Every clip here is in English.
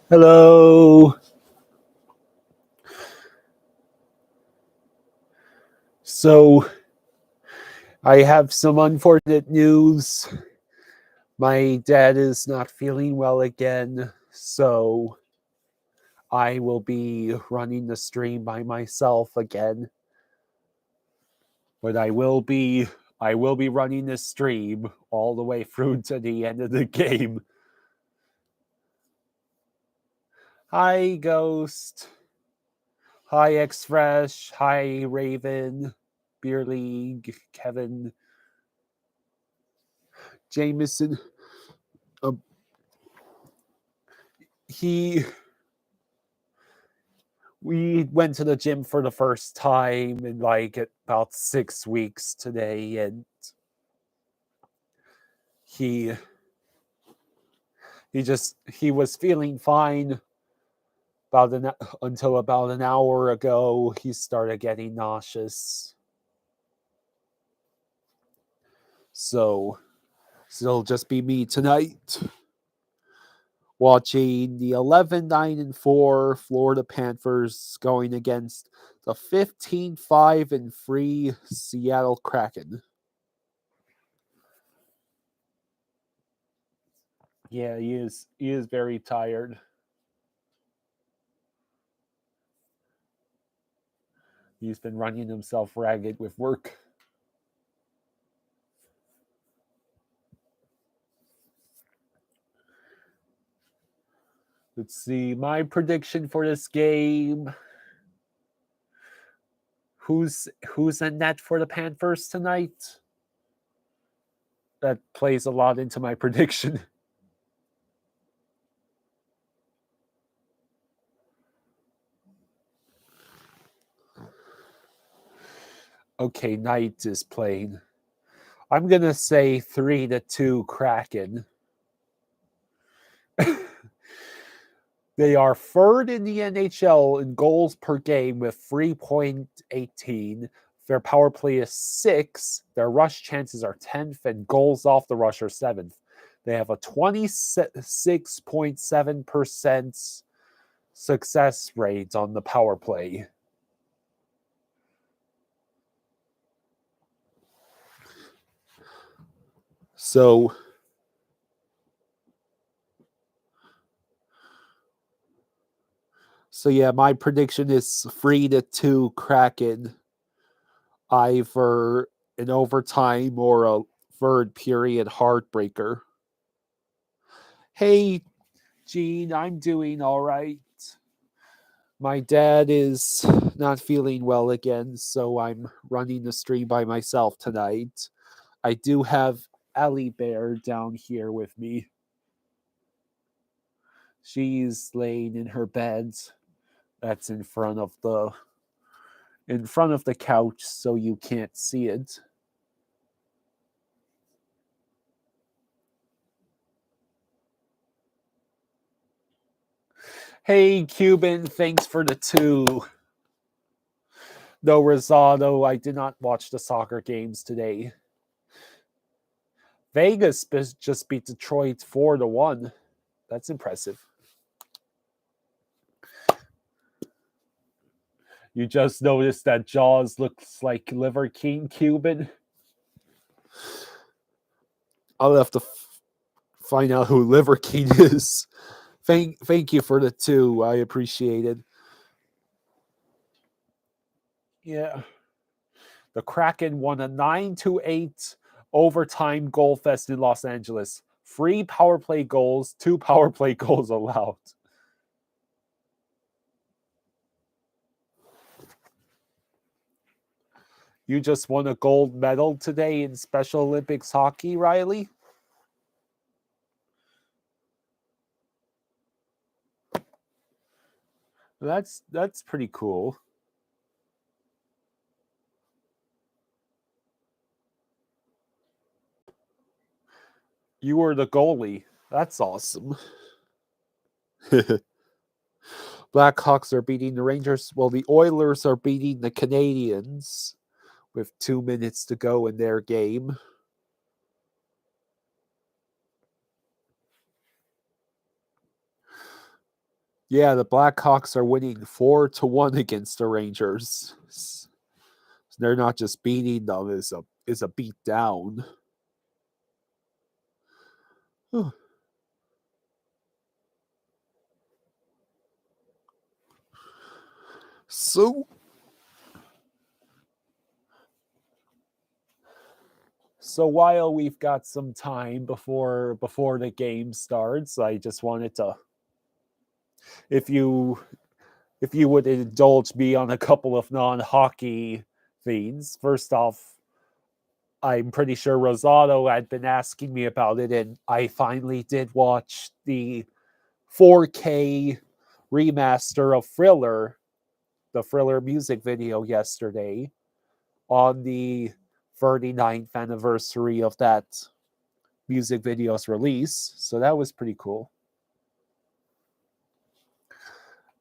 Hello. So I have some unfortunate news. My dad is not feeling well again, so I will be running the stream by myself again. But I will be running the stream all the way through to the end of the game. Hi Ghost. Hi X Fresh. Hi Raven. Beer League. Kevin. Jameson. Um, he we went to the gym for the first time in like about 6 weeks today, and he he was feeling fine until about an hour ago. He started getting nauseous, so it'll just be me tonight watching the 11-9-4 Florida Panthers going against the 15-5-3 Seattle Kraken. Yeah, he is very tired. He's been running himself ragged with work. Let's see. My prediction for this game. Who's in net for the Panthers tonight? That plays a lot into my prediction. Okay, Knight is playing. I'm gonna say 3-2 Kraken. They are third in the NHL in goals per game with 3.18. Their power play is 6. Their rush chances are 10th, and goals off the rush are 7th. They have a 26.7% success rate on the power play. So yeah, my prediction is 3-2 Kraken, either an overtime or a third period heartbreaker. Hey, Gene, I'm doing all right. My dad is not feeling well again, so I'm running the stream by myself tonight. I do have Ellie Bear down here with me. She's laying in her bed. That's in front of the couch, so you can't see it. Hey, Cuban, thanks for the 2. No, Rosado, I did not watch the soccer games today. Vegas just beat Detroit 4-1. That's impressive. You just noticed that Jaws looks like Liver King Cuban. I'll have to find out who Liver King is. Thank you for the 2. I appreciate it. Yeah. The Kraken won a 9-8 overtime goal fest in Los Angeles. 3 power play goals, 2 power play goals allowed. You just won a gold medal today in Special Olympics hockey, Riley? That's pretty cool. You were the goalie. That's awesome. Blackhawks are beating the Rangers. Well, the Oilers are beating the Canadiens with 2 minutes to go in their game. Yeah, the Blackhawks are winning 4-1 against the Rangers. They're not just beating them; is a beat down. So while we've got some time before the game starts, I just wanted to, if you would indulge me on a couple of non-hockey things. First off, I'm pretty sure Rosado had been asking me about it, and I finally did watch the 4K remaster of Thriller, the Thriller music video yesterday on the 39th anniversary of that music video's release. So that was pretty cool.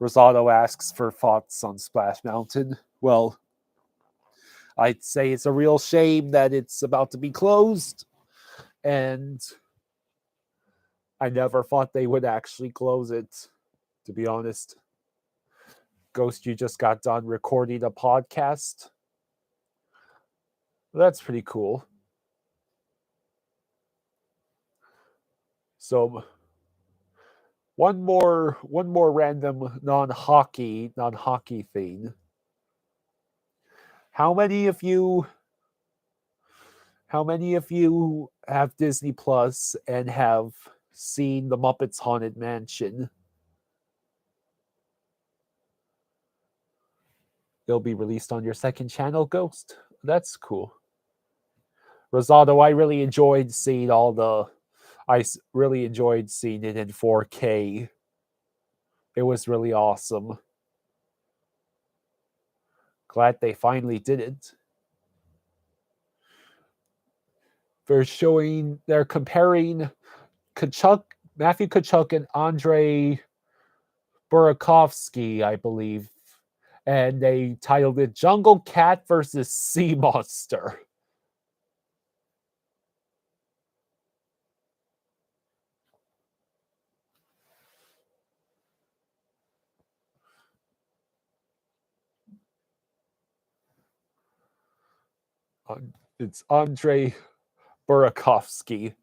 Rosado asks for thoughts on Splash Mountain. Well, I'd say it's a real shame that it's about to be closed, and I never thought they would actually close it, to be honest. Ghost, you just got done recording a podcast. That's pretty cool. So one more random non-hockey thing. How many of you have Disney Plus and have seen The Muppets Haunted Mansion? It'll be released on your second channel, Ghost. That's cool. Rosado, I really enjoyed seeing really enjoyed seeing it in 4K. It was really awesome. Glad they finally did it. They're comparing Matthew Tkachuk and Andrei Burakovsky, I believe, and they titled it Jungle Cat versus Sea Monster. It's Andrei Burakovsky.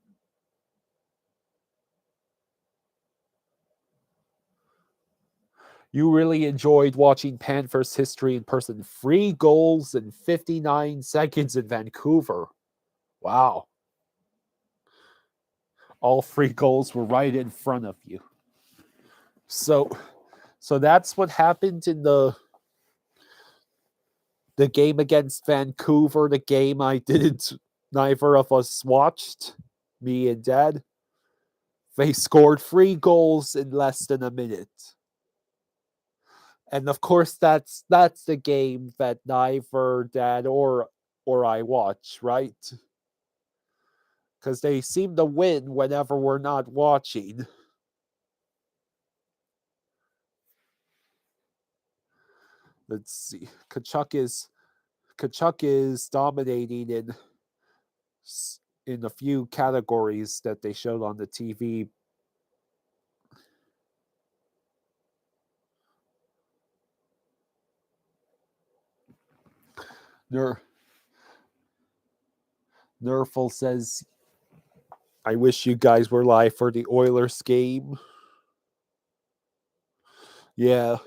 You really enjoyed watching Panthers history in person. 3 goals in 59 seconds in Vancouver. Wow. All 3 goals were right in front of you. So that's what happened in the game against Vancouver, the game neither of us watched, me and Dad. They scored 3 goals in less than a minute. And of course that's the game that neither Dad or I watch, right? Because they seem to win whenever we're not watching. Let's see. Tkachuk is dominating in a few categories that they showed on the TV. Nerful says, I wish you guys were live for the Oilers game. Yeah.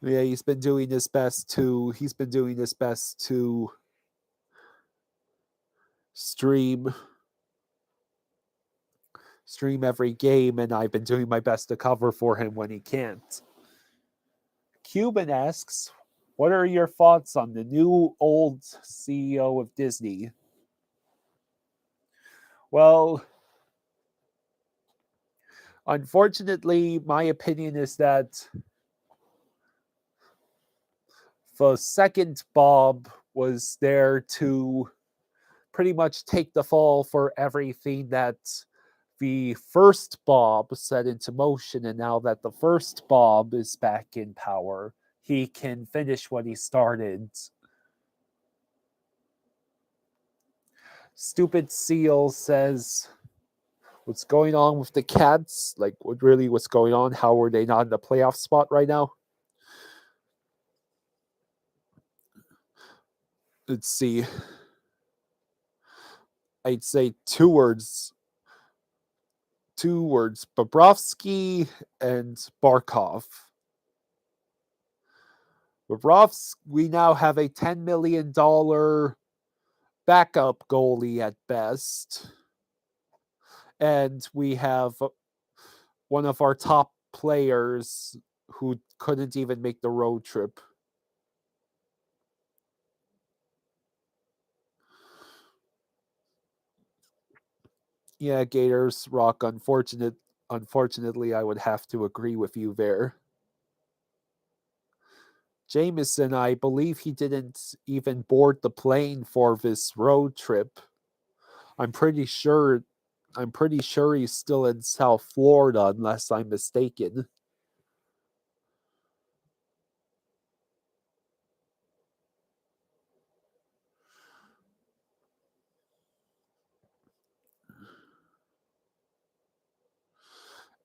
Yeah, he's been doing his best to stream every game, and I've been doing my best to cover for him when he can't. Cuban asks, what are your thoughts on the new old CEO of Disney? Well, unfortunately, my opinion is that the second Bob was there to pretty much take the fall for everything that the first Bob set into motion. And now that the first Bob is back in power, he can finish what he started. Stupid Seal says, what's going on with the Cats? Like, what's going on? How are they not in the playoff spot right now? Let's see. I'd say two words. Two words: Bobrovsky and Barkov. Bobrovsky, we now have a $10 million backup goalie at best, and we have one of our top players who couldn't even make the road trip. Yeah, Gators rock. Unfortunately, I would have to agree with you there. Jameson, I believe he didn't even board the plane for this road trip. I'm pretty sure I'm pretty sure he's still in South Florida unless I'm mistaken.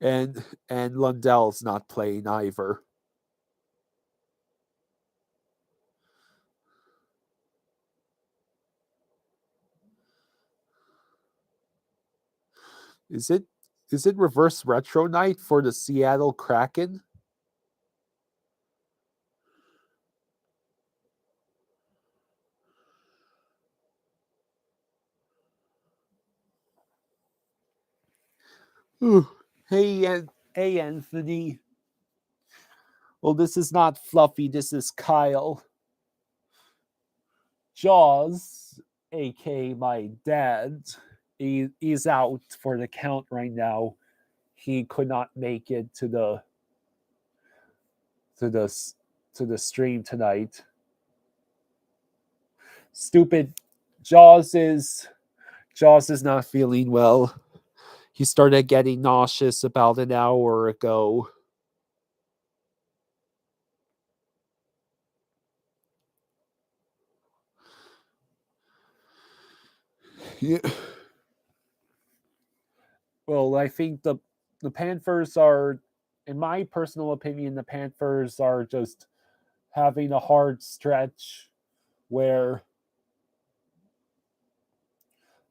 And Lundell's not playing either. Is it is it reverse retro night for the Seattle Kraken? Ooh. Hey Anthony. Well, this is not Fluffy. This is Kyle. Jaws, aka my dad, he's out for the count right now. He could not make it to the to the stream tonight. Stupid Jaws is not feeling well. He started getting nauseous about an hour ago. Yeah. Well, I think the Panthers are, in my personal opinion, the Panthers are just having a hard stretch where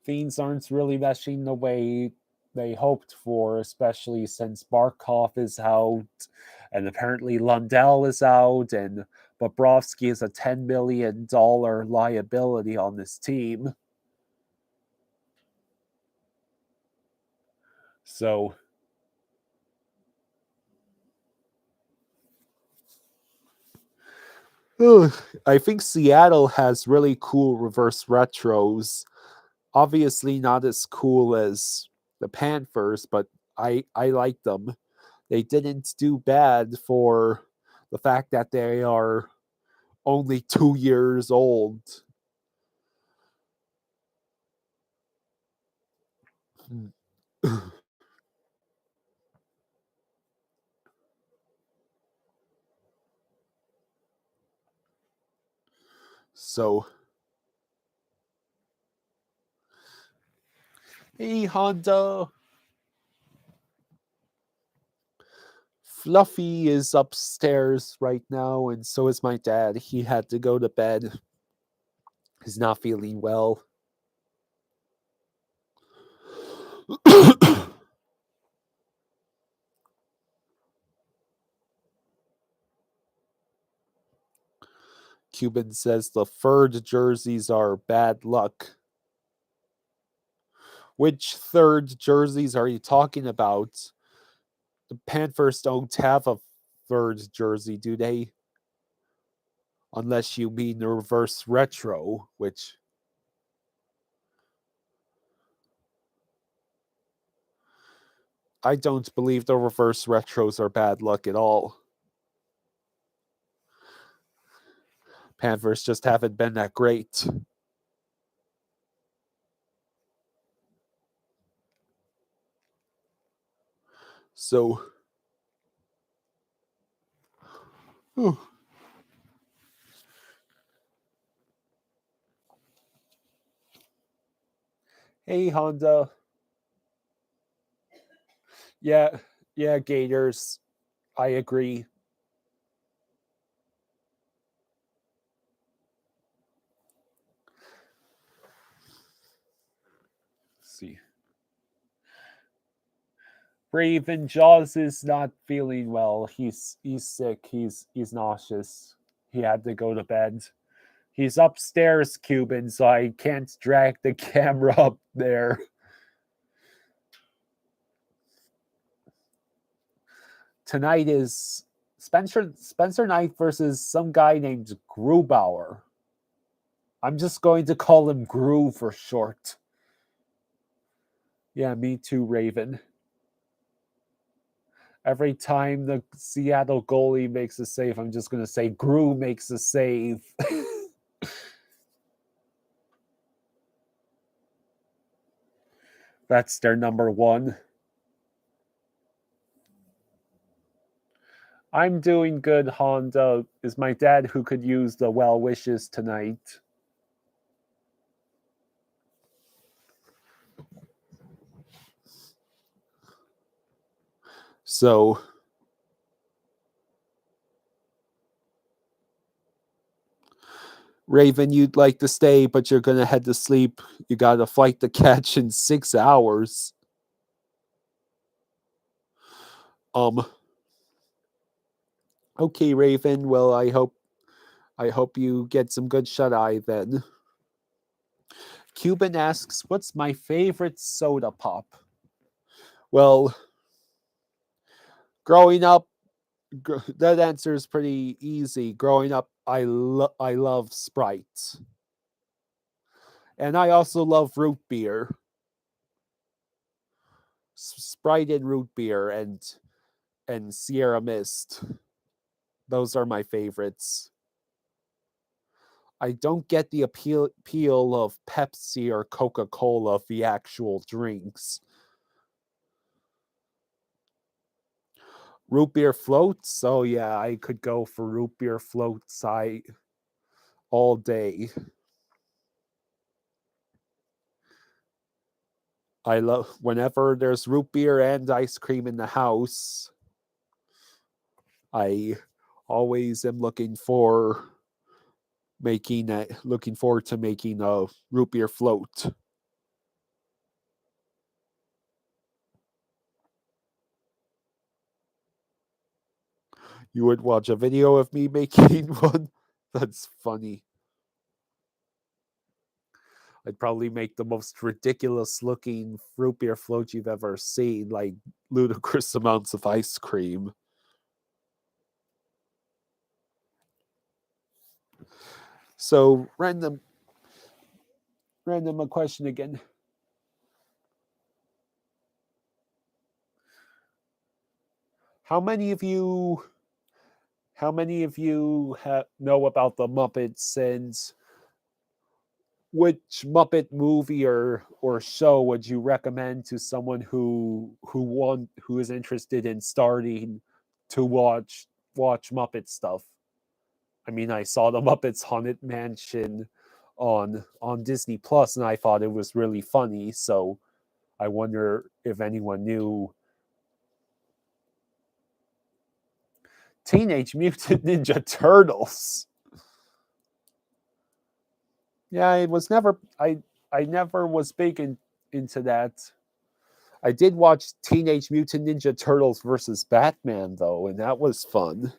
things aren't really meshing the way they hoped for, especially since Barkov is out, and apparently Lundell is out, and Bobrovsky is a $10 million liability on this team. So I think Seattle has really cool reverse retros. Obviously, not as cool as the Panthers, but I like them. They didn't do bad for the fact that they are only 2 years old. So, hey, Honda. Fluffy is upstairs right now, and so is my dad. He had to go to bed. He's not feeling well. Cuban says the third jerseys are bad luck. Which third jerseys are you talking about? The Panthers don't have a third jersey, do they? Unless you mean the reverse retro, which I don't believe the reverse retros are bad luck at all. Panthers just haven't been that great. So, whew. Hey, Honda. Yeah, yeah, Gators. I agree. Let's see. Raven Jaws is not feeling well. He's sick. He's nauseous. He had to go to bed. He's upstairs, Cuban, so I can't drag the camera up there. Tonight is Spencer Knight versus some guy named Grubauer. I'm just going to call him Gru for short. Yeah, me too, Raven. Every time the Seattle goalie makes a save, I'm just going to say Gru makes a save. That's their number one. I'm doing good, Honda. Is my dad who could use the well wishes tonight. So, Raven, you'd like to stay, but you're going to head to sleep. You got a flight to catch in 6 hours. Um, okay, Raven. Well, I hope you get some good shut eye then. Cuban asks, "What's my favorite soda pop?" Well, growing up, that answer is pretty easy. Growing up, I love Sprite, and I also love root beer. Sprite and root beer and Sierra Mist. Those are my favorites. I don't get the appeal of Pepsi or Coca Cola, the actual drinks. Root beer floats. Oh yeah, I could go for root beer floats. I all day. I love whenever there's root beer and ice cream in the house. I always am looking forward to making a root beer float. You would watch a video of me making one? That's funny. I'd probably make the most ridiculous looking root beer float you've ever seen, like ludicrous amounts of ice cream. So random a question again. How many of you know about the Muppets, and which Muppet movie or show would you recommend to someone who is interested in starting to watch Muppet stuff? I mean, I saw the Muppets Haunted Mansion on Disney Plus, and I thought it was really funny. So I wonder if anyone knew Teenage Mutant Ninja Turtles. Yeah, I never was big into that. I did watch Teenage Mutant Ninja Turtles versus Batman though, and that was fun.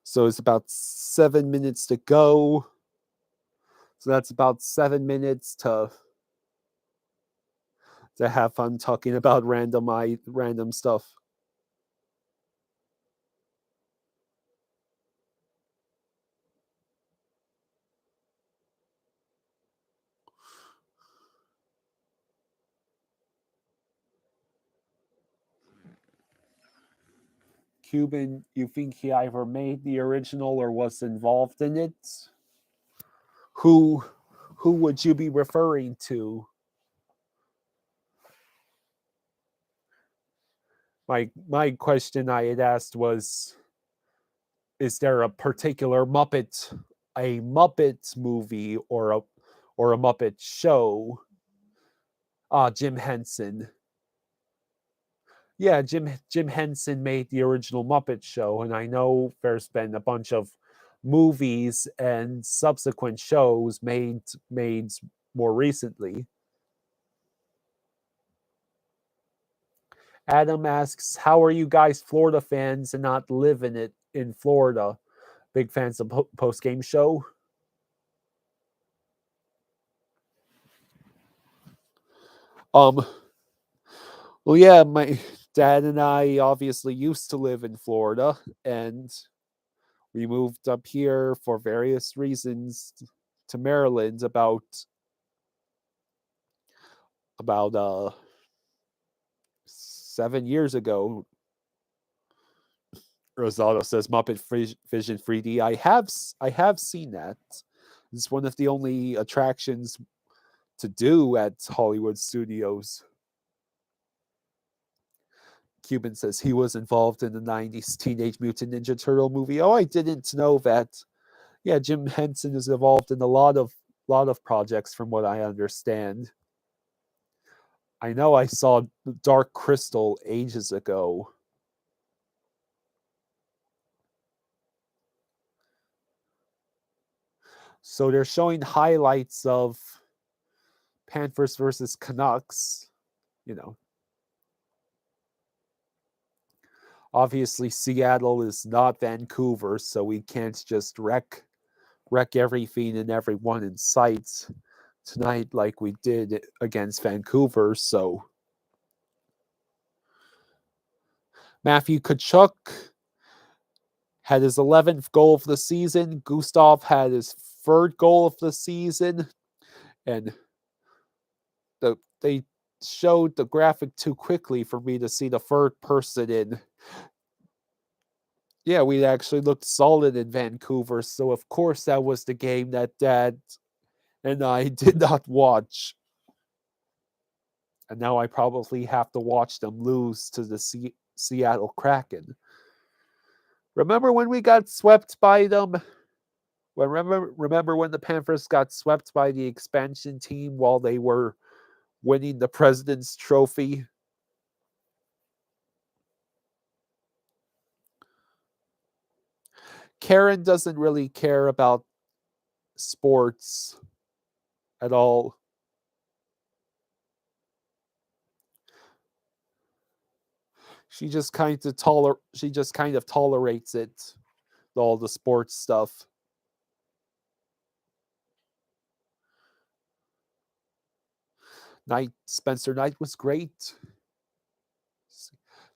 So it's about 7 minutes to go. So that's about 7 minutes to have fun talking about random stuff. Cuban, you think he either made the original or was involved in it? Who who would you be referring to? My question I had asked was, is there a particular Muppet movie or a Muppet show. Jim Henson. Yeah, Jim Henson made the original Muppet Show, and I know there's been a bunch of movies and subsequent shows made more recently. Adam asks, "How are you guys Florida fans and not living it in Florida? Big fans of post game show." Um, well, yeah, my dad and I obviously used to live in Florida, and we moved up here for various reasons to Maryland about 7 years ago. Rosado says Muppet Vision 3D. I have seen that. It's one of the only attractions to do at Hollywood Studios. Cuban says he was involved in the 90s Teenage Mutant Ninja Turtle movie. Oh, I didn't know that. Yeah, Jim Henson is involved in a lot of projects from what I understand. I know I saw Dark Crystal ages ago. So they're showing highlights of Panthers versus Canucks. You know, obviously Seattle is not Vancouver, so we can't just wreck everything and everyone in sight tonight like we did against Vancouver. So Matthew Tkachuk had his 11th goal of the season. Gustav had his third goal of the season, and they showed the graphic too quickly for me to see the third person in. Yeah, we actually looked solid in Vancouver, so of course that was the game that Dad and I did not watch. And now I probably have to watch them lose to the Seattle Kraken. Remember when we got swept by them? Remember when the Panthers got swept by the expansion team while they were winning the President's Trophy? Karen doesn't really care about sports at all. She just kind of tolerates it, all the sports stuff. Spencer Knight was great.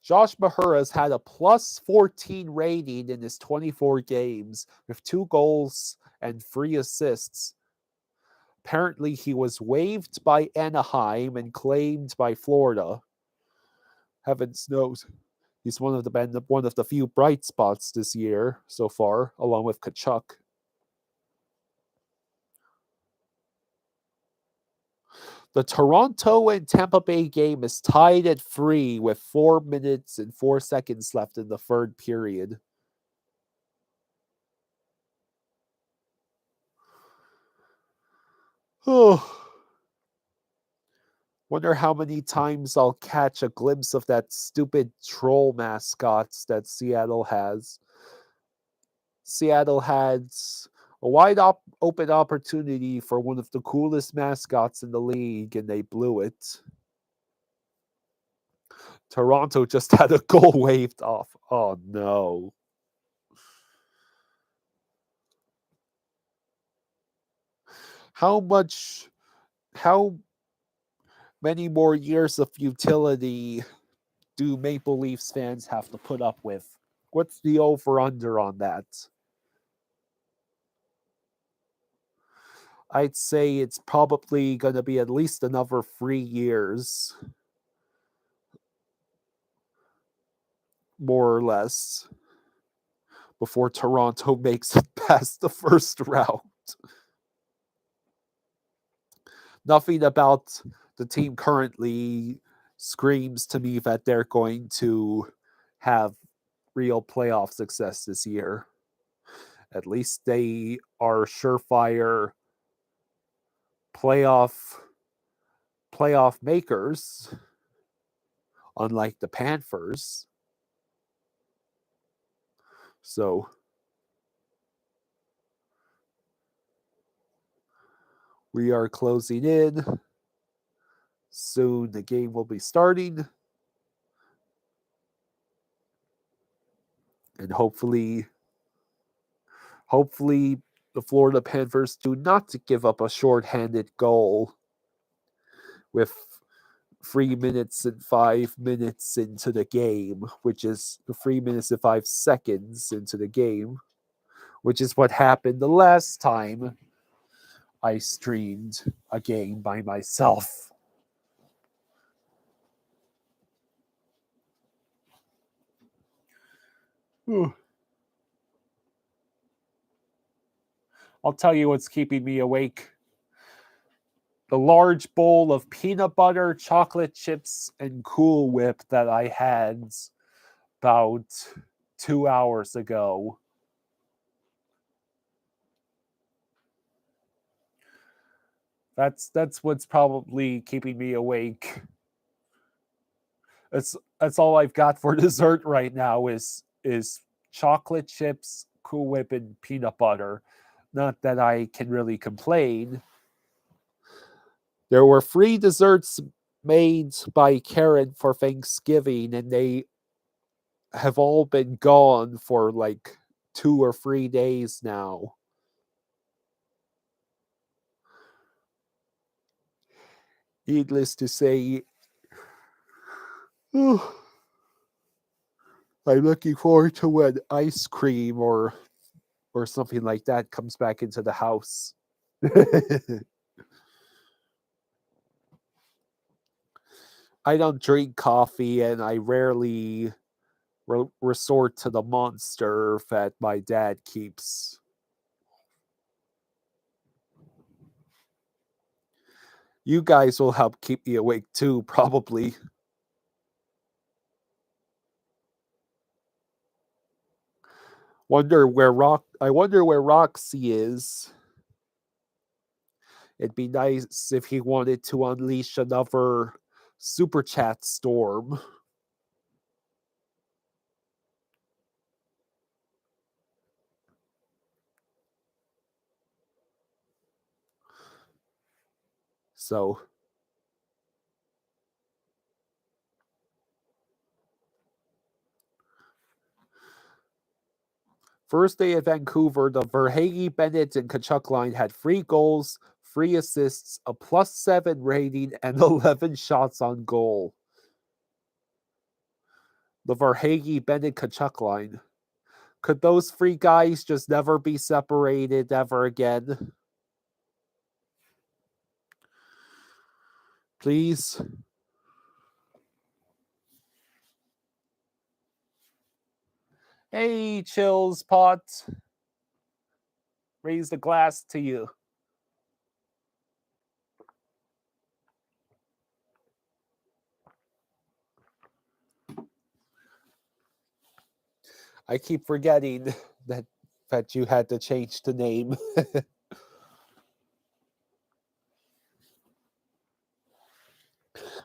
Josh Mahura has had a plus 14 rating in his 24 games with 2 goals and 3 assists. Apparently, he was waived by Anaheim and claimed by Florida. Heavens knows. He's one of the few bright spots this year so far, along with Tkachuk. The Toronto and Tampa Bay game is tied at 3 with 4 minutes and 4 seconds left in the third period. Oh. Wonder how many times I'll catch a glimpse of that stupid troll mascot that Seattle has. Seattle had a open opportunity for one of the coolest mascots in the league, and they blew it. Toronto just had a goal waved off. Oh no. How many more years of futility do Maple Leafs fans have to put up with? What's the over under on that? I'd say it's probably going to be at least another 3 years, more or less, before Toronto makes it past the first round. Nothing about the team currently screams to me that they're going to have real playoff success this year. At least they are surefire playoff makers, unlike the Panthers. So we are closing in. Soon the game will be starting. And hopefully the Florida Panthers do not give up a shorthanded goal with 3 minutes and 5 minutes into the game, which is 3 minutes and 5 seconds into the game, which is what happened the last time I streamed a game by myself. I'll tell you what's keeping me awake. The large bowl of peanut butter, chocolate chips, and Cool Whip that I had about 2 hours ago. That's what's probably keeping me awake. That's all I've got for dessert right now is chocolate chips, Cool Whip, and peanut butter. Not that I can really complain. There were free desserts made by Karen for Thanksgiving, and they have all been gone for like 2 or 3 days now. Needless to say, I'm looking forward to when ice cream or something like that comes back into the house. I don't drink coffee, and I rarely resort to the Monster that my dad keeps. You guys will help keep me awake too, probably. I wonder where Roxy is. It'd be nice if he wanted to unleash another super chat storm. So first day at Vancouver, the Verhage, Bennett, and Kachuk line had 3 goals, 3 assists, a +7 rating, and 11 shots on goal. The Verhage, Bennett, Kachuk line. Could those 3 guys just never be separated ever again? Please? Hey, Chills Pot. Raise the glass to you. I keep forgetting that you had to change the name.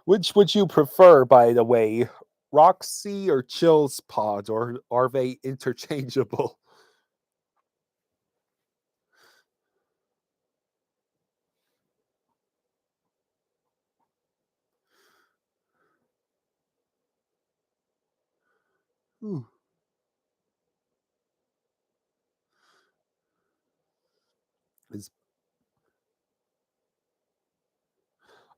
Which would you prefer, by the way? Roxy or Chills Pod, or are they interchangeable?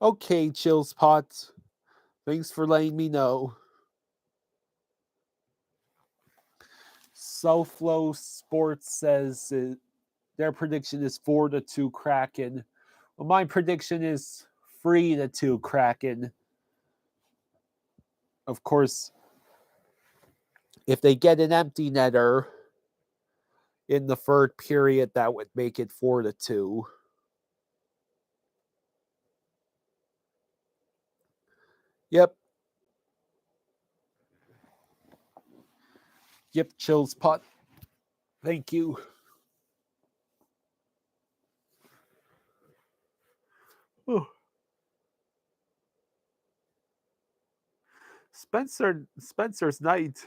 Okay, Chills Pot. Thanks for letting me know. SoFlo Sports says their prediction is 4-2 Kraken. Well, my prediction is 3-2 Kraken. Of course, if they get an empty netter in the third period, that would make it 4-2. Yep. Yep, Chills Pot. Thank you. Oh. Spencer's Knight.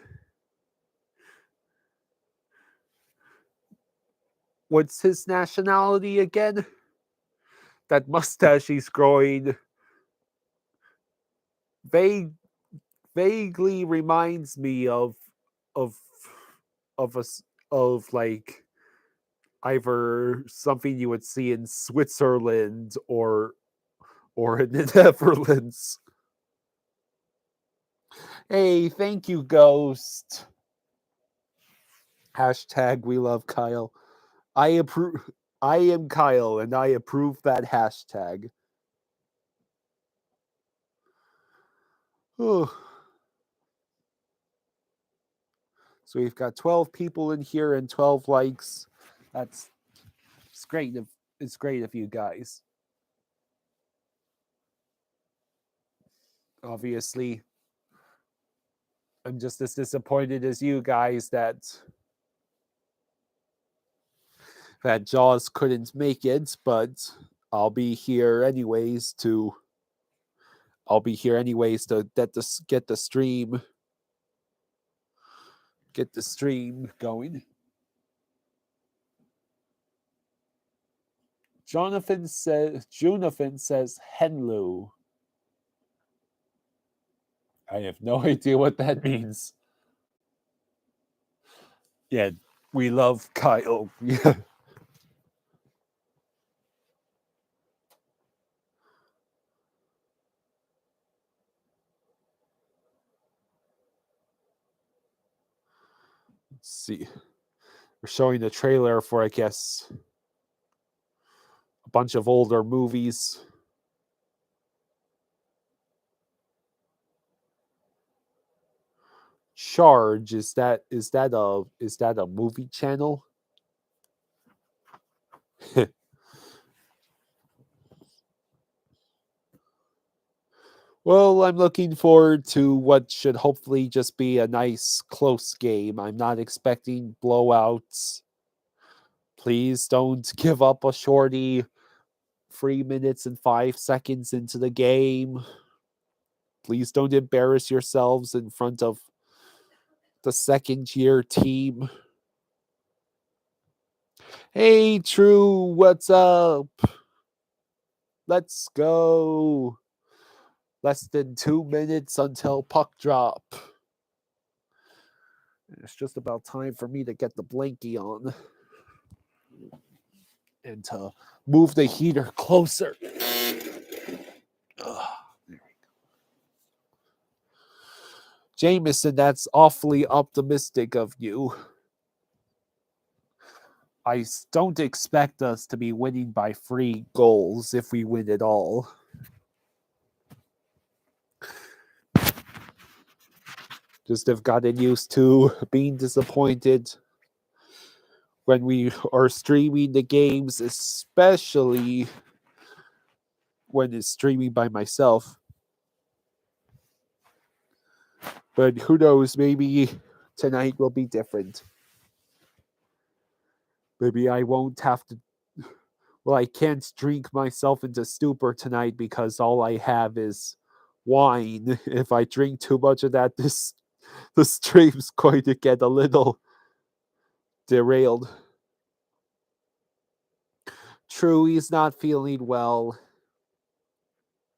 What's his nationality again? That mustache he's growing vague, vaguely reminds me of of us of like either something you would see in Switzerland or in the Netherlands. Hey, thank you, Ghost. Hashtag we love Kyle. I approve. I am Kyle, and I approve that hashtag. Oh. So we've got 12 people in here and 12 likes. It's great. It's great of you guys. Obviously, I'm just as disappointed as you guys that Jaws couldn't make it, but I'll be here anyways to get the stream going. Jonathan says Henlu. I have no idea what that means. Yeah, we love Kyle. Yeah. Let's see. We're showing the trailer for, I guess, a bunch of older movies. Charge, is that a movie channel? Well, I'm looking forward to what should hopefully just be a nice close game. I'm not expecting blowouts. Please don't give up a shorty 3 minutes and 5 seconds into the game. Please don't embarrass yourselves in front of the second year team. Hey, True, what's up? Let's go. Less than 2 minutes until puck drop. It's just about time for me to get the blankie on and to move the heater closer. Ugh. Jameson, that's awfully optimistic of you. I don't expect us to be winning by 3 goals if we win at all. Just have gotten used to being disappointed when we are streaming the games, especially when it's streaming by myself. But who knows, maybe tonight will be different. Maybe I won't have to. Well, I can't drink myself into stupor tonight because all I have is wine. If I drink too much of that, the stream's going to get a little derailed. True, he's not feeling well.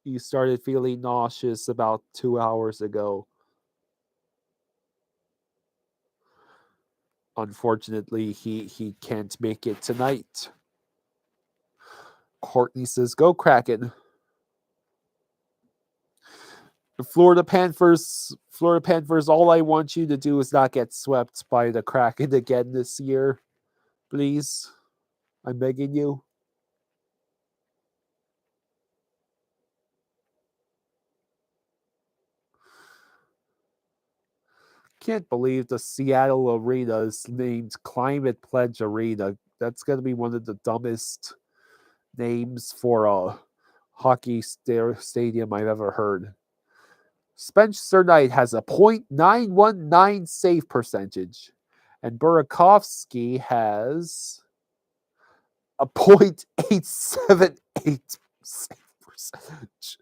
He started feeling nauseous about 2 hours ago. Unfortunately, he can't make it tonight. Courtney says, "Go Kraken." The Florida Panthers. All I want you to do is not get swept by the Kraken again this year, please. I'm begging you. Can't believe the Seattle Arena is named Climate Pledge Arena. That's going to be one of the dumbest names for a hockey stadium I've ever heard. Spencer Knight has a .919 save percentage, and Burakovsky has a .878 save percentage. percentage.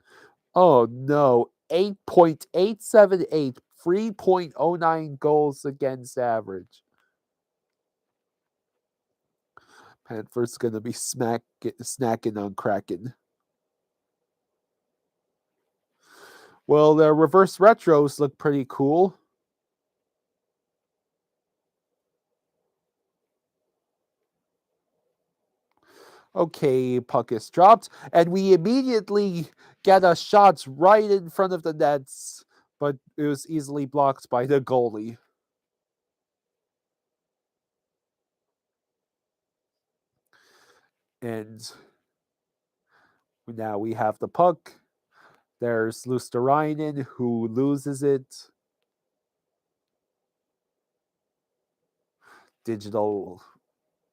Oh no, 8.878, 3.09 goals against average. Panthers going to be snacking on Kraken. Well, their reverse retros look pretty cool. Okay, puck is dropped, and we immediately get a shot right in front of the nets, but it was easily blocked by the goalie. And now we have the puck. There's Luosterainen who loses it. Digital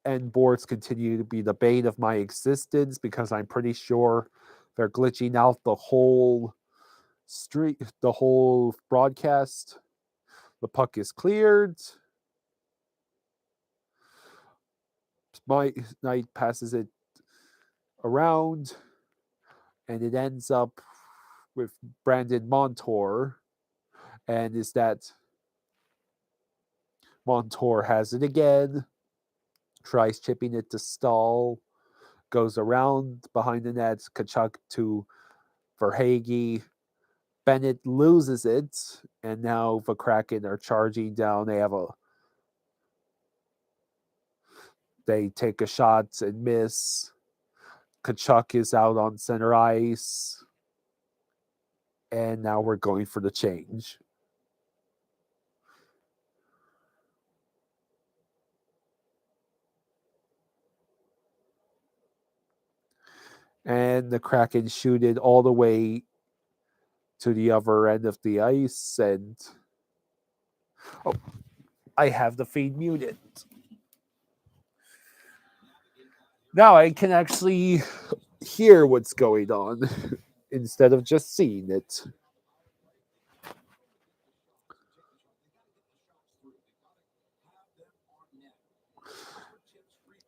end boards continue to be the bane of my existence because I'm pretty sure they're glitching out the whole the whole broadcast. The puck is cleared. My Knight passes it around, and it ends up with Brandon Montour. And is that Montour has it again, tries chipping it to Stahl, goes around behind the net, Kachuk to Verhage. Bennett loses it, and now the Kraken are charging down. They take a shot and miss. Kachuk is out on center ice. And now we're going for the change. And the Kraken shoot it all the way to the other end of the ice. And I have the feed muted. Now I can actually hear what's going on instead of just seeing it.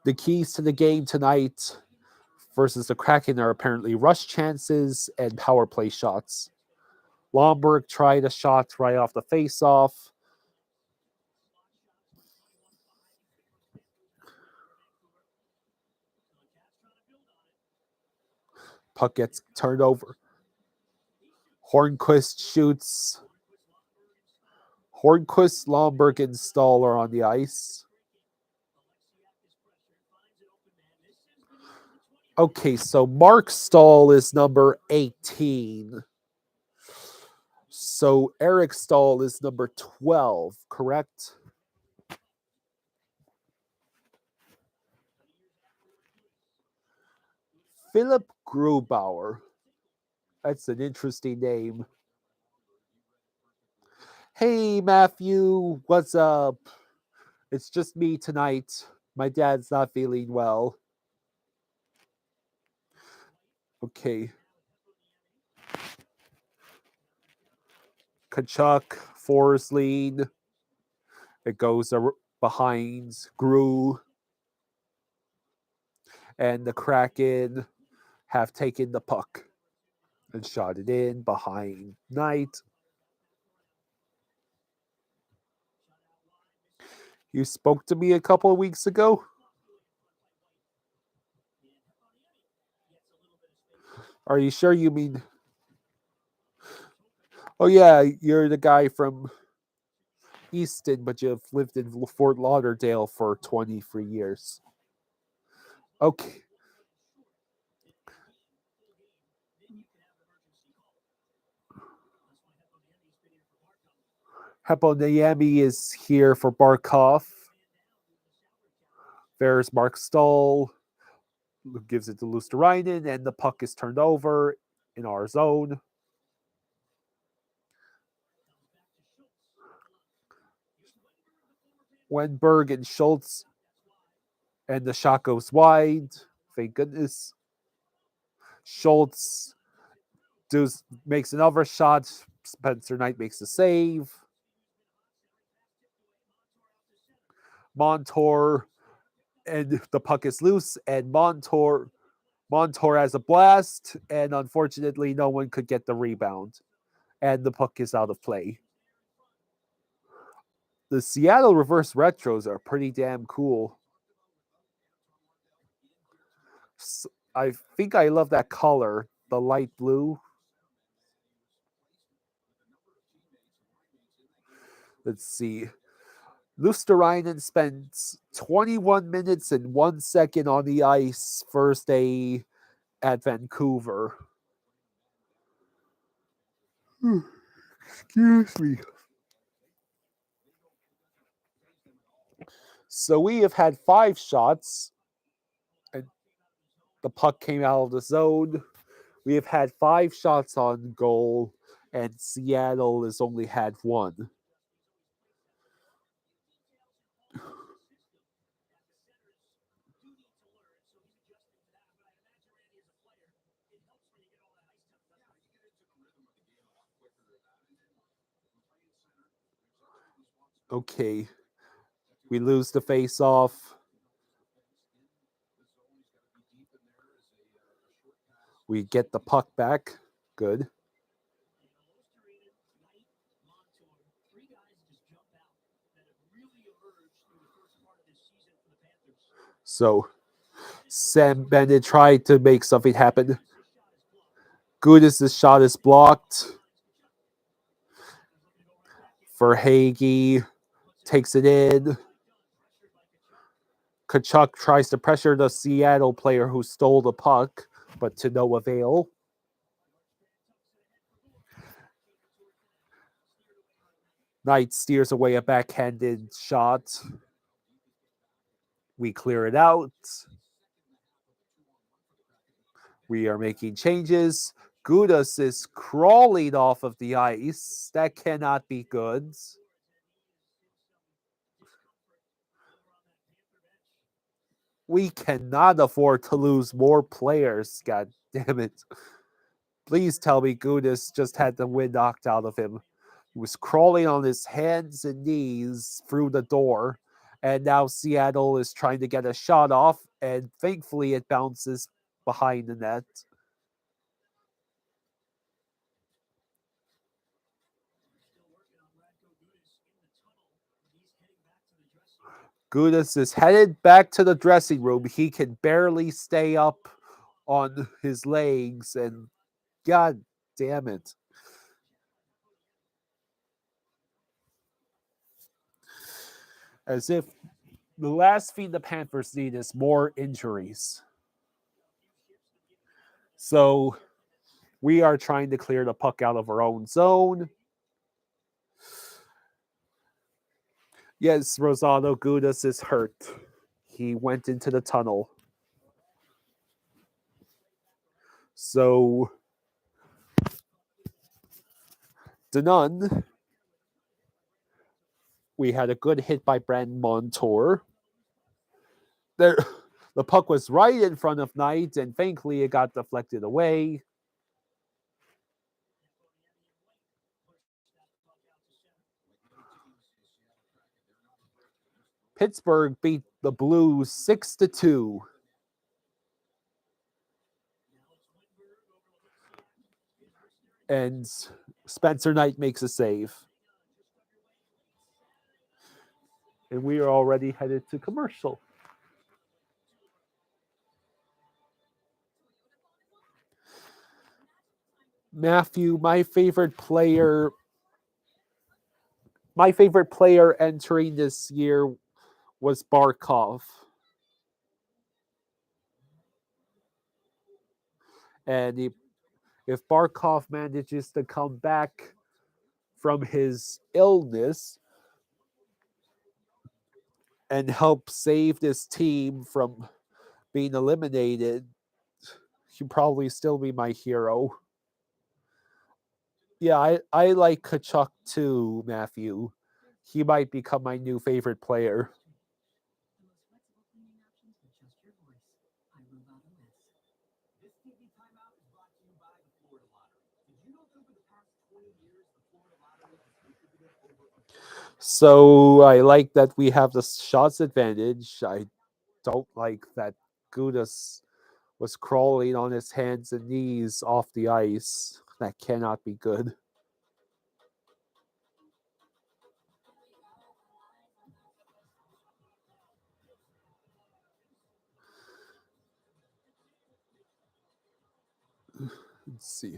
The keys to the game tonight versus the Kraken are apparently rush chances and power play shots. Lomberg tried a shot right off the face-off. Puck gets turned over. Hornquist shoots. Hornquist, Lomberg, and Stahl are on the ice. Okay, so Mark Stahl is number 18. So Eric Stahl is number 12, correct? Philip Grubauer. That's an interesting name. Hey, Matthew, what's up? It's just me tonight. My dad's not feeling well. Okay. Kachuk, Forest lead. It goes behind Gru. And the Kraken have taken the puck and shot it in behind Knight. You spoke to me a couple of weeks ago? Are you sure you mean... Oh, yeah, you're the guy from Easton, but you've lived in Fort Lauderdale for 23 years. Okay. Heponiemi is here for Barkov. There's Mark Stahl, who gives it to Luosterainen, and the puck is turned over in our zone. Wenberg and Schultz, and the shot goes wide. Thank goodness. Schultz makes another shot. Spencer Knight makes a save. Montour, and the puck is loose, and Montour Montour has a blast, and unfortunately, no one could get the rebound, and the puck is out of play. The Seattle reverse retros are pretty damn cool. I think I love that color, the light blue. Let's see. Lusterainen spent 21 minutes and 1 second on the ice first day at Vancouver. Excuse me. So we have had 5 shots, and the puck came out of the zone. We have had 5 shots on goal, and Seattle has only had 1. Okay. We lose the face off. We get the puck back. Good. So Sam Bennett tried to make something happen. Gudis' shot is blocked. Verhage takes it in. Kachuk tries to pressure the Seattle player who stole the puck, but to no avail. Knight steers away a backhanded shot. We clear it out. We are making changes. Gudas is crawling off of the ice. That cannot be good. We cannot afford to lose more players. God damn it. Please tell me Gudas just had the wind knocked out of him. He was crawling on his hands and knees through the door. And now Seattle is trying to get a shot off. And thankfully it bounces behind the net. Gudas is headed back to the dressing room. He can barely stay up on his legs, and God damn it. As if the last thing the Panthers need is more injuries. So we are trying to clear the puck out of our own zone. Yes, Rosado Gudas is hurt. He went into the tunnel. So Denon, we had a good hit by Brandon Montour. There, the puck was right in front of Knight, and thankfully it got deflected away. Pittsburgh beat the Blues 6-2. And Spencer Knight makes a save. And we are already headed to commercial. Matthew, my favorite player entering this year was Barkov. And if Barkov manages to come back from his illness and help save this team from being eliminated, he'll probably still be my hero. Yeah, I like Kachuk too, Matthew. He might become my new favorite player. So I like that we have the shots advantage. I don't like that Gudas was crawling on his hands and knees off the ice. That cannot be good. Let's see.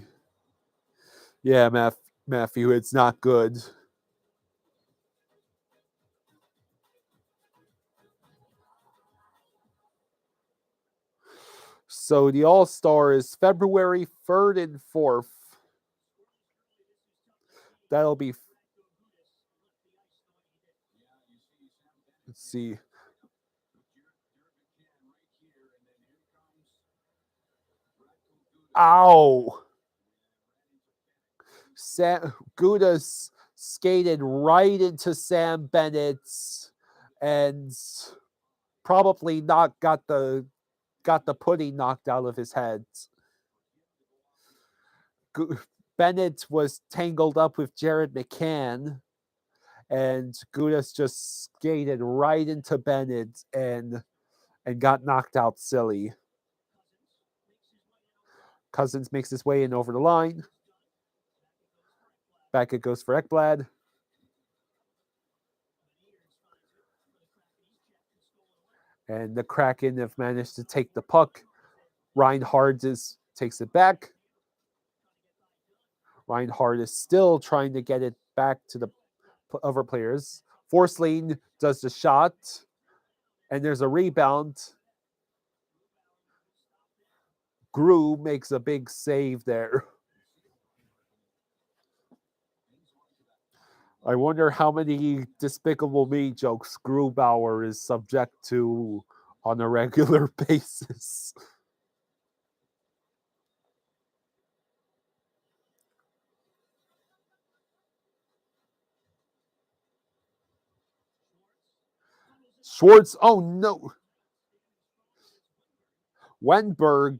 Yeah, Matthew, it's not good. So the All-Star is February 3rd and 4th. That'll be. Let's see. Ow! Gudas skated right into Sam Bennett's and probably not got the pudding knocked out of his head. Bennett was tangled up with Jared McCann, and Gudas just skated right into Bennett and got knocked out silly. Cousins makes his way in over the line. Back it goes for Ekblad. And the Kraken have managed to take the puck. Reinhardt takes it back. Reinhardt is still trying to get it back to the other players. Forsling does the shot, and there's a rebound. Gru makes a big save there. I wonder how many Despicable Me jokes Grubauer is subject to on a regular basis. Schwartz, oh no. Wenberg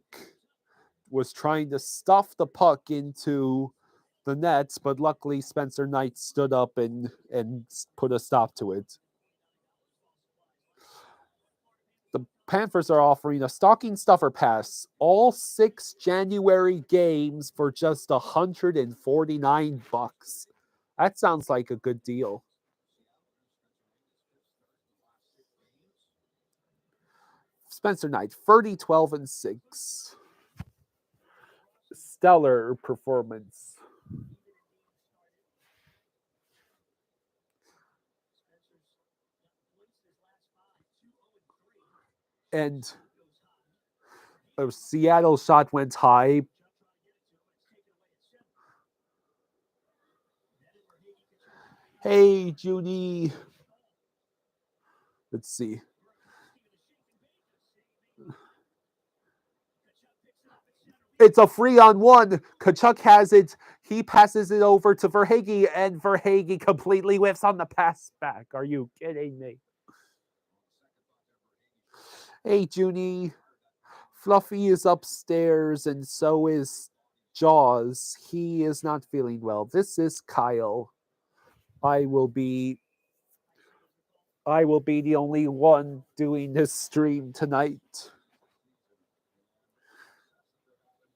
was trying to stuff the puck into the nets, but luckily Spencer Knight stood up and put a stop to it. The Panthers are offering a stocking stuffer pass, all 6 January games for just $149. That sounds like a good deal. Spencer Knight, 30, 12, and 6. Stellar performance. And a Seattle shot went high. Hey, Judy. Let's see. It's a 3-on-1. Kachuk has it. He passes it over to Verhaeghe, and Verhaeghe completely whiffs on the pass back. Are you kidding me? Hey, Junie. Fluffy is upstairs, and so is Jaws. He is not feeling well. This is Kyle. I will be the only one doing this stream tonight.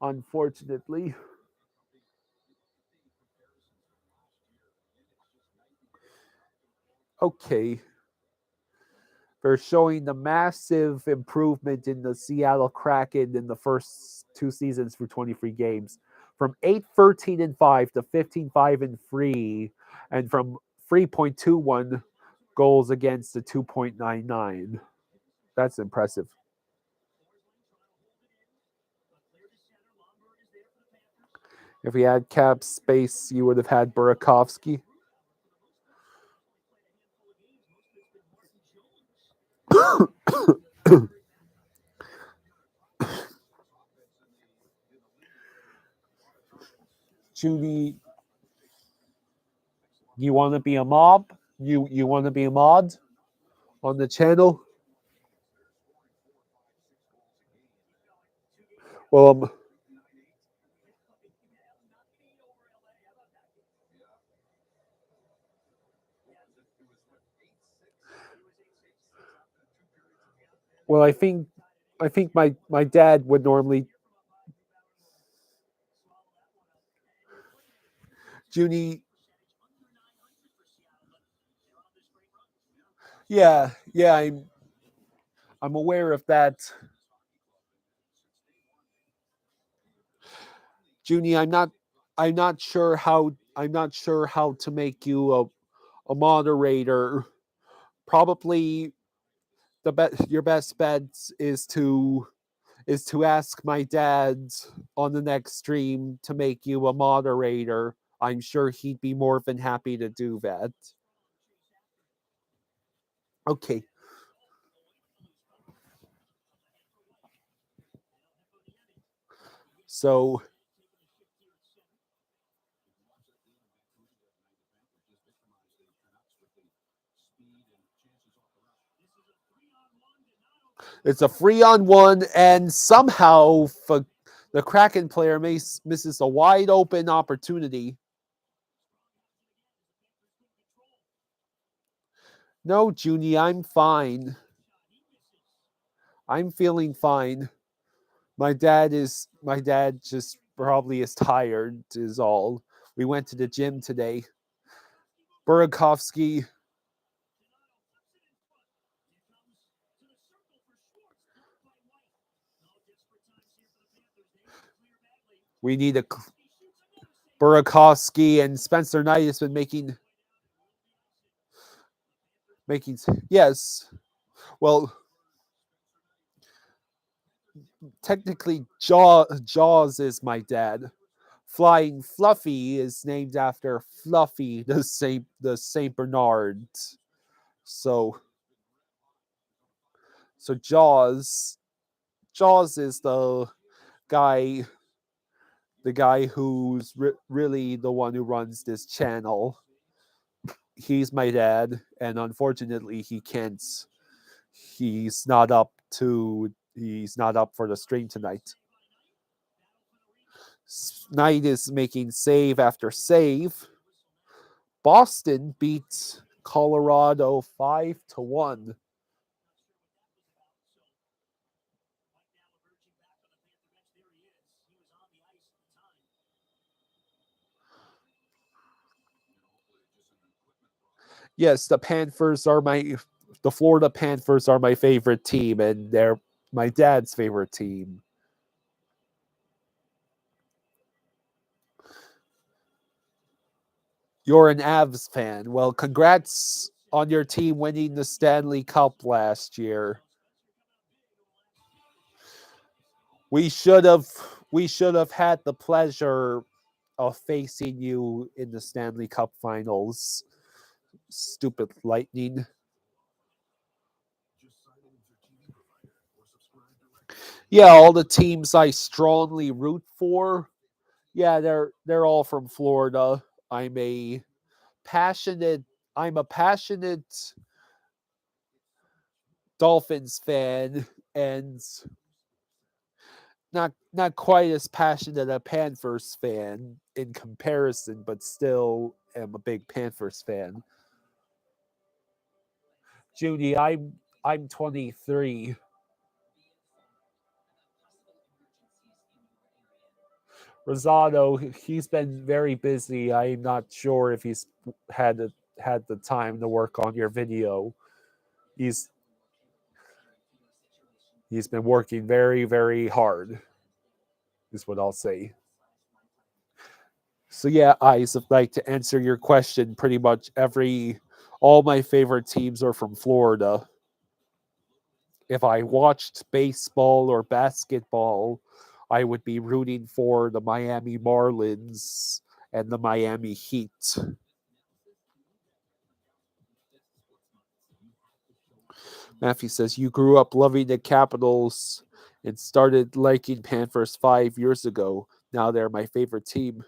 Unfortunately. Okay. They're showing the massive improvement in the Seattle Kraken in the first 2 seasons for 23 games. From 8-13-5 to 15-5-3, and from 3.21 goals against to 2.99. That's impressive. If we had cap space, you would have had Burakovsky. Judy, you want to be a mob? You want to be a mod on the channel? Well, I think I think my dad would normally. Junie, yeah, I'm aware of that. Junie, I'm not sure how to make you a moderator. Probably your best bet is to ask my dad on the next stream to make you a moderator. I'm sure he'd be more than happy to do that. Okay. So it's a 3-on-1, and somehow the Kraken player misses a wide open opportunity. No, Junie, I'm fine. I'm feeling fine. My dad just probably is tired is all. We went to the gym today. Burakovsky, we need a Burakovsky, and Spencer Knight has been making yes. Well, technically Jaws is my dad. Flying Fluffy is named after Fluffy, the Saint Bernard. So so Jaws is guy the guy who's really the one who runs this channel. He's my dad, and unfortunately he can't. He's not up for the stream tonight. Knight is making save after save. Boston beats Colorado 5-1. Yes, the Florida Panthers are my favorite team, and they're my dad's favorite team. You're an Avs fan. Well, congrats on your team winning the Stanley Cup last year. We should have we should have had the pleasure of facing you in the Stanley Cup finals. Stupid Lightning. Yeah, all the teams I strongly root for. Yeah, they're all from Florida. I'm a passionate I'm a passionate Dolphins fan, and not quite as passionate a Panthers fan in comparison, but still am a big Panthers fan. Judy, I'm 23. Rosado, he's been very busy. I'm not sure if he's had the time to work on your video. He's he's been working very very hard. Is what I'll say. So yeah, I like to answer your question. Pretty much all my favorite teams are from Florida. If I watched baseball or basketball, I would be rooting for the Miami Marlins and the Miami Heat. Matthew says, you grew up loving the Capitals and started liking Panthers 5 years ago. Now they're my favorite team.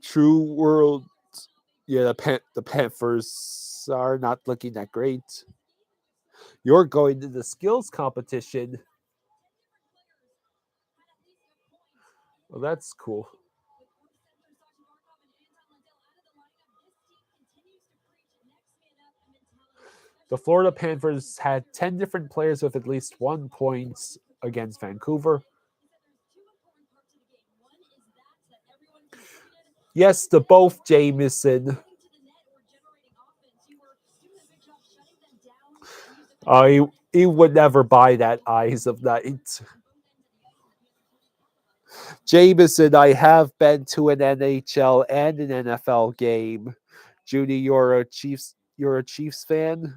True World, yeah, the Panthers are not looking that great. You're going to the skills competition. Well, that's cool. The Florida Panthers had 10 different players with at least 1 point against Vancouver. Yes, to both Jameson. He would never buy that Eyes of Night. Jameson, I have been to an NHL and an NFL game. Judy, you're a Chiefs fan?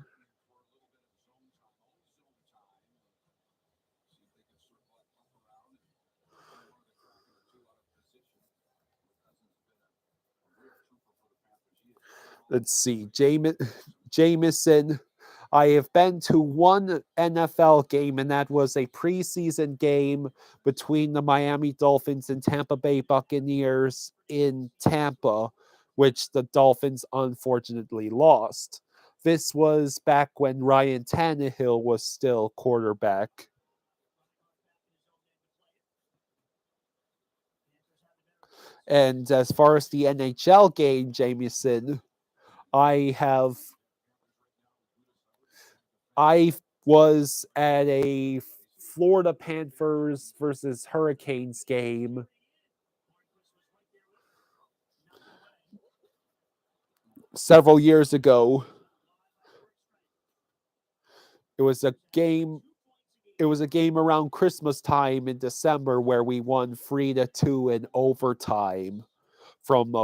Let's see. Jameson, I have been to one NFL game, and that was a preseason game between the Miami Dolphins and Tampa Bay Buccaneers in Tampa, which the Dolphins unfortunately lost. This was back when Ryan Tannehill was still quarterback. And as far as the NHL game, Jameson, I was at a Florida Panthers versus Hurricanes game several years ago. It was a game around Christmas time in December where we won 3-2 in overtime from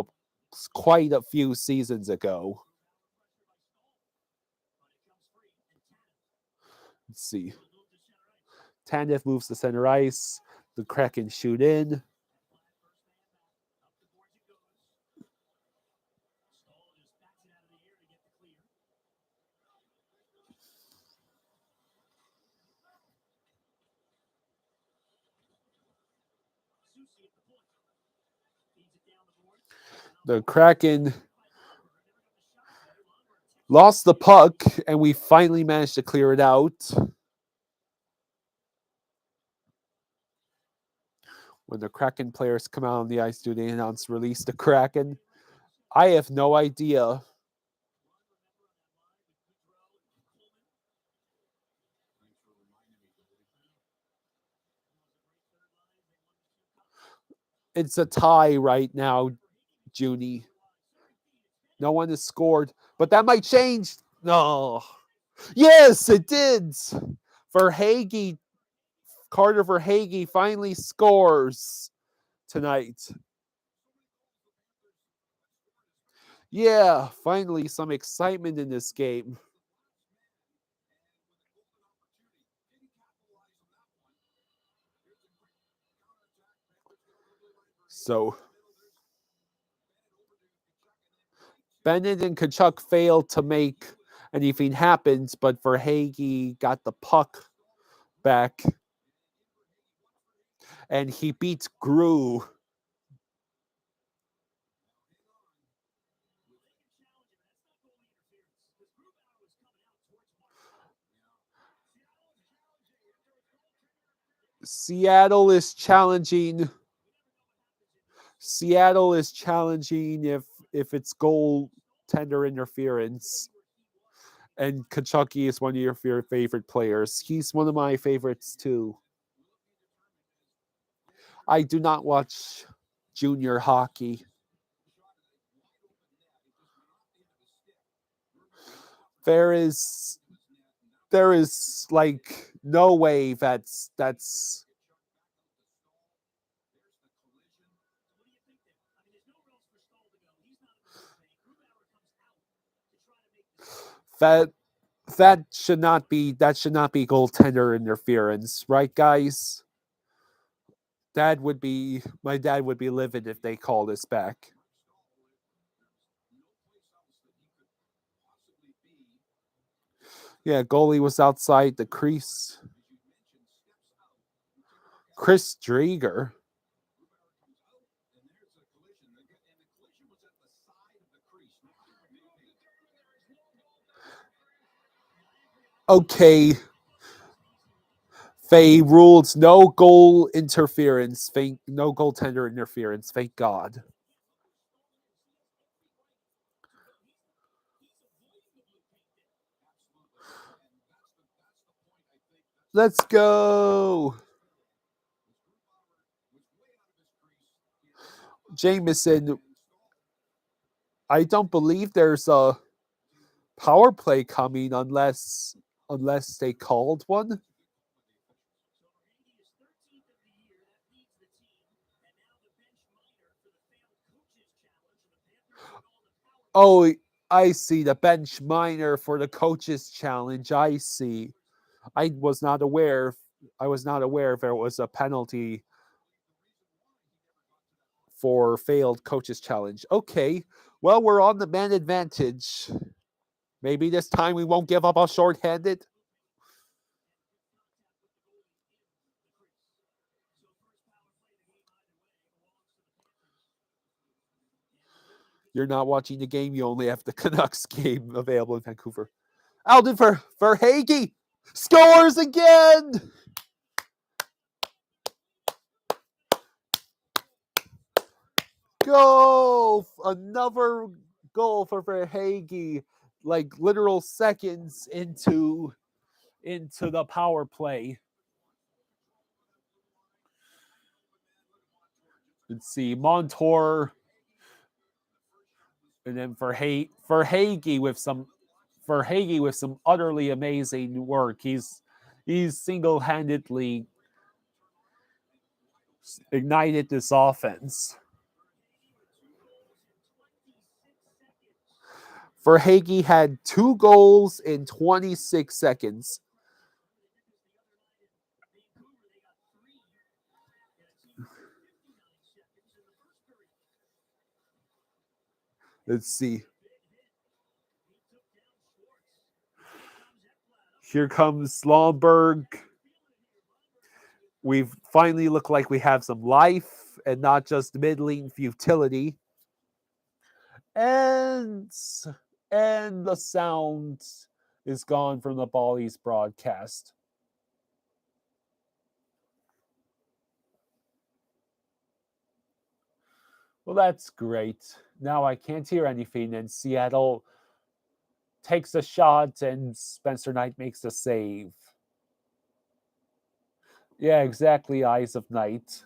quite a few seasons ago. Let's see. Tanev moves to center ice. The Kraken shoot in. The Kraken lost the puck, and we finally managed to clear it out. When the Kraken players come out on the ice, do they announce release the Kraken? I have no idea. It's a tie right now, Junie. No one has scored, but that might change. No. Yes, it did. Verhaeghe, Carter Verhaeghe finally scores tonight. Yeah, finally some excitement in this game. So Bennett and Kachuk failed to make anything happen, but Verhaeghe got the puck back and he beats Grew. Seattle is challenging. Seattle is challenging if it's goaltender interference. And Kachuk is one of your favorite players. He's one of my favorites too. I do not watch junior hockey. There is like no way that's that that should not be goaltender interference, right, guys? My dad would be livid if they call this back. Yeah, goalie was outside the crease. Chris Drieger. Okay. They ruled no goal interference. No goaltender interference. Thank God. Let's go. Jameson, I don't believe there's a power play coming unless they called one. Oh, I see the bench minor for the coaches challenge. I see. I was not aware. I was not aware if there was a penalty for failed coaches challenge. Okay, well we're on the man advantage. Maybe this time we won't give up on shorthanded. You're not watching the game. You only have the Canucks game available in Vancouver. Alden for Hagee scores again. Goal! Another goal for Verhage, like literal seconds into the power play. Let's see, Montour, and then Verhage with some utterly amazing work. He's single-handedly ignited this offense. Verhage had 2 goals in 26 seconds. Let's see. Here comes Slomberg. We've finally looked like we have some life and not just middling futility. And the sound is gone from the Bally's broadcast. Well, that's great. Now I can't hear anything, and Seattle takes a shot, and Spencer Knight makes the save. Yeah, exactly. Eyes of Night.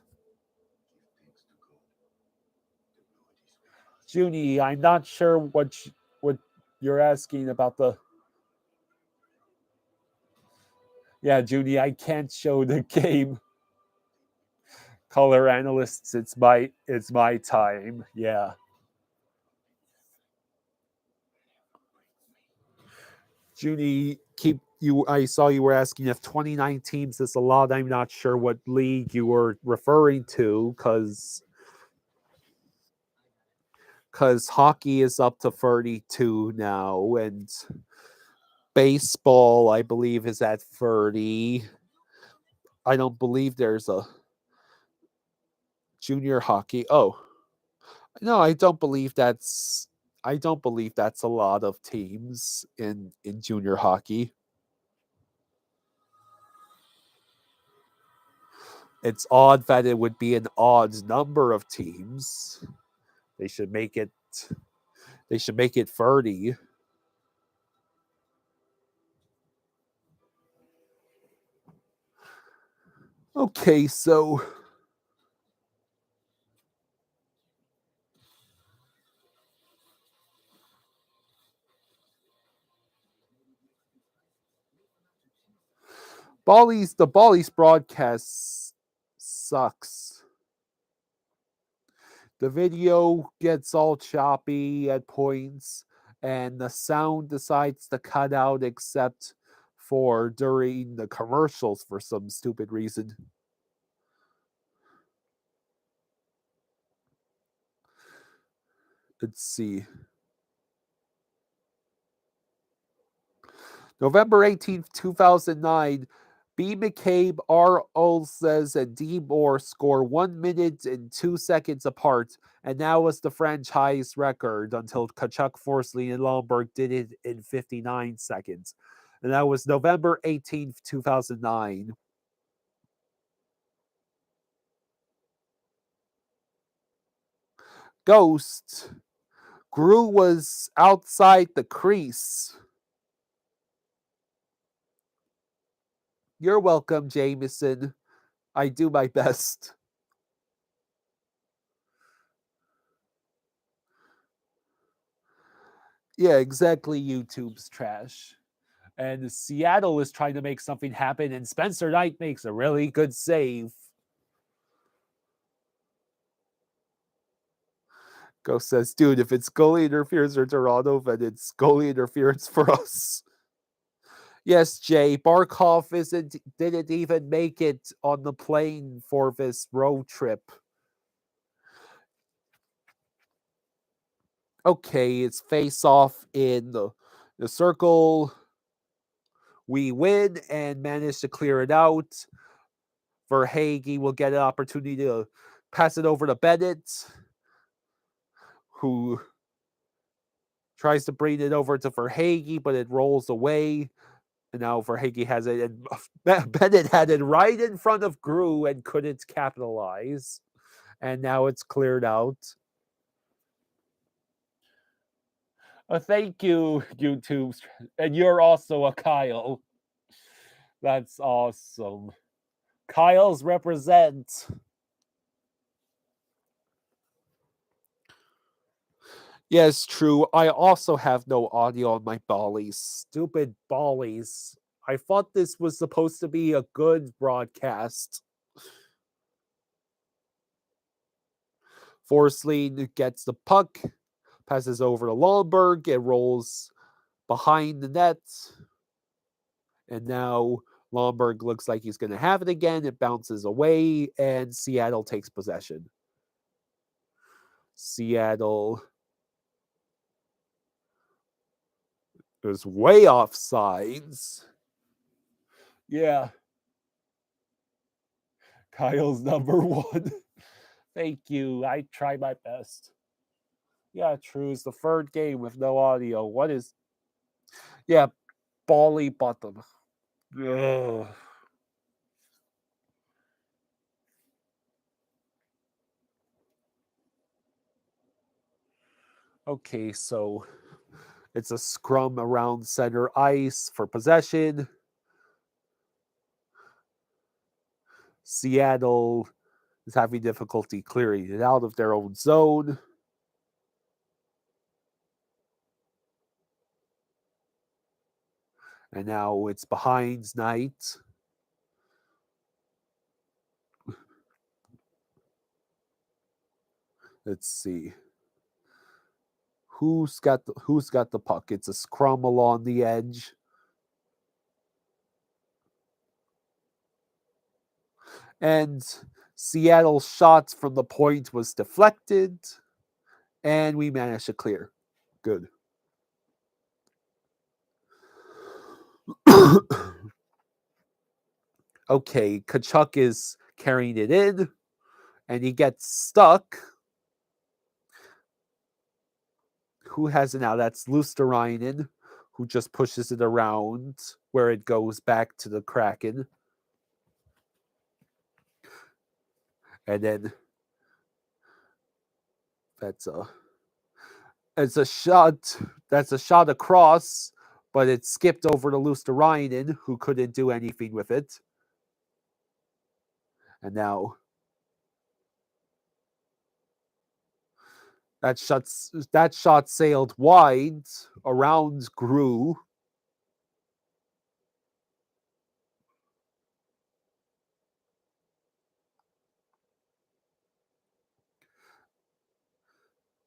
Junie, I'm not sure what you're asking about the. Yeah, Junie, I can't show the game. Color analysts, it's my time. Yeah. Junie, keep you. I saw you were asking if 29 teams is a lot. I'm not sure what league you were referring to, because hockey is up to 32 now, and baseball, I believe, is at 30. I don't believe there's a junior hockey. Oh, no, I don't believe that's a lot of teams in junior hockey. It's odd that it would be an odd number of teams. They should make it 30. Okay, so the Bally's broadcast sucks. The video gets all choppy at points, and the sound decides to cut out except for during the commercials for some stupid reason. Let's see. November 18th, 2009, B. McCabe, R. Olses, and D. Moore score 1 minute and 2 seconds apart, and that was the franchise record until Kachuk, Forsley, and Lomberg did it in 59 seconds. And that was November 18th, 2009. Ghost. Gru was outside the crease. You're welcome, Jameson. I do my best. Yeah, exactly. YouTube's trash. And Seattle is trying to make something happen, and Spencer Knight makes a really good save. Ghost says, dude, if it's goalie interference or Toronto, then it's goalie interference for us. Yes, Jay, Barkov didn't even make it on the plane for this road trip. Okay, it's face off in the circle. We win and manage to clear it out. Verhaeghe will get an opportunity to pass it over to Bennett, who tries to bring it over to Verhaeghe, but it rolls away. And now Verhaeghe has it, and Bennett had it right in front of Grew and couldn't capitalize. And now it's cleared out. Thank you, YouTube. And you're also a Kyle. That's awesome. Kyle's represent. Yes, true. I also have no audio on my Ballies. Stupid Ballies. I thought this was supposed to be a good broadcast. Forsling gets the puck, passes over to Lundberg, it rolls behind the net. And now Lundberg looks like he's going to have it again. It bounces away, and Seattle takes possession. Seattle is way off sides. Yeah. Kyle's number one. Thank you. I try my best. Yeah, true. It's the third game with no audio. What is. Yeah, Bally bottom. Ugh. Okay, so it's a scrum around center ice for possession. Seattle is having difficulty clearing it out of their own zone. And now it's behind Knight. Let's see. Who's got the puck? It's a scrum along the edge. And Seattle's shots from the point was deflected. And we managed to clear. Good. Okay, Kachuk is carrying it in, and he gets stuck. Who has it now? That's Luosterainen, who just pushes it around where it goes back to the Kraken. And then that's a shot across, but it skipped over to Luosterainen, who couldn't do anything with it. And now that shot sailed wide around Grew.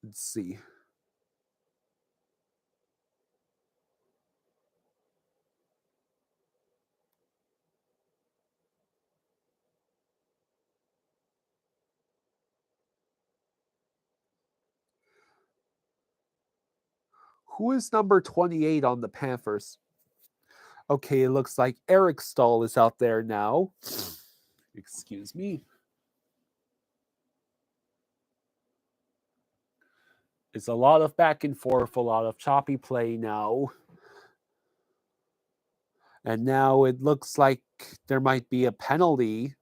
Let's see. Who is number 28 on the Panthers? Okay, it looks like Eric Stahl is out there now. Excuse me. It's a lot of back and forth, a lot of choppy play now. And now it looks like there might be a penalty.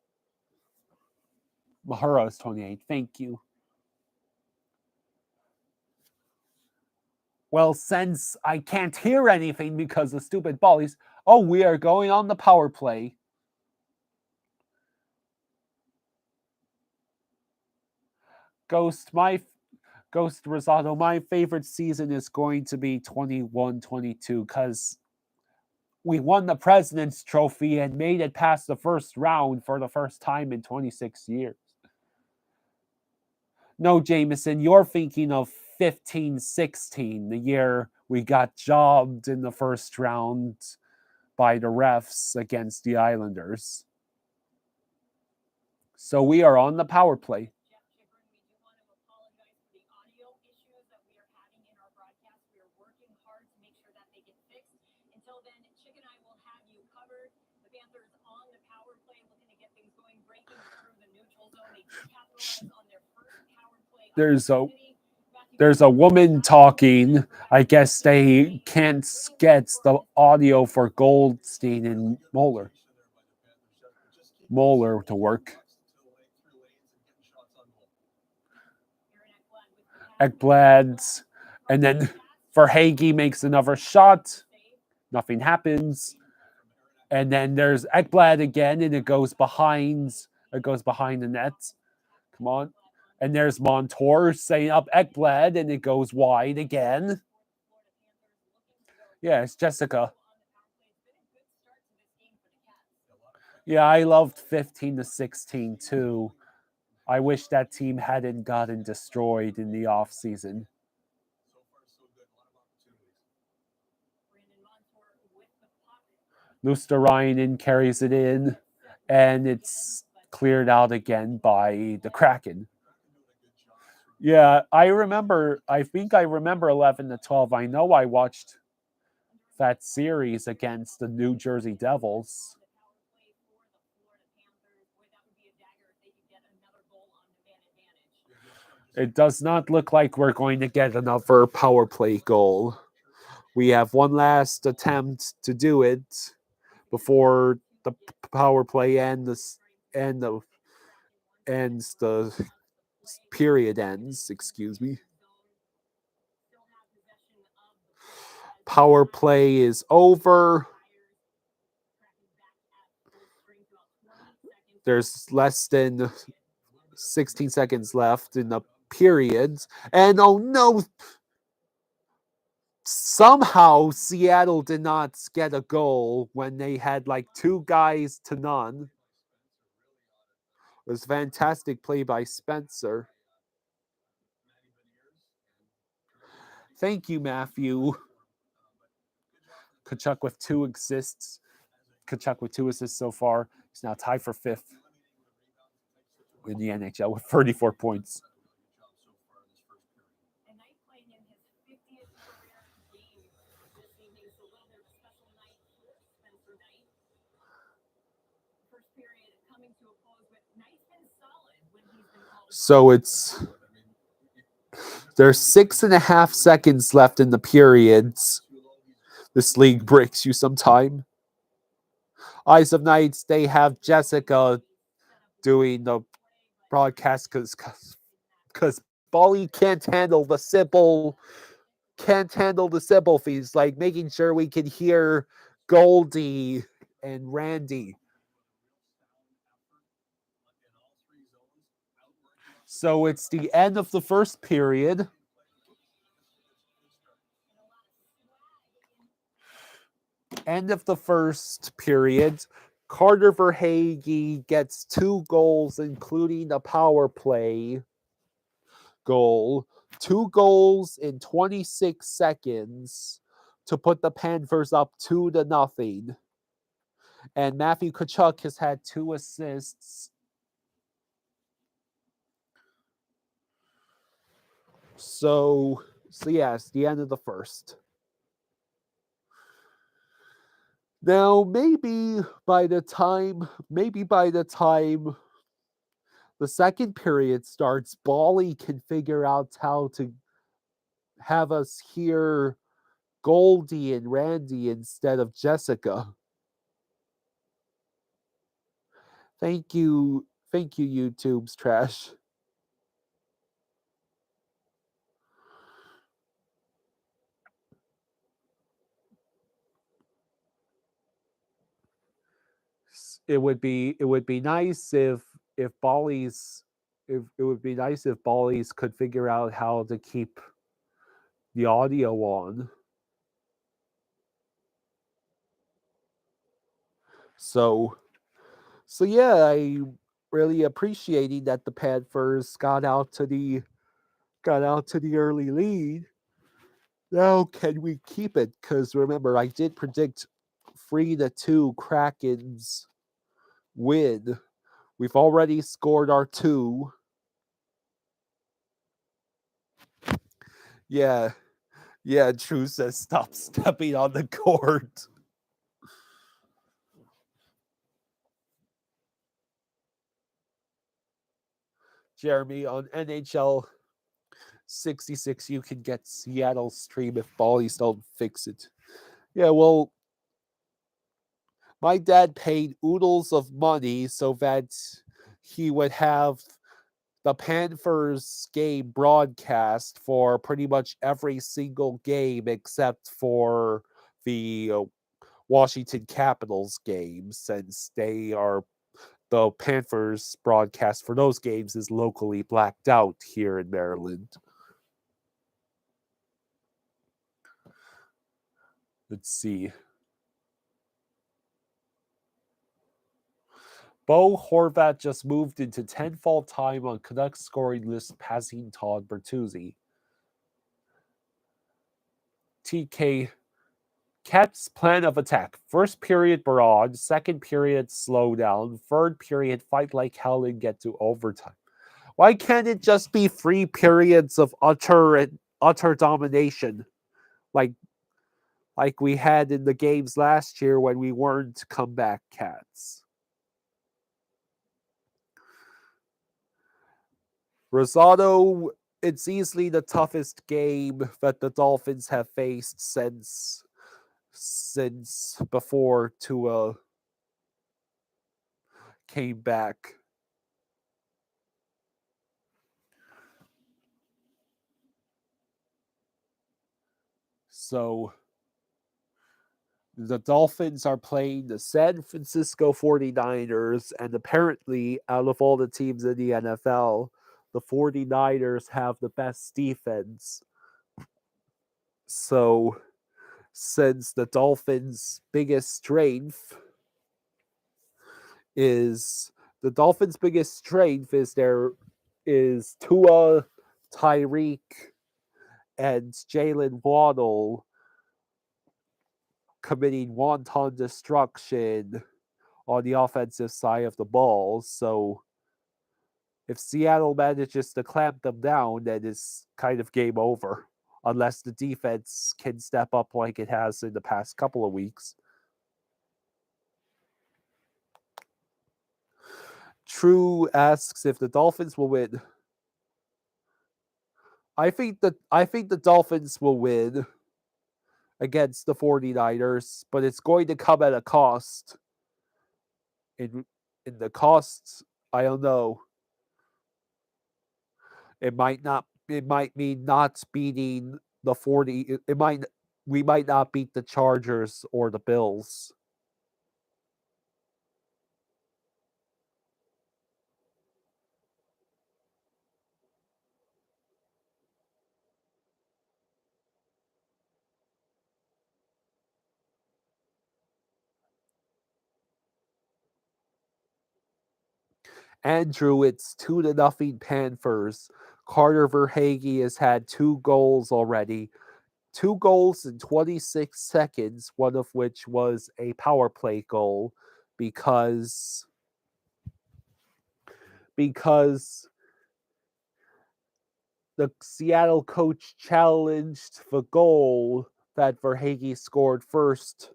Mahara is 28. Thank you. Well, since I can't hear anything because of stupid Ballies, we are going on the power play. Ghost, Ghost Rosado, my favorite season is going to be 21-22 because we won the President's Trophy and made it past the first round for the first time in 26 years. No, Jameson, you're thinking of 15-16, the year we got jobbed in the first round by the refs against the Islanders. So we are on the power play. There's a woman talking. I guess they can't get the audio for Goldstein and Moeller to work. Ekblad, and then Verhaeghe makes another shot. Nothing happens. And then there's Ekblad again, and it goes behind the net. Come on. And there's Montour setting up Ekblad, and it goes wide again. Yeah, it's Jessica. Yeah, I loved 15-16 too. I wish that team hadn't gotten destroyed in the offseason. Luosterainen carries it in, and it's cleared out again by the Kraken. Yeah, I think I remember 11-12. I know I watched that series against the New Jersey Devils. It does not look like we're going to get another power play goal. We have one last attempt to do it before the power play ends the period ends. Excuse me. Power play is over. There's less than 16 seconds left in the periods. And oh no, somehow Seattle did not get a goal when they had like 2-0. It was fantastic play by Spencer. Thank you, Matthew. Tkachuk with 2 assists. Tkachuk with 2 assists so far. He's now tied for 5th in the NHL with 34 points. So there's 6.5 seconds left in the periods. This league breaks you some time. Eyes of Knights, they have Jessica doing the broadcast because Bali can't handle the Sybil feeds, like making sure we can hear Goldie and Randy. So it's the end of the first period. End of the first period. Carter Verhaeghe gets 2 goals, including a power play goal. 2 goals in 26 seconds to put the Panthers up 2-0. And Matthew Tkachuk has had 2 assists. So yes, the end of the first. Now, maybe by the time the second period starts, Bali can figure out how to have us hear Goldie and Randy instead of Jessica. Thank you, YouTube's trash. It would be nice if Bali's it would be nice if Bally's could figure out how to keep the audio on. So yeah, I really appreciating that the Panthers got out to the early lead. Now can we keep it? Because remember, I did predict 3-2 Kraken's win. We've already scored our 2. Yeah. Yeah, Drew says stop stepping on the court. Jeremy, on NHL 66, you can get Seattle stream if Bally's don't fix it. Yeah, well, my dad paid oodles of money so that he would have the Panthers game broadcast for pretty much every single game except for the Washington Capitals games, since the Panthers broadcast for those games is locally blacked out here in Maryland. Let's see. Bo Horvat just moved into 10 fall time on Canucks scoring list, passing Todd Bertuzzi. TK Cats plan of attack. First period barrage, second period slowdown, third period fight like hell and get to overtime. Why can't it just be 3 periods of utter domination, like we had in the games last year when we weren't comeback Cats? Rosado, it's easily the toughest game that the Dolphins have faced since before Tua came back. So the Dolphins are playing the San Francisco 49ers, and apparently, out of all the teams in the NFL, the 49ers have the best defense. So, since the Dolphins' biggest strength is Tua, Tyreek, and Jalen Waddle committing wanton destruction on the offensive side of the ball. So if Seattle manages to clamp them down, then it's kind of game over, unless the defense can step up like it has in the past couple of weeks. True asks if the Dolphins will win. I think the Dolphins will win against the 49ers, but it's going to come at a cost. In the costs, I don't know. It might mean not beating the 40. We might not beat the Chargers or the Bills. Andrew, it's 2-0 Panthers. Carter Verhaeghe has had 2 goals already. 2 goals in 26 seconds, one of which was a power play goal because the Seattle coach challenged the goal that Verhaeghe scored first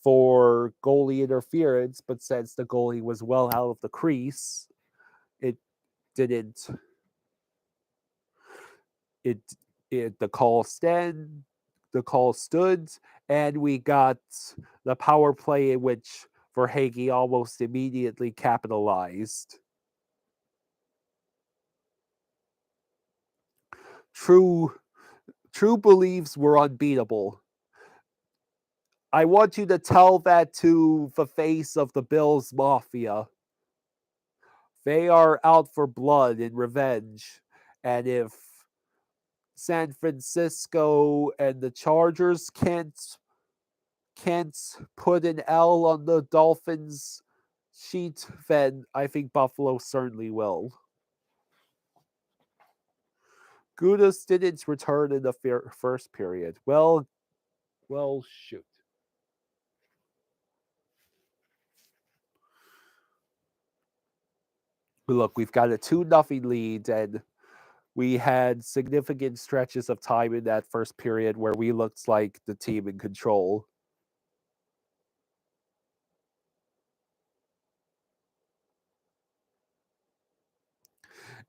for goalie interference, but since the goalie was well out of the crease, it didn't. The call stood, and we got the power play in which Verhaeghe almost immediately capitalized. True believes we're unbeatable. I want you to tell that to the face of the Bills Mafia. They are out for blood and revenge. And if San Francisco and the Chargers can't put an L on the Dolphins sheet, then I think Buffalo certainly will. Gudis didn't return in the first period. Well, shoot. Look, we've got a 2-0 lead, and we had significant stretches of time in that first period where we looked like the team in control.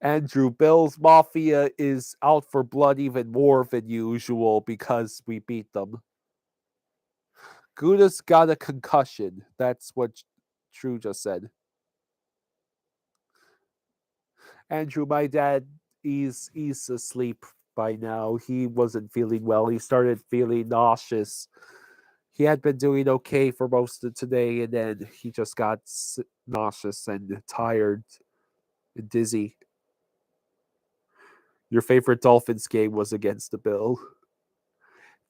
Andrew, Bill's Mafia is out for blood even more than usual because we beat them. Gudis got a concussion. That's what True just said. Andrew, my dad, he's asleep by now. He wasn't feeling well. He started feeling nauseous. He had been doing okay for most of today, and then he just got nauseous and tired and dizzy. Your favorite Dolphins game was against the Bill.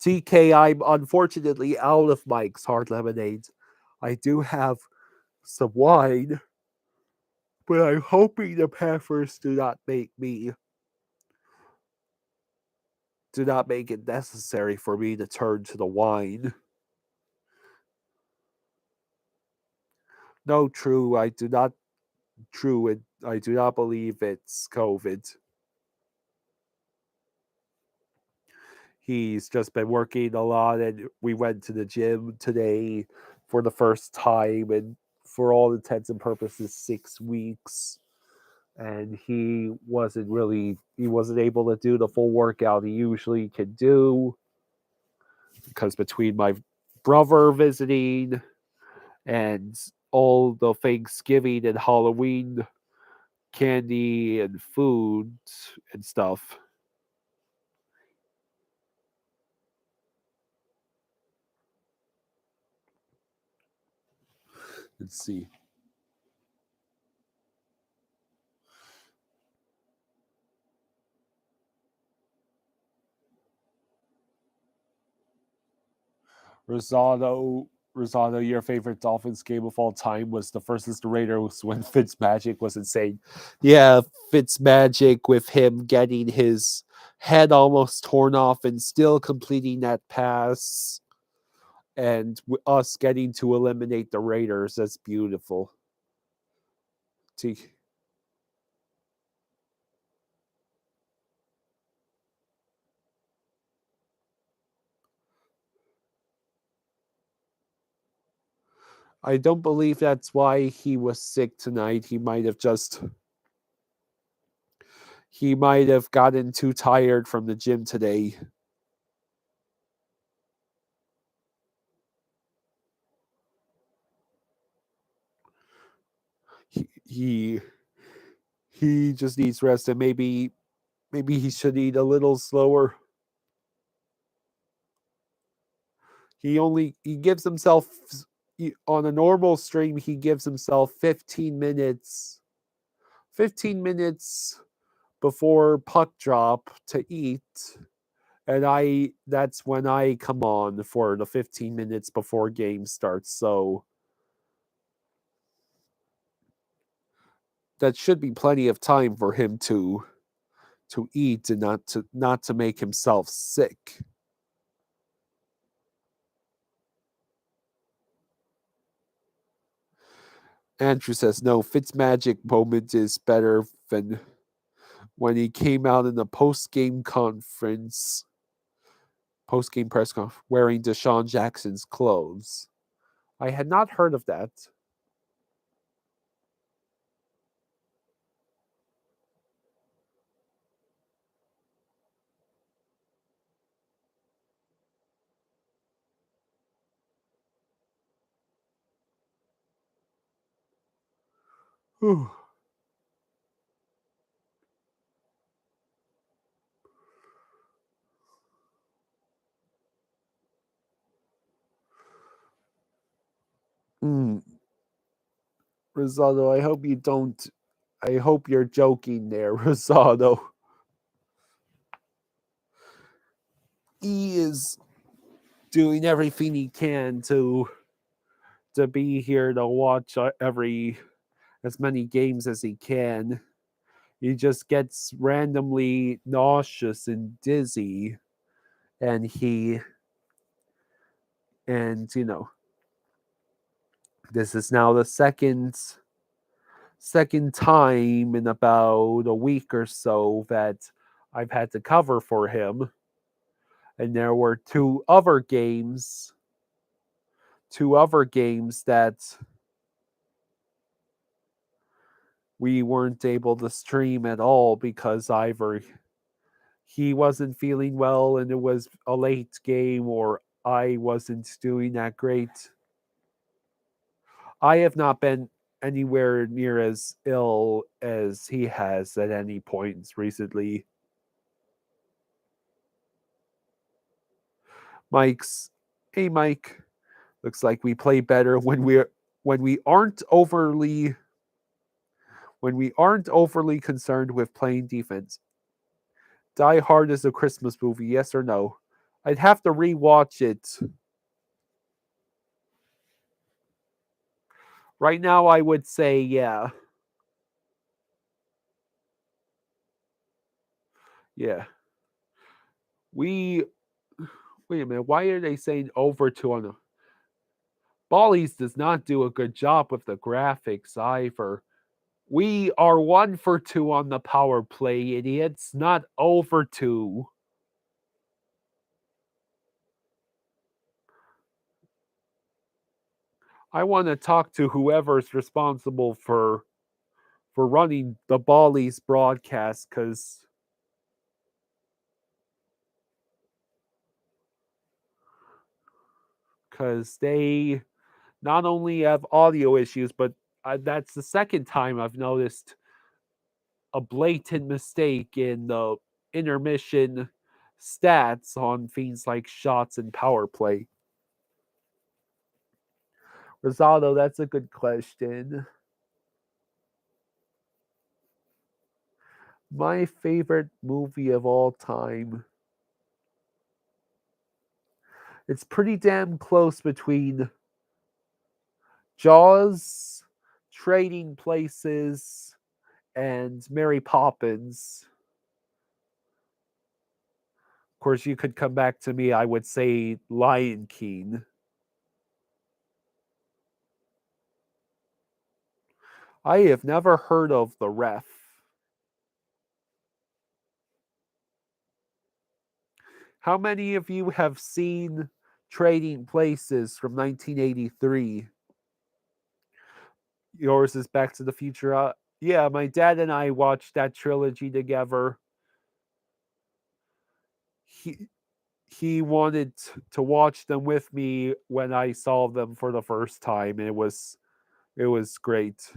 TK, I'm unfortunately out of Mike's hard lemonade. I do have some wine, but I'm hoping the Panthers do not make it necessary for me to turn to the wine. No, True, I do not. True, I do not believe it's COVID. He's just been working a lot, and we went to the gym today for the first time, and for all intents and purposes, 6 weeks. And he wasn't able to do the full workout he usually can do because between my brother visiting and all the Thanksgiving and Halloween candy and food and stuff. Let's see. Rosado, your favorite Dolphins game of all time was the versus the Raiders when Fitzmagic was insane. Yeah, Fitzmagic with him getting his head almost torn off and still completing that pass, and us getting to eliminate the Raiders. That's beautiful. I don't believe that's why he was sick tonight. He might have gotten too tired from the gym today. He he just needs rest, and maybe he should eat a little slower. He gives himself on a normal stream he gives himself 15 minutes before puck drop to eat, and I that's when I come on for the 15 minutes before game starts. So that should be plenty of time for him to eat and not to make himself sick. Andrew says no, Fitzmagic moment is better than when he came out in the post-game press conference wearing Deshaun Jackson's clothes. I had not heard of that. Whew. Mm. Rosaldo, I hope you don't I hope you're joking there, Rosado. He is doing everything he can to be here to watch as many games as he can. He just gets randomly nauseous and dizzy, and this is now the second time in about a week or so that I've had to cover for him. And there were two other games that we weren't able to stream at all because either he wasn't feeling well and it was a late game, or I wasn't doing that great. I have not been anywhere near as ill as he has at any points recently. Hey Mike, looks like we play better when we aren't overly concerned with playing defense. Die Hard is a Christmas movie, yes or no? I'd have to rewatch it. Right now, I would say yeah. Yeah. We Wait a minute. Why are they saying over 200? Bally's does not do a good job with the graphics either. We are 1-for-2 on the power play, idiots, not over 2. I want to talk to whoever's responsible for running the Bally's broadcast because they not only have audio issues, but that's the second time I've noticed a blatant mistake in the intermission stats on things like shots and power play. Rosaldo, that's a good question. My favorite movie of all time. It's pretty damn close between Jaws, Trading Places, and Mary Poppins. Of course, you could come back to me. I would say Lion King. I have never heard of The Ref. How many of you have seen Trading Places from 1983? Yours is Back to the Future. Yeah, my dad and I watched that trilogy together. He he wanted to watch them with me when I saw them for the first time. It was great.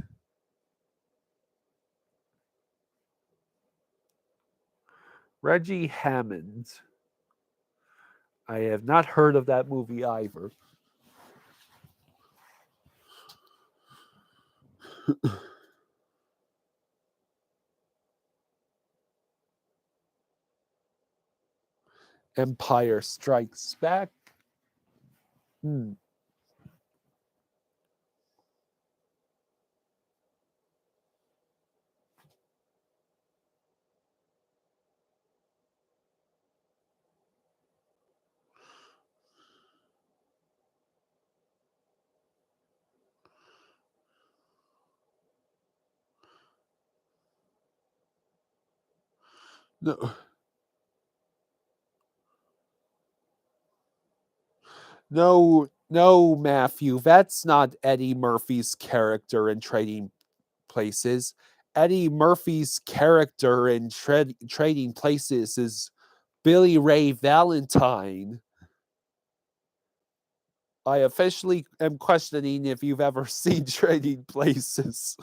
Reggie Hammond. I have not heard of that movie either. Empire Strikes Back. Hmm. No, no, Matthew. That's not Eddie Murphy's character in Trading Places. Eddie Murphy's character in Trading Places is Billy Ray Valentine. I officially am questioning if you've ever seen Trading Places.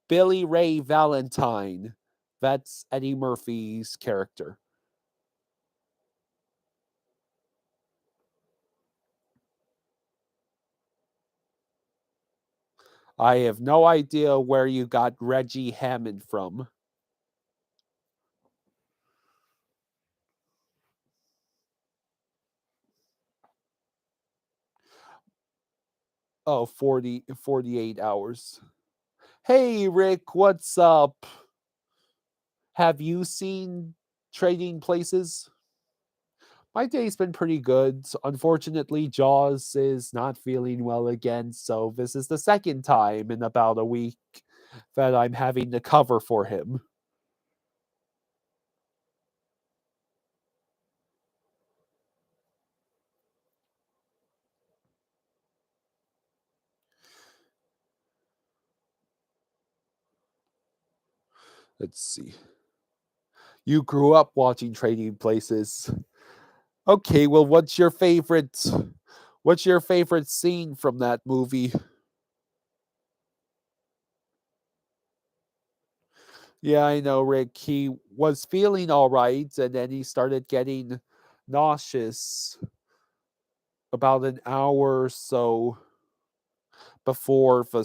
Billy Ray Valentine. That's Eddie Murphy's character. I have no idea where you got Reggie Hammond from. Oh, 48 hours. Hey, Rick, what's up? Have you seen Trading Places? My day's been pretty good. Unfortunately, Jaws is not feeling well again, so this is the second time in about a week that I'm having to cover for him. Let's see. You grew up watching Trading Places. Okay, well, what's your favorite scene from that movie? Yeah, I know, Rick. He was feeling all right, and then he started getting nauseous about an hour or so before the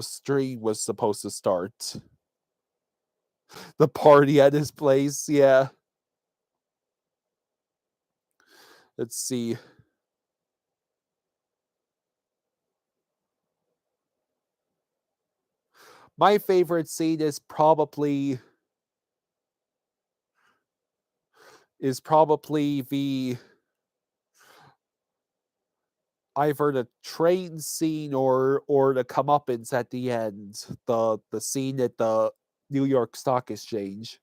stream was supposed to start. The party at his place, yeah. Let's see. My favorite scene is probably the either the train scene or the comeuppance at the end, the scene at the New York Stock Exchange.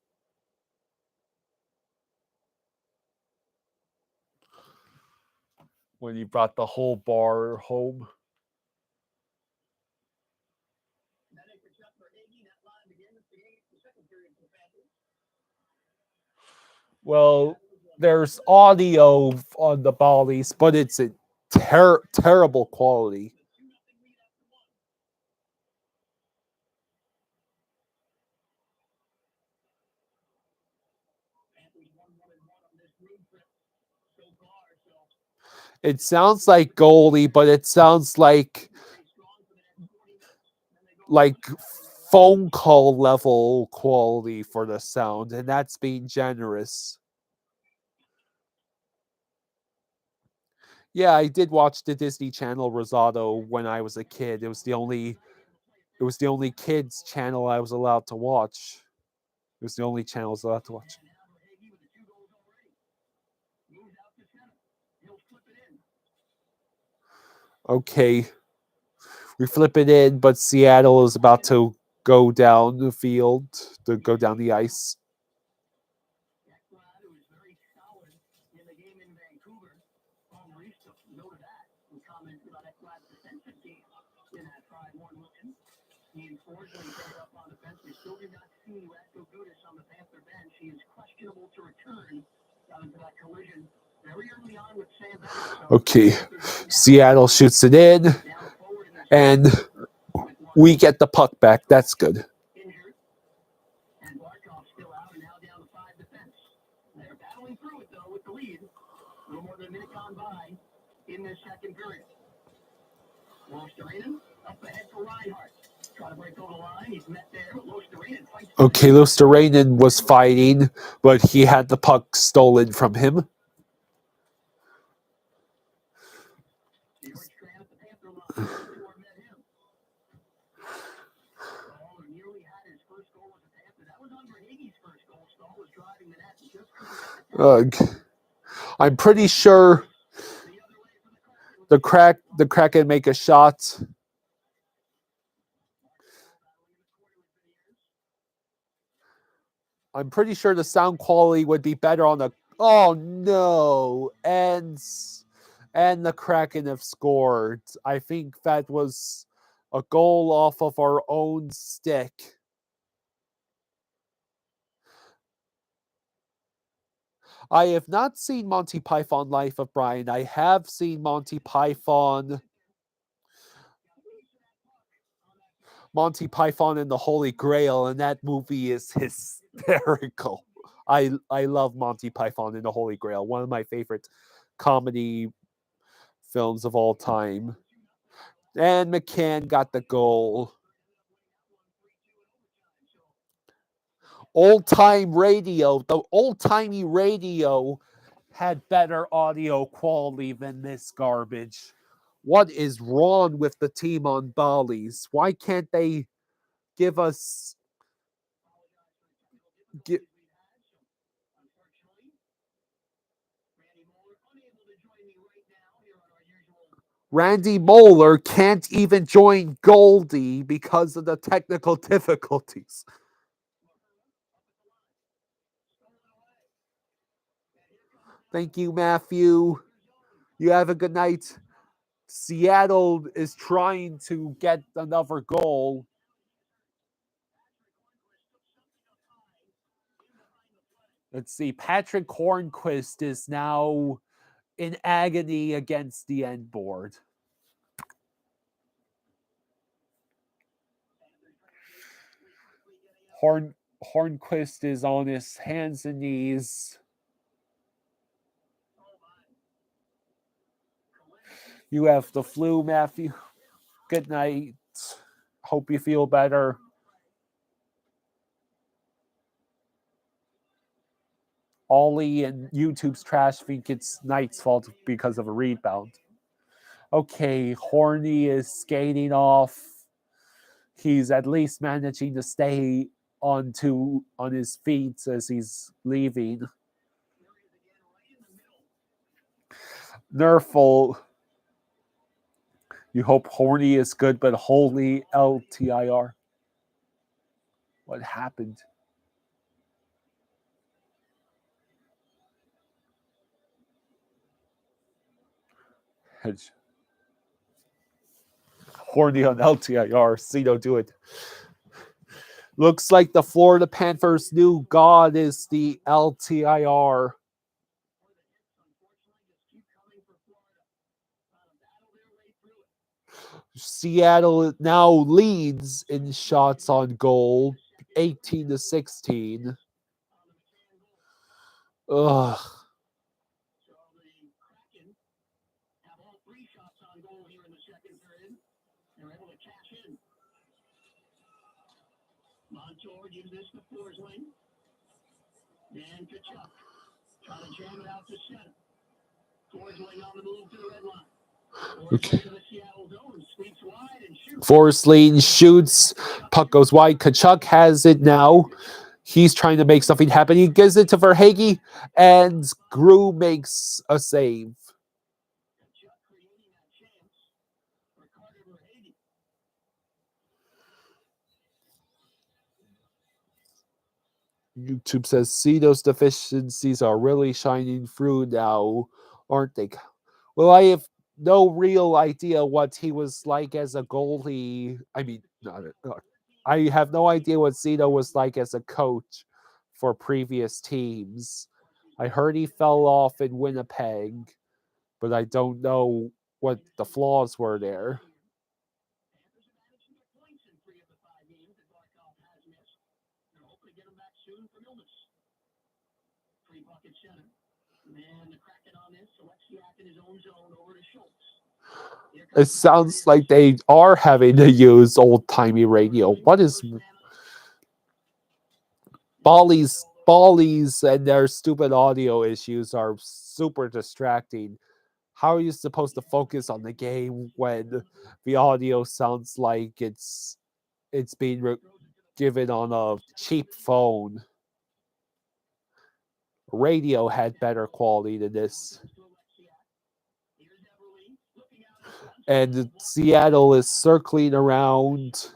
When he brought the whole bar home. Well, there's audio on the Bollies, but it's a terrible quality. It sounds like goalie, but it sounds like phone call level quality for the sound, and that's being generous. Yeah, I did watch the Disney Channel Rosado when I was a kid. It was the only kids channel I was allowed to watch. It was the only channel I was allowed to watch. Okay, we flip it in, but Seattle is about to go down the field, to go down the ice. Okay, Seattle shoots it in, and we get the puck back. That's good. Okay, Luosterainen was fighting, but he had the puck stolen from him. Ugh. I'm pretty sure the Kraken make a shot. I'm pretty sure the sound quality would be better on the. Oh no! And the Kraken have scored. I think that was a goal off of our own stick. I have not seen Monty Python Life of Brian. I have seen Monty Python and the Holy Grail, and that movie is hysterical. I love Monty Python and the Holy Grail, one of my favorite comedy films of all time. And McCann got the goal. Old-timey radio had better audio quality than this garbage. What is wrong with the team on Bally's? Why can't they give us... Randy Moeller can't even join Goldie because of the technical difficulties. Thank you, Matthew. You have a good night. Seattle is trying to get another goal. Let's see. Patrick Hornquist is now in agony against the end board. Hornquist is on his hands and knees. You have the flu, Matthew. Good night. Hope you feel better. Ollie and YouTube's trash think it's Knight's fault because of a rebound. Okay, Horny is skating off. He's at least managing to stay on his feet as he's leaving. Nerful. You hope Horny is good, but holy LTIR. What happened? Horny on LTIR. Cito, do it. Looks like the Florida Panthers' new god is the LTIR. Seattle now leads in shots on goal, 18-16. Ugh. Montour gives this to Forsling. And Kachuk. Trying to jam it out to center. Forsling on the move to the red line. Okay. Forsling shoots. Puck goes wide. Kachuk has it now. He's trying to make something happen. He gives it to Verhaeghe, and Grew makes a save. YouTube says, see, those deficiencies are really shining through now, aren't they? Well, I have no real idea what he was like as a goalie. I mean, I have no idea what Zito was like as a coach for previous teams. I heard he fell off in Winnipeg, but I don't know what the flaws were there. It sounds like they are having to use old-timey radio. What is Bally's and their stupid audio issues are super distracting. How are you supposed to focus on the game when the audio sounds like it's being given on a cheap phone? Radio had better quality than this. And Seattle is circling around.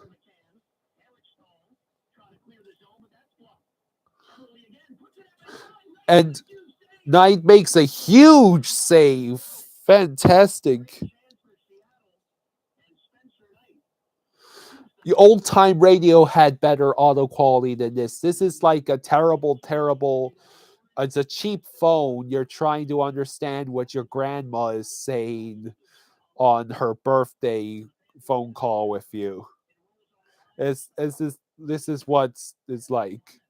And Knight makes a huge save. Fantastic. The old-time radio had better auto quality than this. This is like a terrible... It's a cheap phone. You're trying to understand what your grandma is saying on her birthday phone call with you. This is what it's like.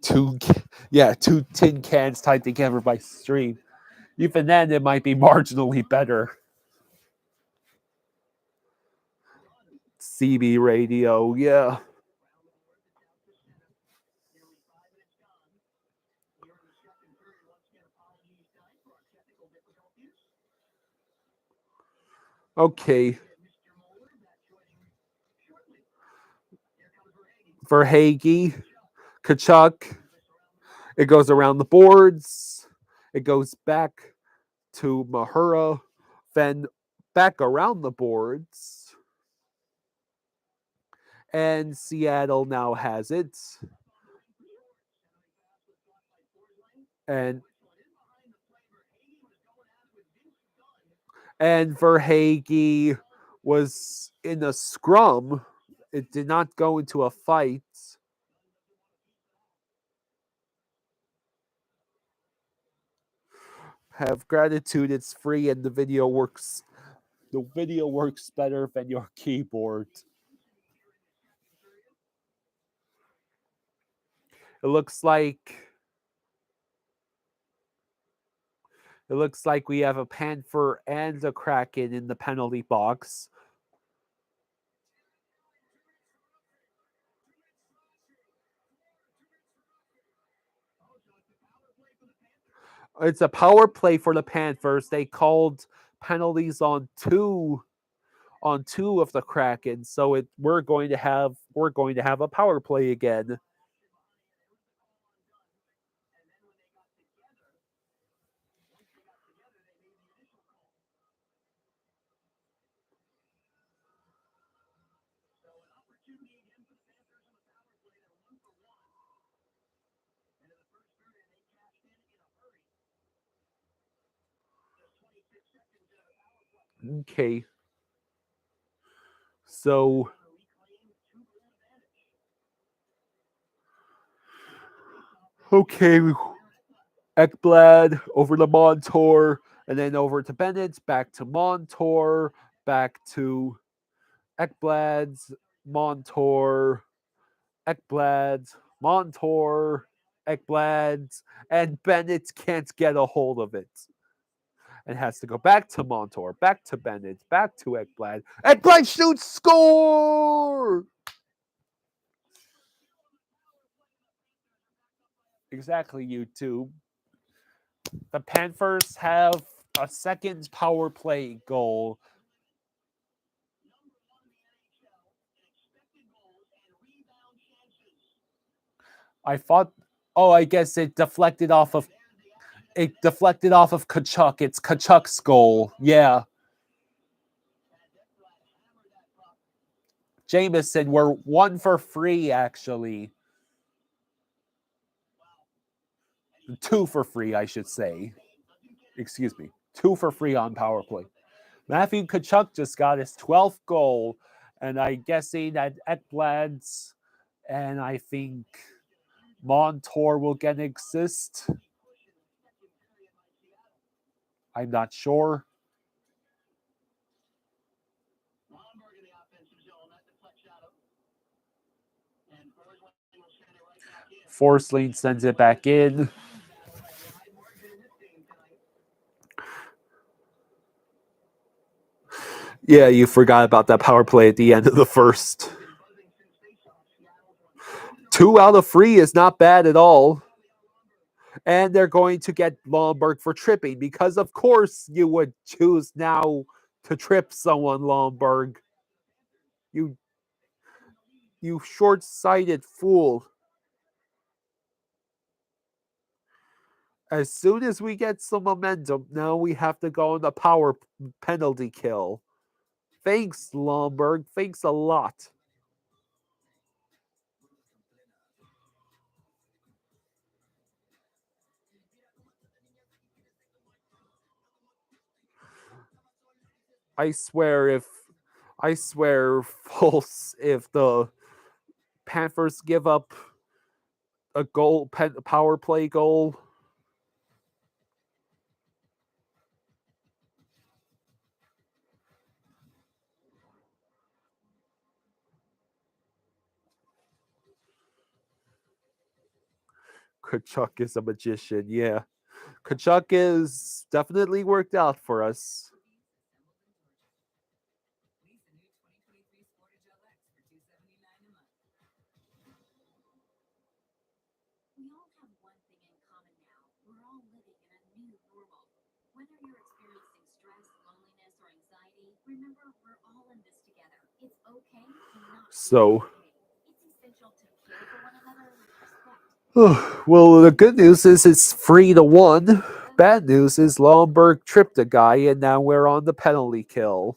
two tin cans tied together by string. Even then, it might be marginally better. CB radio, yeah. Okay. For Hagee, Kachuk, it goes around the boards. It goes back to Mahura, then back around the boards. And Seattle now has it. And Verhage was in a scrum. It did not go into a fight. Have gratitude, it's free and the video works. The video works better than your keyboard. It looks like we have a Panther and a Kraken in the penalty box. It's a power play for the Panthers. They called penalties on two of the Kraken, so we're going to have a power play again. Okay. So okay, Ekblad over to Montour, and then over to Bennett, back to Montour, back to Ekblad's, Montour, Ekblad's, Montour, Ekblad's, and Bennett can't get a hold of it. And has to go back to Montour, back to Bennett, back to Ekblad. Ekblad shoots, score! Exactly, YouTube. The Panthers have a second power play goal. I thought, oh, I guess it deflected off of Kachuk. It's Kachuk's goal. Yeah. Jameson, we're 1 for 3, actually. 2 for 3, I should say. Excuse me. 2 for 3 on power play. Matthew Kachuk just got his 12th goal, and I'm guessing that Ekblad's and I think Montour will get an assist. I'm not sure. Forsling sends it back in. Yeah, you forgot about that power play at the end of the first. 2 out of 3 is not bad at all. And they're going to get Lomberg for tripping because, of course, you would choose now to trip someone, Lomberg. You short-sighted fool. As soon as we get some momentum, now we have to go on the power penalty kill. Thanks, Lomberg. Thanks a lot. I swear false if the Panthers give up a goal, power play goal. Kachuk is a magician. Yeah. Kachuk is definitely worked out for us. So, well, the good news is it's 3-1. Bad news is Lomberg tripped a guy, and now we're on the penalty kill.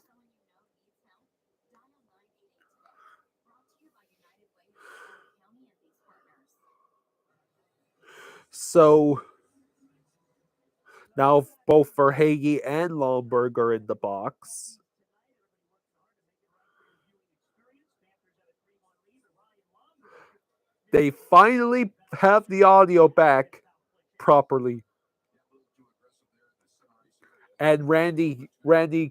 So now both Verhage and Lomberg are in the box. They finally have the audio back properly. And Randy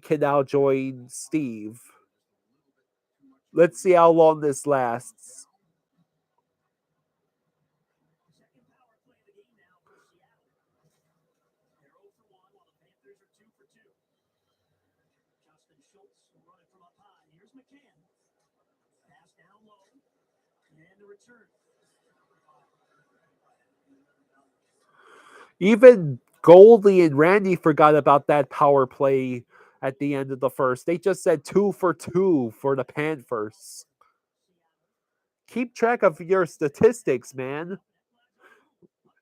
can now join Steve. Let's see how long this lasts. Even Goldie and Randy forgot about that power play at the end of the first. They just said 2 for 2 for the Panthers. Keep track of your statistics, man.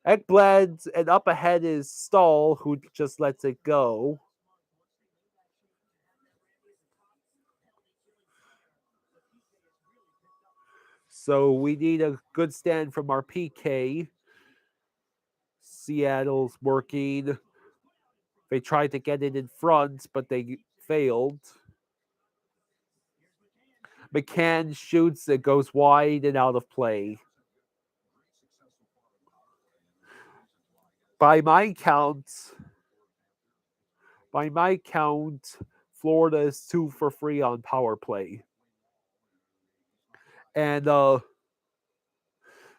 Ekblad, and up ahead is Stahl, who just lets it go. So we need a good stand from our PK. Seattle's working. They tried to get it in front, but they failed. McCann shoots, it goes wide and out of play. By my count, Florida is 2 for 3 on power play. And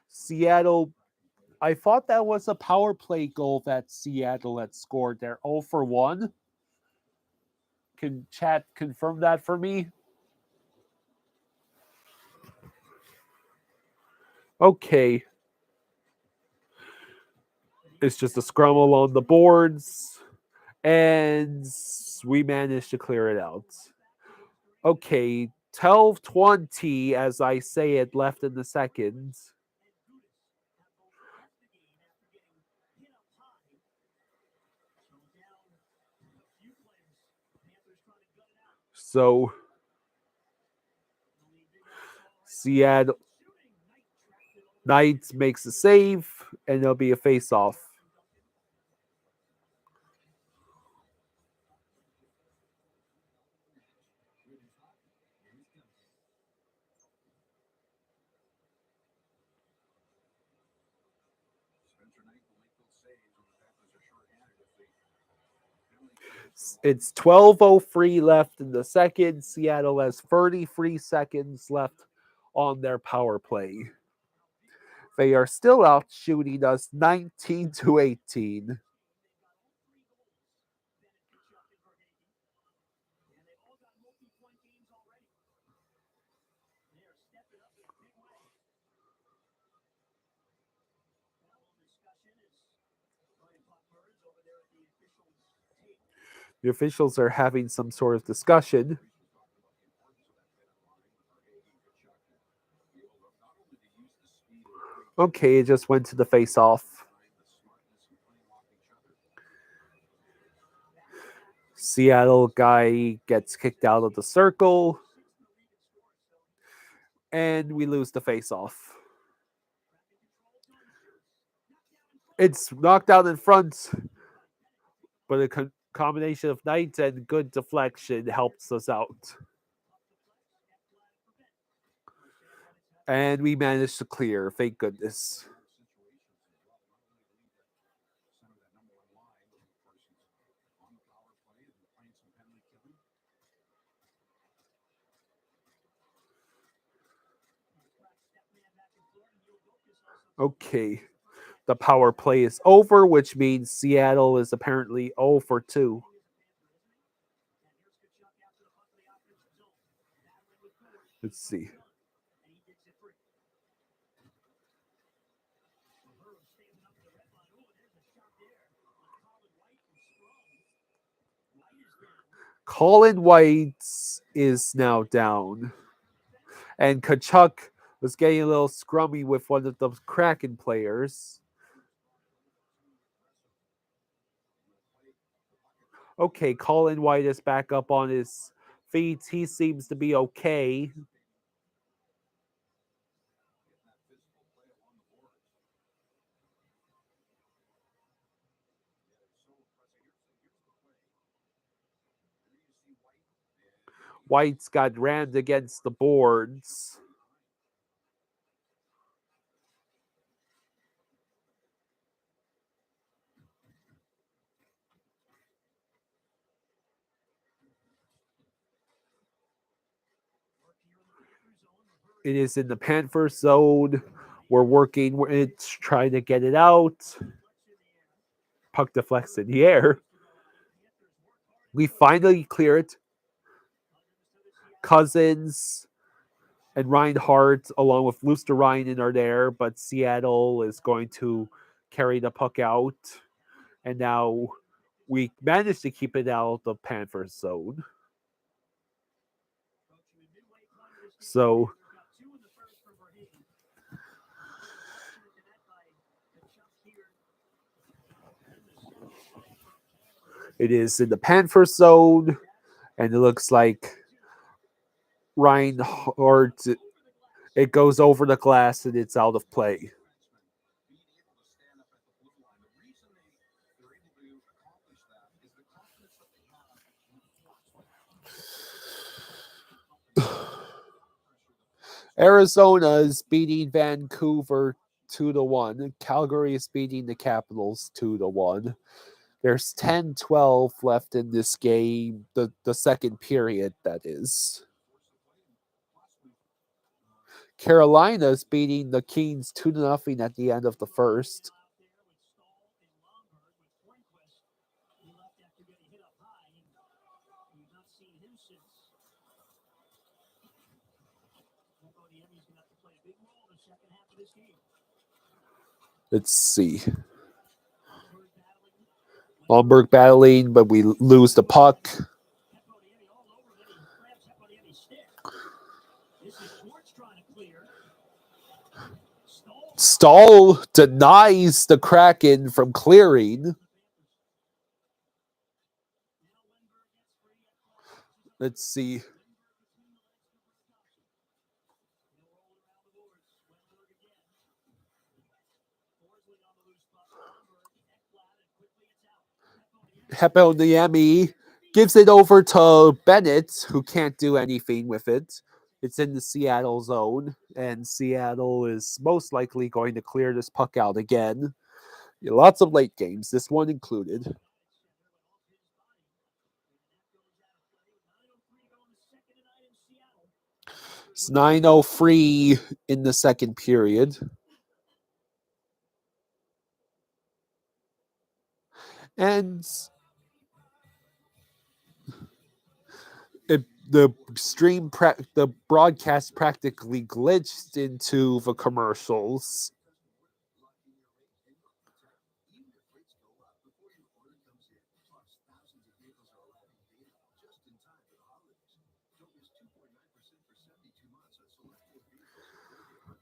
Seattle, I thought that was a power play goal that Seattle had scored there. 0 for 1. Can chat confirm that for me? Okay. It's just a scramble on the boards. And we managed to clear it out. Okay, 12:20 as I say it left in the second. So Seattle Knights makes a save and there'll be a face off. It's 12:03 left in the second. Seattle has 33 seconds left on their power play. They are still out shooting us 19-18. The officials are having some sort of discussion. Okay, it just went to the face off. Seattle guy gets kicked out of the circle. And we lose the face off. It's knocked out in front, but a combination of Knight and good deflection helps us out. And we managed to clear, thank goodness. Okay. The power play is over, which means Seattle is apparently 0 for 2. Let's see. Colin White is now down. And Kachuk was getting a little scrummy with one of the Kraken players. Okay, Colin White is back up on his feet. He seems to be okay. White's got rammed against the boards. It is in the Panthers zone. We're working. It's trying to get it out. Puck deflects in the air. We finally clear it. Cousins and Reinhardt, along with Luster-Ryan, are there, but Seattle is going to carry the puck out. And now we managed to keep it out of the Panthers zone. So it is in the Panthers zone, and it looks like Reinhardt, it goes over the glass and it's out of play. Arizona is beating Vancouver 2-1. Calgary is beating the Capitals 2-1. There's 10-12 left in this game, the second period, that is. Carolina's beating the Kings 2-0 at the end of the first. Let's see. Malmberg battling, but we lose the puck. Stahl denies the Kraken from clearing. Let's see. Heponiemi gives it over to Bennett, who can't do anything with it. It's in the Seattle zone, and Seattle is most likely going to clear this puck out again. Lots of late games, this one included. It's 9:03 in the second period. And the broadcast practically glitched into the commercials.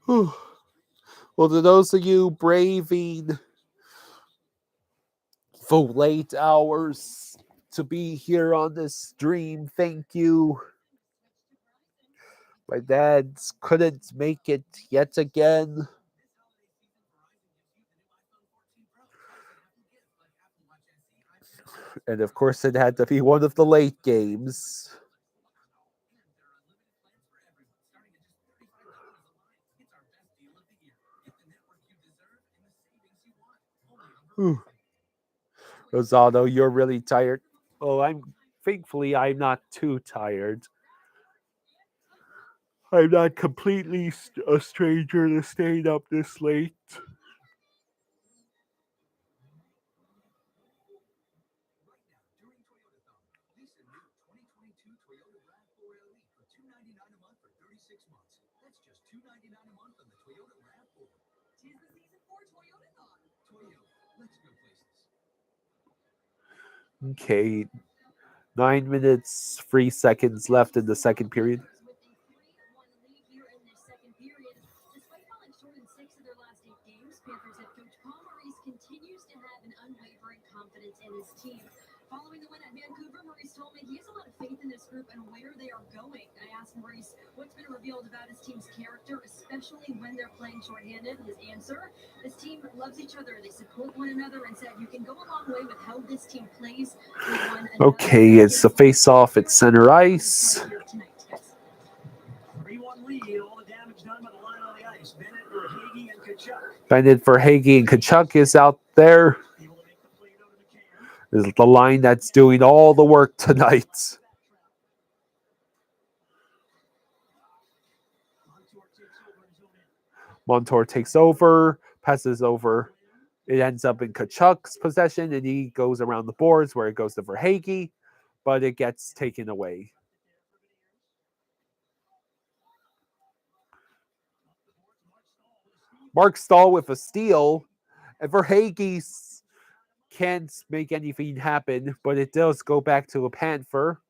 Well, to those of you braving the late hours to be here on this stream, thank you. My dad couldn't make it yet again. And of course, it had to be one of the late games. Rosado, you're really tired. Oh, thankfully I'm not too tired. I'm not completely a stranger to staying up this late. Okay, 9 minutes, 3 seconds left in the second period. Panthers head coach Paul Maurice continues to have an unwavering confidence in his team. Following the win at Vancouver, Maurice told me he has a lot of faith in this group and where they are going. I asked Maurice what's been revealed about his team's character, especially when they're playing shorthanded. His answer, this team loves each other. They support one another and said you can go a long way with how this team plays. Okay, it's a face-off at center ice. 3-1 lead, all the damage done by the line on the ice. Bennett, Verhaeghe, and Tkachuk. Bennett, Verhaeghe, and Tkachuk is out there. This is the line that's doing all the work tonight. Montour takes over, passes over. It ends up in Tkachuk's possession, and he goes around the boards where it goes to Verhaeghe, but it gets taken away. Mark Stahl with a steal, and Verhaeghe can't make anything happen, but it does go back to a Panther.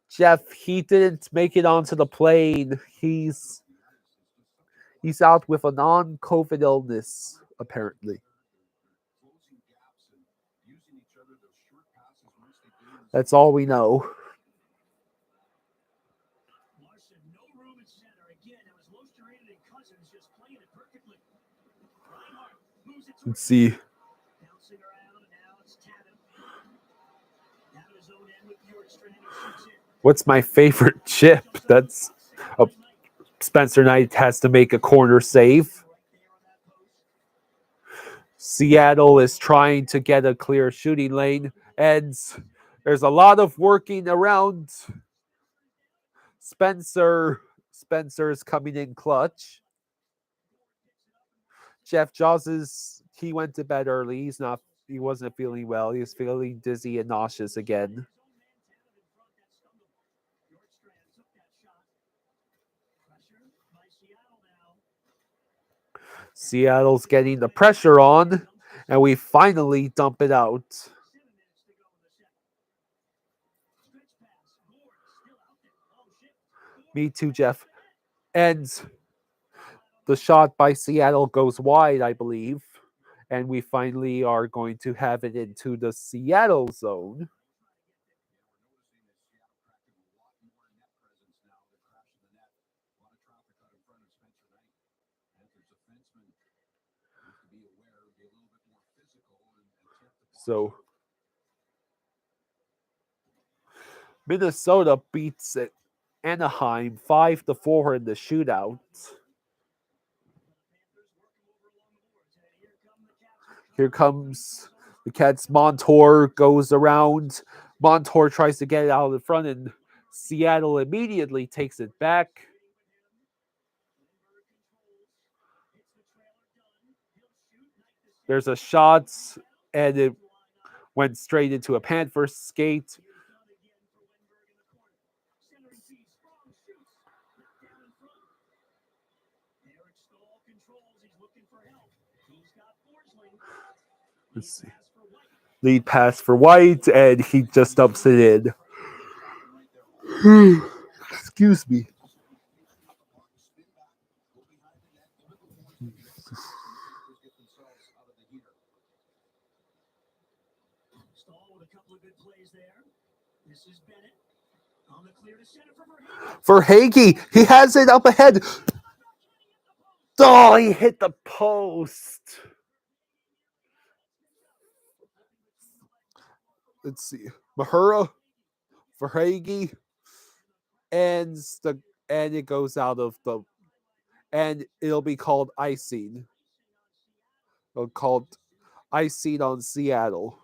Jeff, he didn't make it onto the plane. He's out with a non-COVID illness, apparently. That's all we know. Let's see. What's my favorite chip? That's Spencer Knight has to make a corner save. Seattle is trying to get a clear shooting lane, and there's a lot of working around. Spencer is coming in clutch. Jeff Jaws he went to bed early. He wasn't feeling well. He was feeling dizzy and nauseous again. Seattle's getting the pressure on, and we finally dump it out. Me too, Jeff. And the shot by Seattle goes wide, I believe. And we finally are going to have it into the Seattle zone. So Minnesota beats Anaheim 5-4 in the shootout. Here comes the Cats. Montour goes around. Montour tries to get it out in front, and Seattle immediately takes it back. There's a shot, and it went straight into a Panther skate. Let's see. Lead pass for White, and he just dumps it in. Excuse me. Verhaeghe, he has it up ahead. Oh, he hit the post. Let's see. Mahura, Verhaeghe, and it goes out of the, and it'll be called icing. Called icing on Seattle.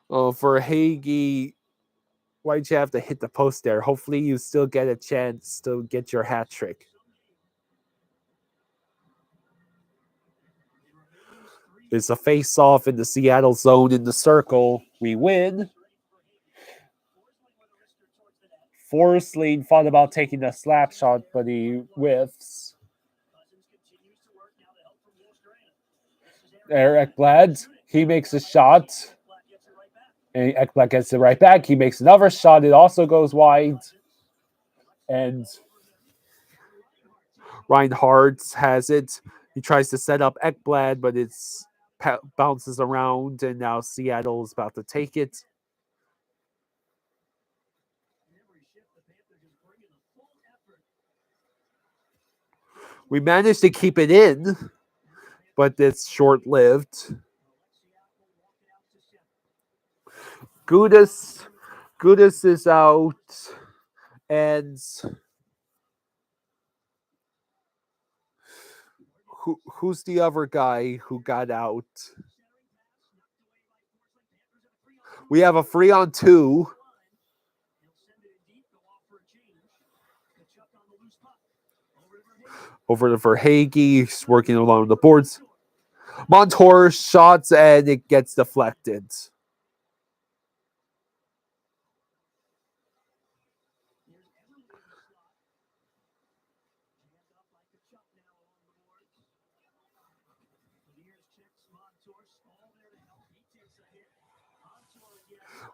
For Hagee, why'd you have to hit the post there? Hopefully you still get a chance to get your hat trick. It's a face-off in the Seattle zone in the circle. We win. Forsling thought about taking a slap shot, but he whiffs. Eric Ekblad, he makes a shot. And Ekblad gets it right back. He makes another shot. It also goes wide. And Reinhardt has it. He tries to set up Ekblad, but it's bounces around, and now Seattle's about to take it. We managed to keep it in, but it's short-lived. Gudis is out, and who's the other guy who got out? We have a 3-on-2. Over to Verhage, he's working along the boards. Montour shots, and it gets deflected.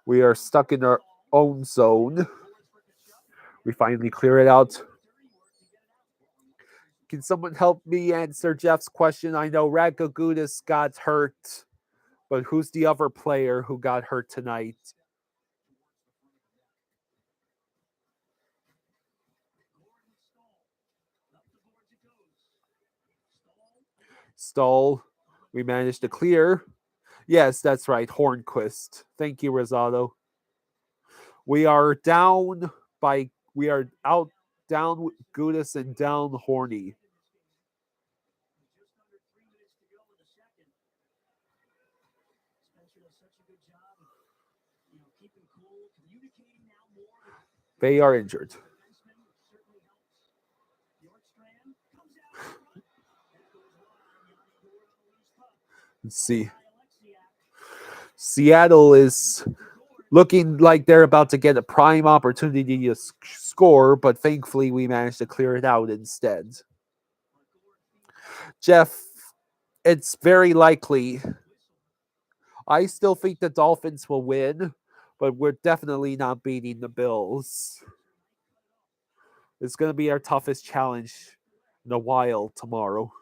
We are stuck in our own zone. We finally clear it out. Can someone help me answer Jeff's question? I know Radko Gudas got hurt, but who's the other player who got hurt tonight? Stahl. We managed to clear. Yes, that's right. Hornquist. Thank you, Rosado. We are down by... We are out, down Gudas and down Horny. They are injured. Let's see. Seattle is looking like they're about to get a prime opportunity to score, but thankfully we managed to clear it out instead. Jeff, it's very likely. I still think the Dolphins will win, but we're definitely not beating the Bills. It's going to be our toughest challenge in a while tomorrow.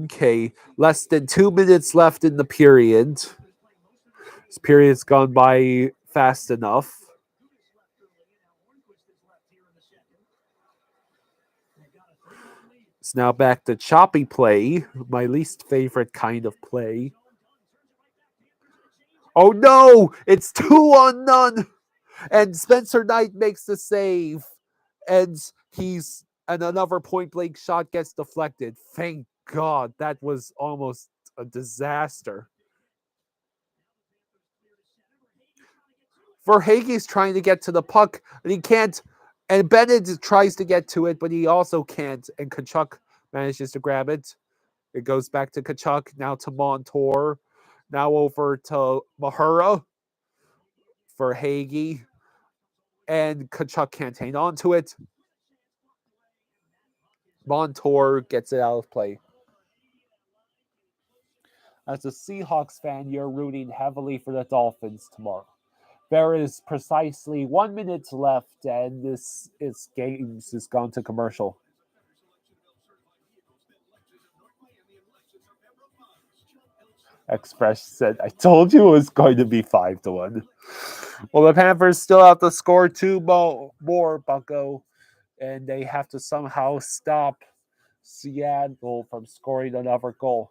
Okay, less than 2 minutes left in the period. This period's gone by fast enough. It's now back to choppy play, my least favorite kind of play. Oh no! It's 2-on-none! And Spencer Knight makes the save. And another point blank shot gets deflected. Thank God, that was almost a disaster. Verhage's trying to get to the puck, and he can't. And Bennett tries to get to it, but he also can't. And Tkachuk manages to grab it. It goes back to Tkachuk, now to Montour, now over to Mahura for Hagee. And Tkachuk can't hang on to it. Montour gets it out of play. As a Seahawks fan, you're rooting heavily for the Dolphins tomorrow. There is precisely 1 minute left, and this game is gone to commercial. Express said, I told you it was going to be 5-1. Well, the Panthers still have to score 2 more, Bucko, and they have to somehow stop Seattle from scoring another goal.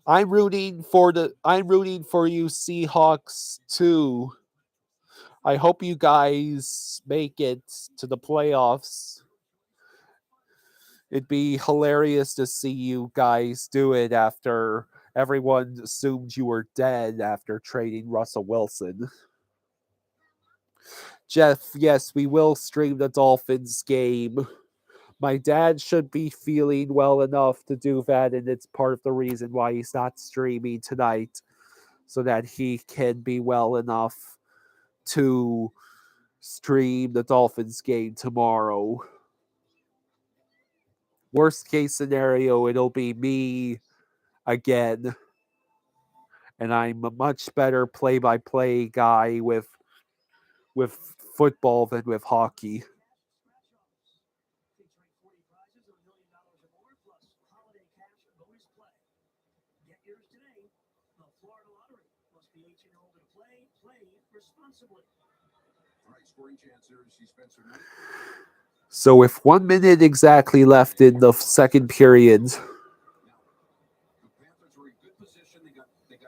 I'm rooting for you Seahawks too. I hope you guys make it to the playoffs. It'd be hilarious to see you guys do it after everyone assumed you were dead after trading Russell Wilson. Jeff, yes, we will stream the Dolphins game. My dad should be feeling well enough to do that, and it's part of the reason why he's not streaming tonight, so that he can be well enough to stream the Dolphins game tomorrow. Worst case scenario, it'll be me again, and I'm a much better play-by-play guy with football than with hockey. So with 1 minute exactly left in the second period, The Panthers were in good position. They got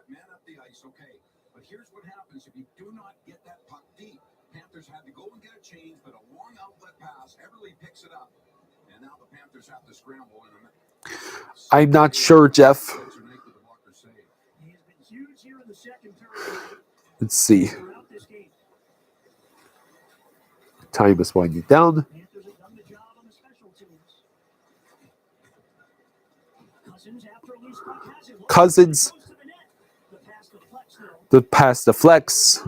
man up the ice, okay. But here's what happens if you do not get that puck deep. Panthers had to go and get a change, but a long outlet pass. Everly picks it up. And now the Panthers have to scramble in a minute. I'm not sure, Jeff. Let's see. Time is winding down. Cousins. The pass deflects.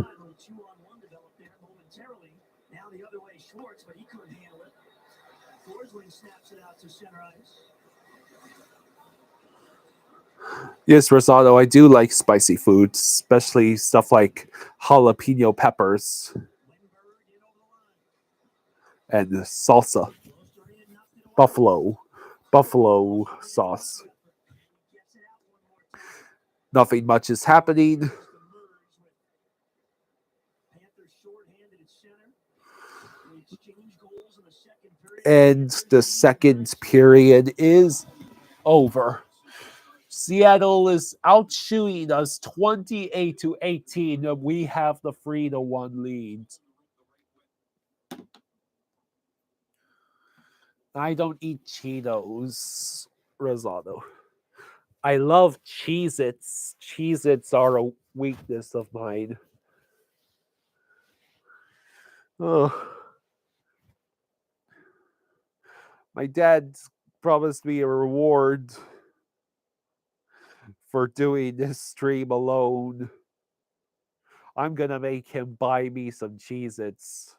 Yes, Rosado, I do like spicy food, especially stuff like jalapeno peppers and salsa. Buffalo sauce. Nothing much is happening. And the second period is over. Seattle is outshooting us 28-18. We have the 3-1 lead. I don't eat Cheetos, Rosado. I love Cheez-Its. Cheez-Its are a weakness of mine. Oh. My dad promised me a reward for doing this stream alone. I'm gonna make him buy me some Cheez-Its.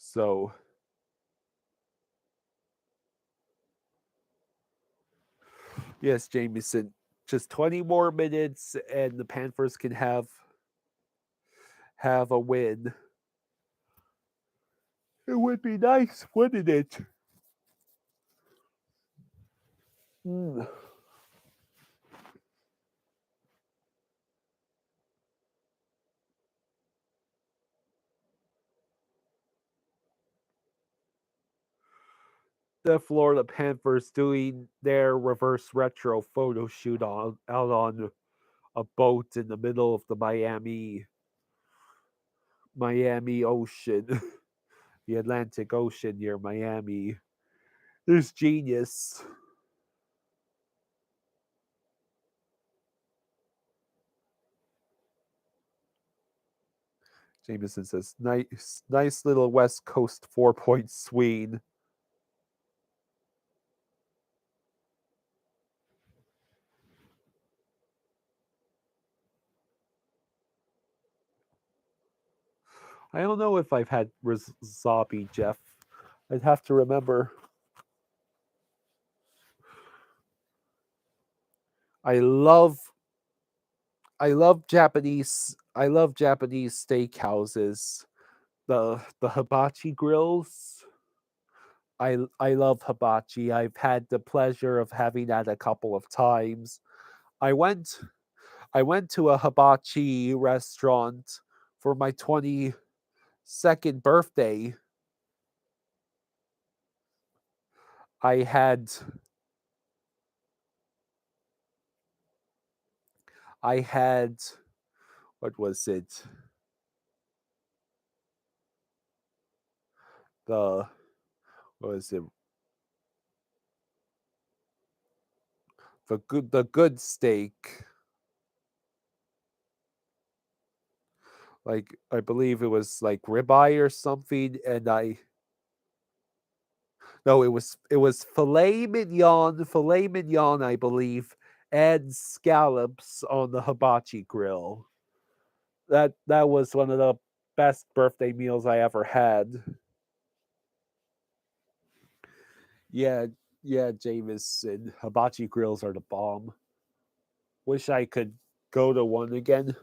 So, yes, Jameson, just 20 more minutes and the Panthers can have a win. It would be nice, wouldn't it? The Florida Panthers doing their reverse retro photo shoot out on a boat in the middle of the Miami Ocean, the Atlantic Ocean near Miami. There's genius. Jameson says, nice little West Coast 4-point swing. I don't know if I've had Rizabi, Jeff. I'd have to remember. I love Japanese steakhouses. The hibachi grills. I love hibachi. I've had the pleasure of having that a couple of times. I went to a hibachi restaurant for my 20 second birthday, I had what was it? The what was it? The good steak. Like I believe it was like ribeye or something, and it was filet mignon, I believe, and scallops on the hibachi grill. That was one of the best birthday meals I ever had. Yeah, yeah, Jameson. Hibachi grills are the bomb. Wish I could go to one again.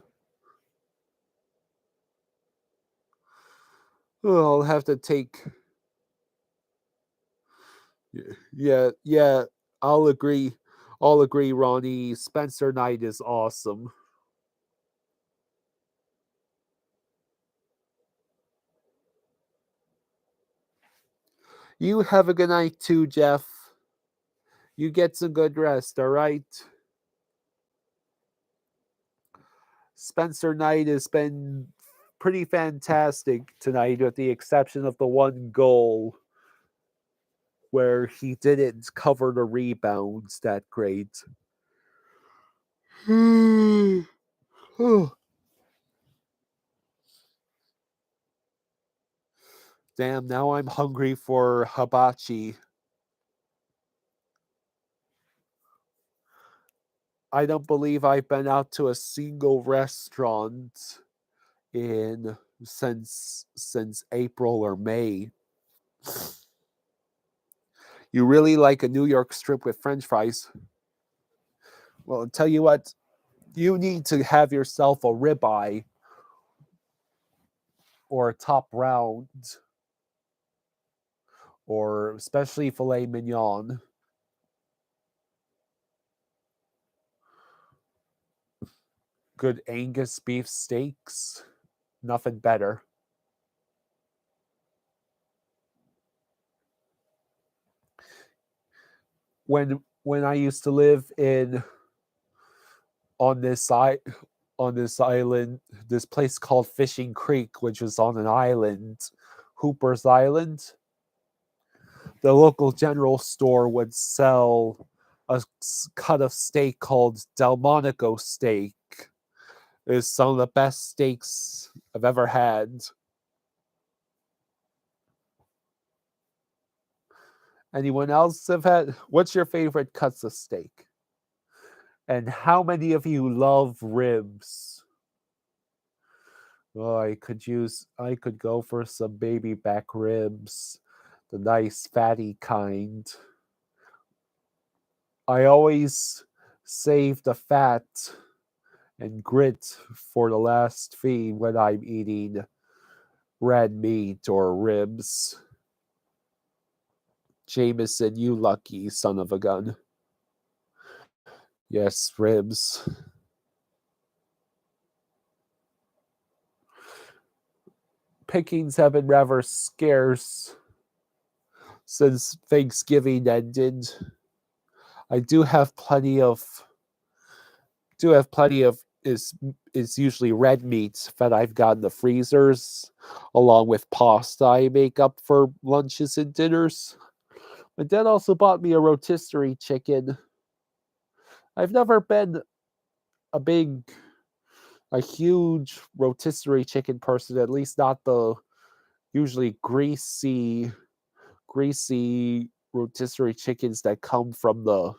Oh, I'll have to take. Yeah, yeah. I'll agree. I'll agree, Ronnie. Spencer Knight is awesome. You have a good night too, Jeff. You get some good rest, all right? Spencer Knight has been pretty fantastic tonight, with the exception of the one goal where he didn't cover the rebounds that great. Damn, now I'm hungry for hibachi. I don't believe I've been out to a single restaurant in since April or May. You really like a New York strip with French fries? Well, I'll tell you what, you need to have yourself a ribeye or a top round, or especially filet mignon. Good Angus beef steaks, nothing better. When I used to live in on this side on this island, this place called Fishing Creek, which was on an island, Hooper's Island, the local general store would sell a cut of steak called Delmonico steak. It's some of the best steaks I've ever had. Anyone else have had? What's your favorite cuts of steak? And how many of you love ribs? Oh, I could go for some baby back ribs, the nice fatty kind. I always save the fat and grit for the last feed when I'm eating red meat or ribs. Jameson, you lucky son of a gun. Yes, ribs. Pickings have been rather scarce since Thanksgiving ended. I do have plenty of is usually red meat that I've got in the freezers, along with pasta I make up for lunches and dinners. My dad also bought me a rotisserie chicken. I've never been a big, a huge rotisserie chicken person, at least not the usually greasy rotisserie chickens that come from the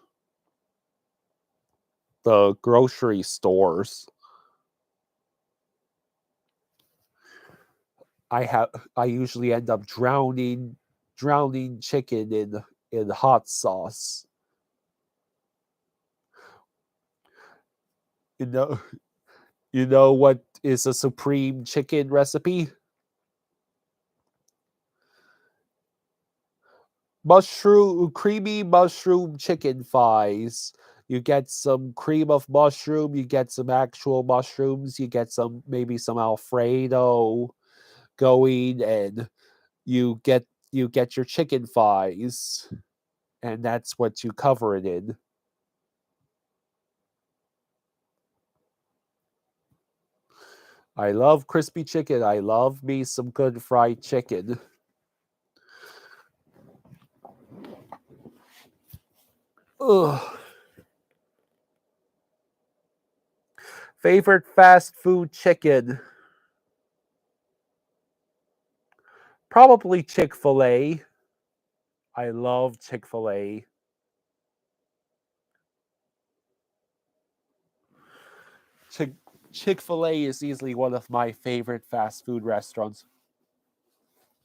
grocery stores. I usually end up drowning chicken in hot sauce. You know you know what is a supreme chicken recipe? Creamy mushroom chicken thighs. You get some cream of mushroom, you get some actual mushrooms, you get some maybe some Alfredo, going, and you get your chicken thighs, and that's what you cover it in. I love crispy chicken. I love me some good fried chicken. Ugh. Favorite fast food chicken? Probably Chick-fil-A. I love Chick-fil-A. Chick-fil-A is easily one of my favorite fast food restaurants.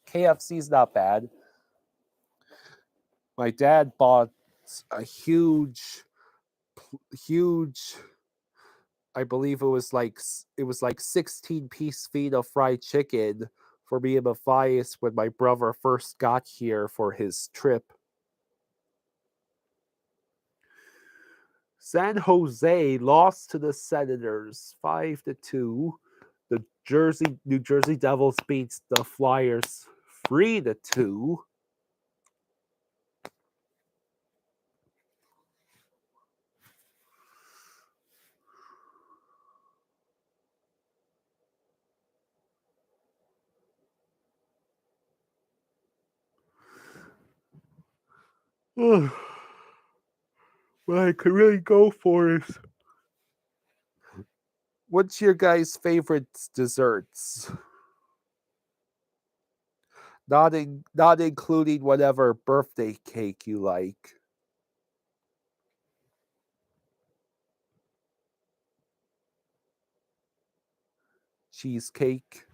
KFC's not bad. My dad bought a huge, I believe it was like 16-piece feet of fried chicken for me and Matthias when my brother first got here for his trip. San Jose lost to the Senators 5-2. The New Jersey Devils beats the Flyers 3-2. What I could really go for is, what's your guys' favorite desserts? Not including whatever birthday cake you like. Cheesecake.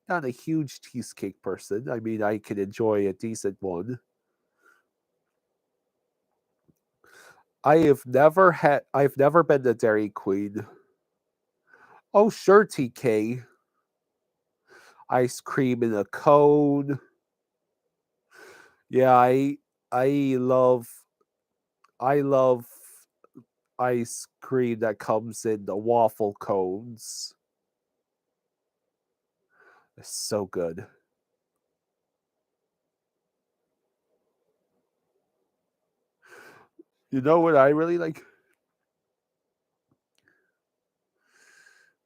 Not a huge cheesecake person. I mean, I can enjoy a decent one. I've never been to Dairy Queen. Oh, sure, TK. Ice cream in a cone. Yeah, I love I love ice cream that comes in the waffle cones. It's so good. You know what I really like?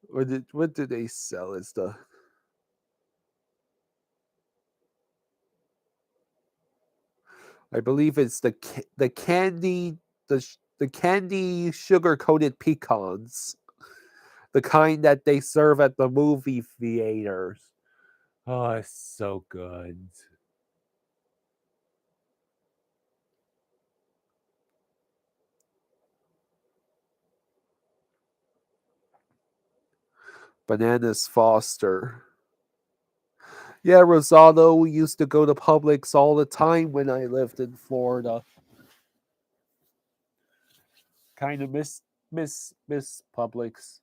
What did they sell? It's I believe it's the candy the candy sugar coated pecans, the kind that they serve at the movie theaters. Oh, it's so good. Bananas Foster. Yeah, Rosado, we used to go to Publix all the time when I lived in Florida. Kind of miss Publix.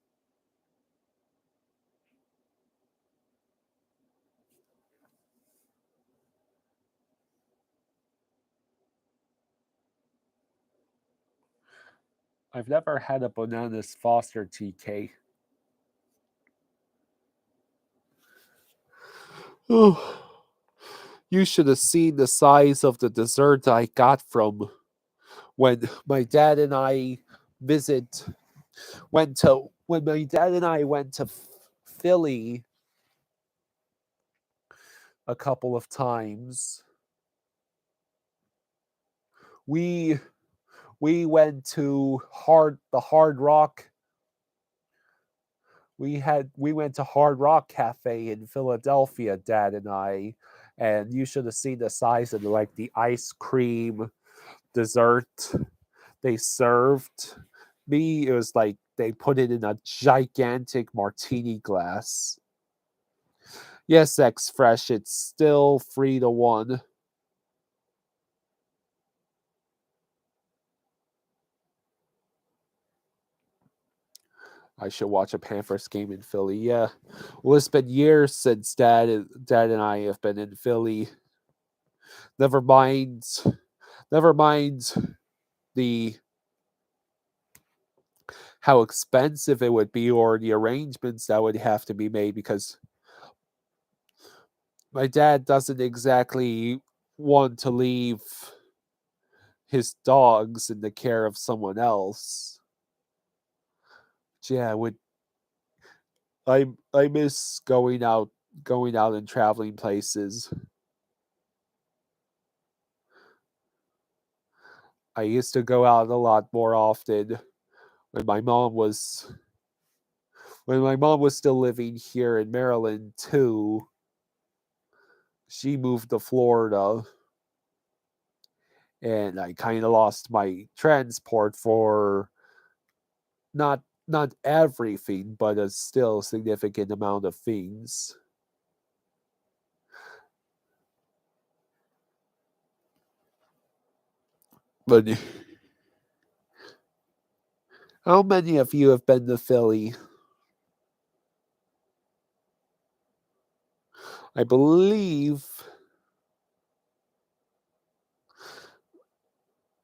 I've never had a Bananas Foster, TK. Oh, you should have seen the size of the dessert I got from when my dad and I visit when my dad and I went to Philly a couple of times. We went to the Hard Rock. We went to Hard Rock Cafe in Philadelphia, Dad and I, and you should have seen the size of the ice cream dessert they served me. It was like they put it in a gigantic martini glass. Yes, X Fresh, it's still 3-1. I should watch a Panthers game in Philly. Yeah. Well, it's been years since Dad and I have been in Philly. Never mind the how expensive it would be or the arrangements that would have to be made because my dad doesn't exactly want to leave his dogs in the care of someone else. Yeah, I miss going out and traveling places. I used to go out a lot more often when my mom was still living here in Maryland too. She moved to Florida and I kind of lost my transport for not everything, but a still significant amount of things. But how many of you have been to Philly? I believe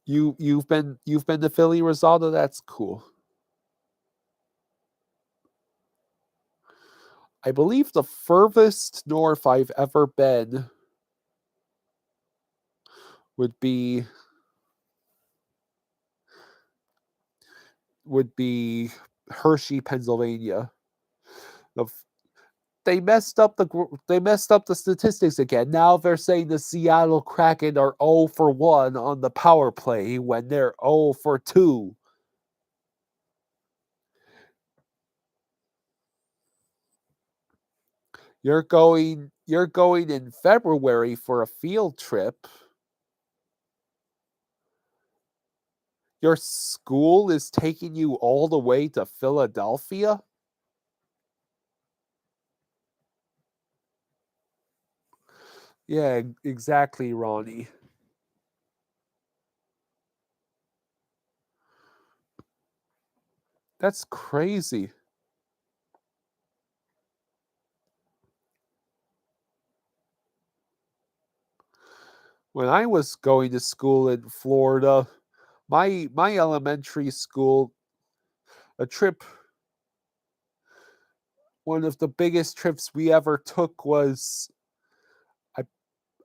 you've been to Philly, Rosaldo. That's cool. I believe the furthest north I've ever been would be Hershey, Pennsylvania. They messed up the statistics again. Now they're saying the Seattle Kraken are 0 for 1 on the power play when they're 0 for 2. You're going in February for a field trip. Your school is taking you all the way to Philadelphia? Yeah, exactly, Ronnie. That's crazy. When I was going to school in Florida, my elementary school, a trip, one of the biggest trips we ever took was I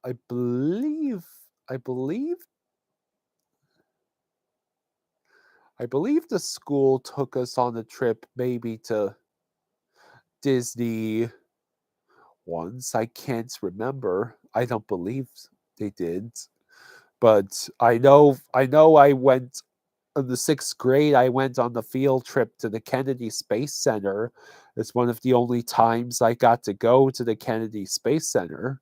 I believe I believe I believe the school took us on a trip maybe to Disney once. I can't remember. I don't believe they did. But I went in the 6th grade. I went on the field trip to the Kennedy Space Center. It's one of the only times I got to go to the Kennedy Space Center.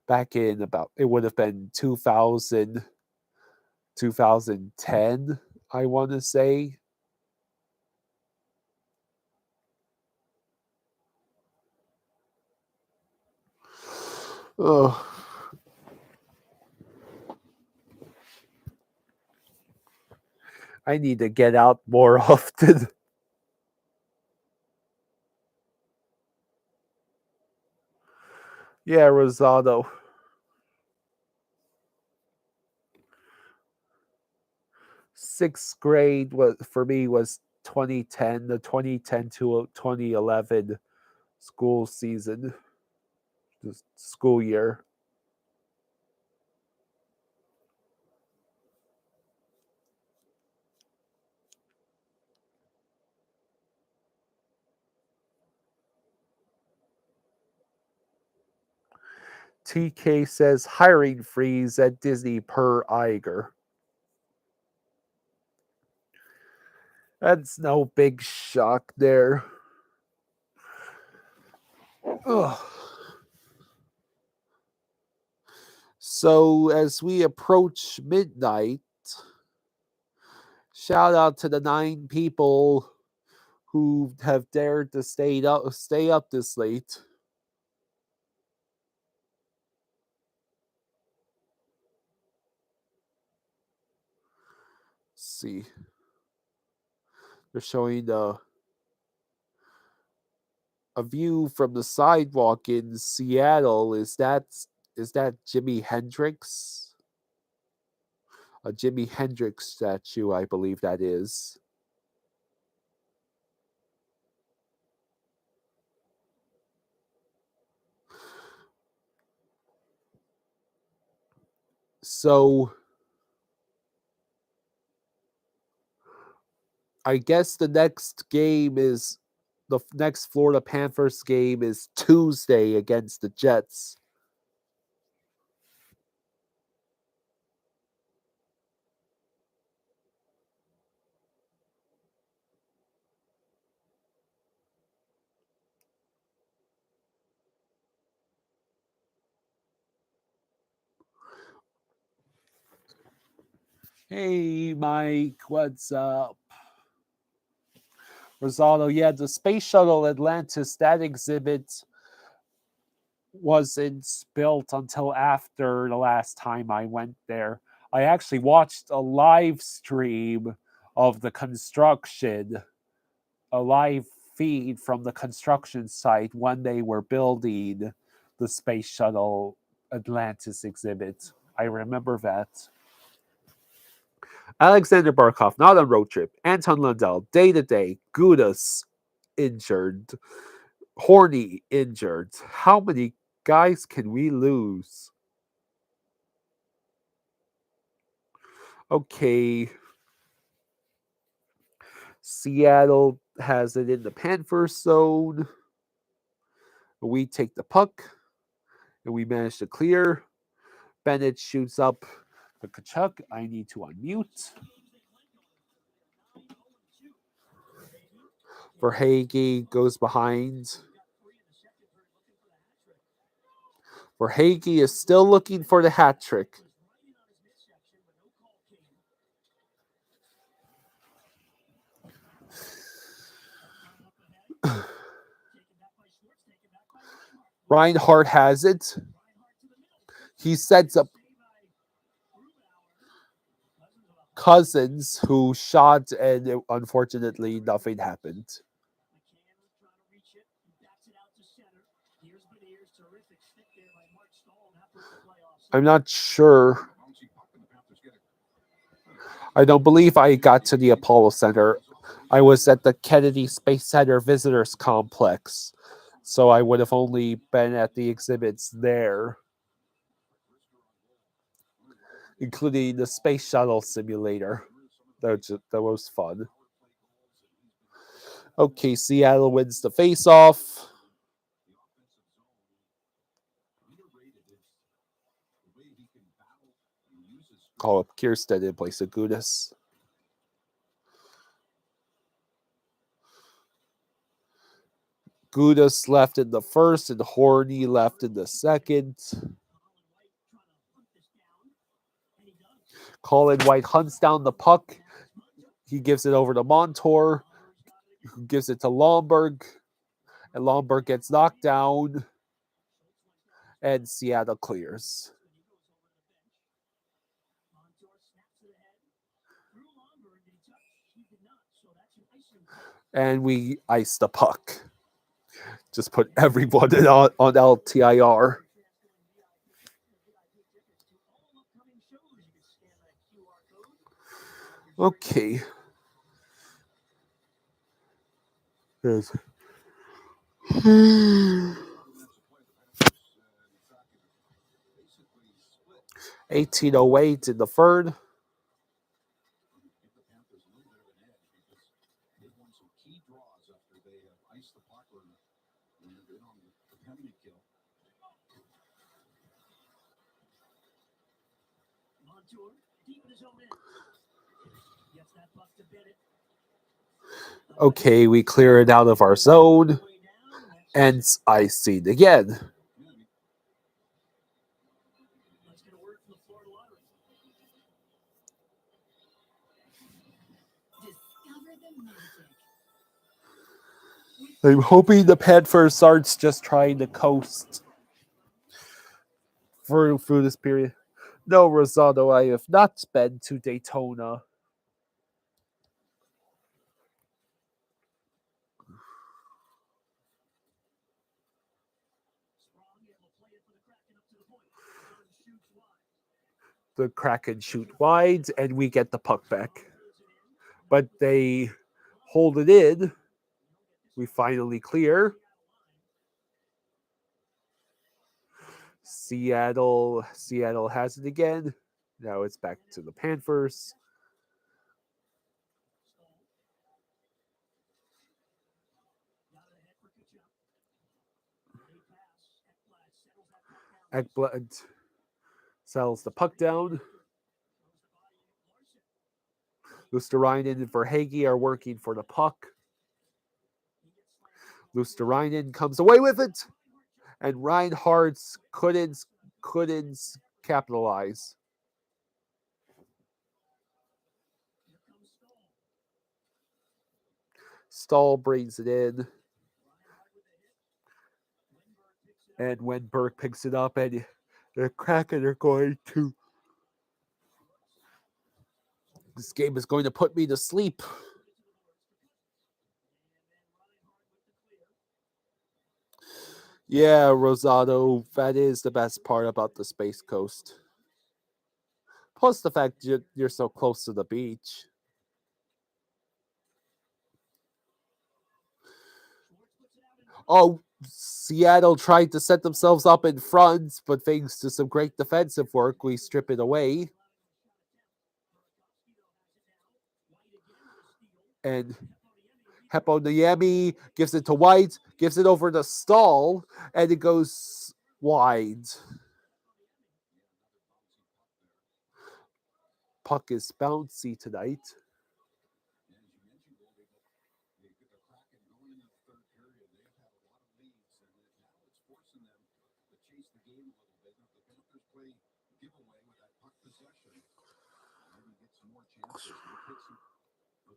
Back in about, it would have been 2010, I want to say. Oh, I need to get out more often. Yeah, Rosado. 6th grade was for me was 2010, the 2010 to 2011 school season, the school year. TK says hiring freeze at Disney per Iger. That's no big shock there. Ugh. So as we approach midnight, shout out to the 9 people who have dared to stay up this late. Let's see. They're showing a view from the sidewalk in Seattle. Is that Jimi Hendrix? A Jimi Hendrix statue, I believe that is. So I guess the next Florida Panthers game is Tuesday against the Jets. Hey, Mike, what's up? Rosaldo, yeah, the Space Shuttle Atlantis, that exhibit wasn't built until after the last time I went there. I actually watched a live stream of the construction, a live feed from the construction site when they were building the Space Shuttle Atlantis exhibit. I remember that. Alexander Barkov, not on road trip. Anton Lundell, day to day. Gudas, injured. Horny, injured. How many guys can we lose? Okay. Seattle has it in the Panthers zone. We take the puck, and we manage to clear. Bennett shoots up the Kachuk. I need to unmute. Verhaeghe goes behind. Verhaeghe is still looking for the hat trick. Reinhardt has it. He sets up Cousins, who shot, and unfortunately nothing happened. I'm not sure. I don't believe I got to the Apollo Center. I was at the Kennedy Space Center Visitors Complex, so I would have only been at the exhibits there, including the Space Shuttle Simulator. That was fun. Okay, Seattle wins the face-off. Call up Kierstead in place of Gudas. Gudas left in the first, and Horny left in the second. Colin White hunts down the puck. He gives it over to Montour, who gives it to Lomberg, and Lomberg gets knocked down, and Seattle clears. And we ice the puck. Just put everyone on LTIR. Okay. There's 18:08 in the third. Okay, we clear it out of our zone, and icing again. I'm hoping the Panthers starts just trying to coast through this period. No, Rosado, I have not been to Daytona. The Kraken shoot wide, and we get the puck back. But they hold it in. We finally clear. Seattle has it again. Now it's back to the Panthers. Ekblad settles the puck down. Luosterainen and Verhaeghe are working for the puck. Luosterainen comes away with it, and Reinhardt couldn't capitalize. Stahl brings it in, and Wenberg picks it up, and the Kraken are going to. This game is going to put me to sleep. Yeah, Rosado, that is the best part about the Space Coast. Plus the fact you're so close to the beach. Oh, Seattle tried to set themselves up in front, but thanks to some great defensive work, we strip it away. And Heponiemi gives it to White, gives it over to Stahl, and it goes wide. Puck is bouncy tonight.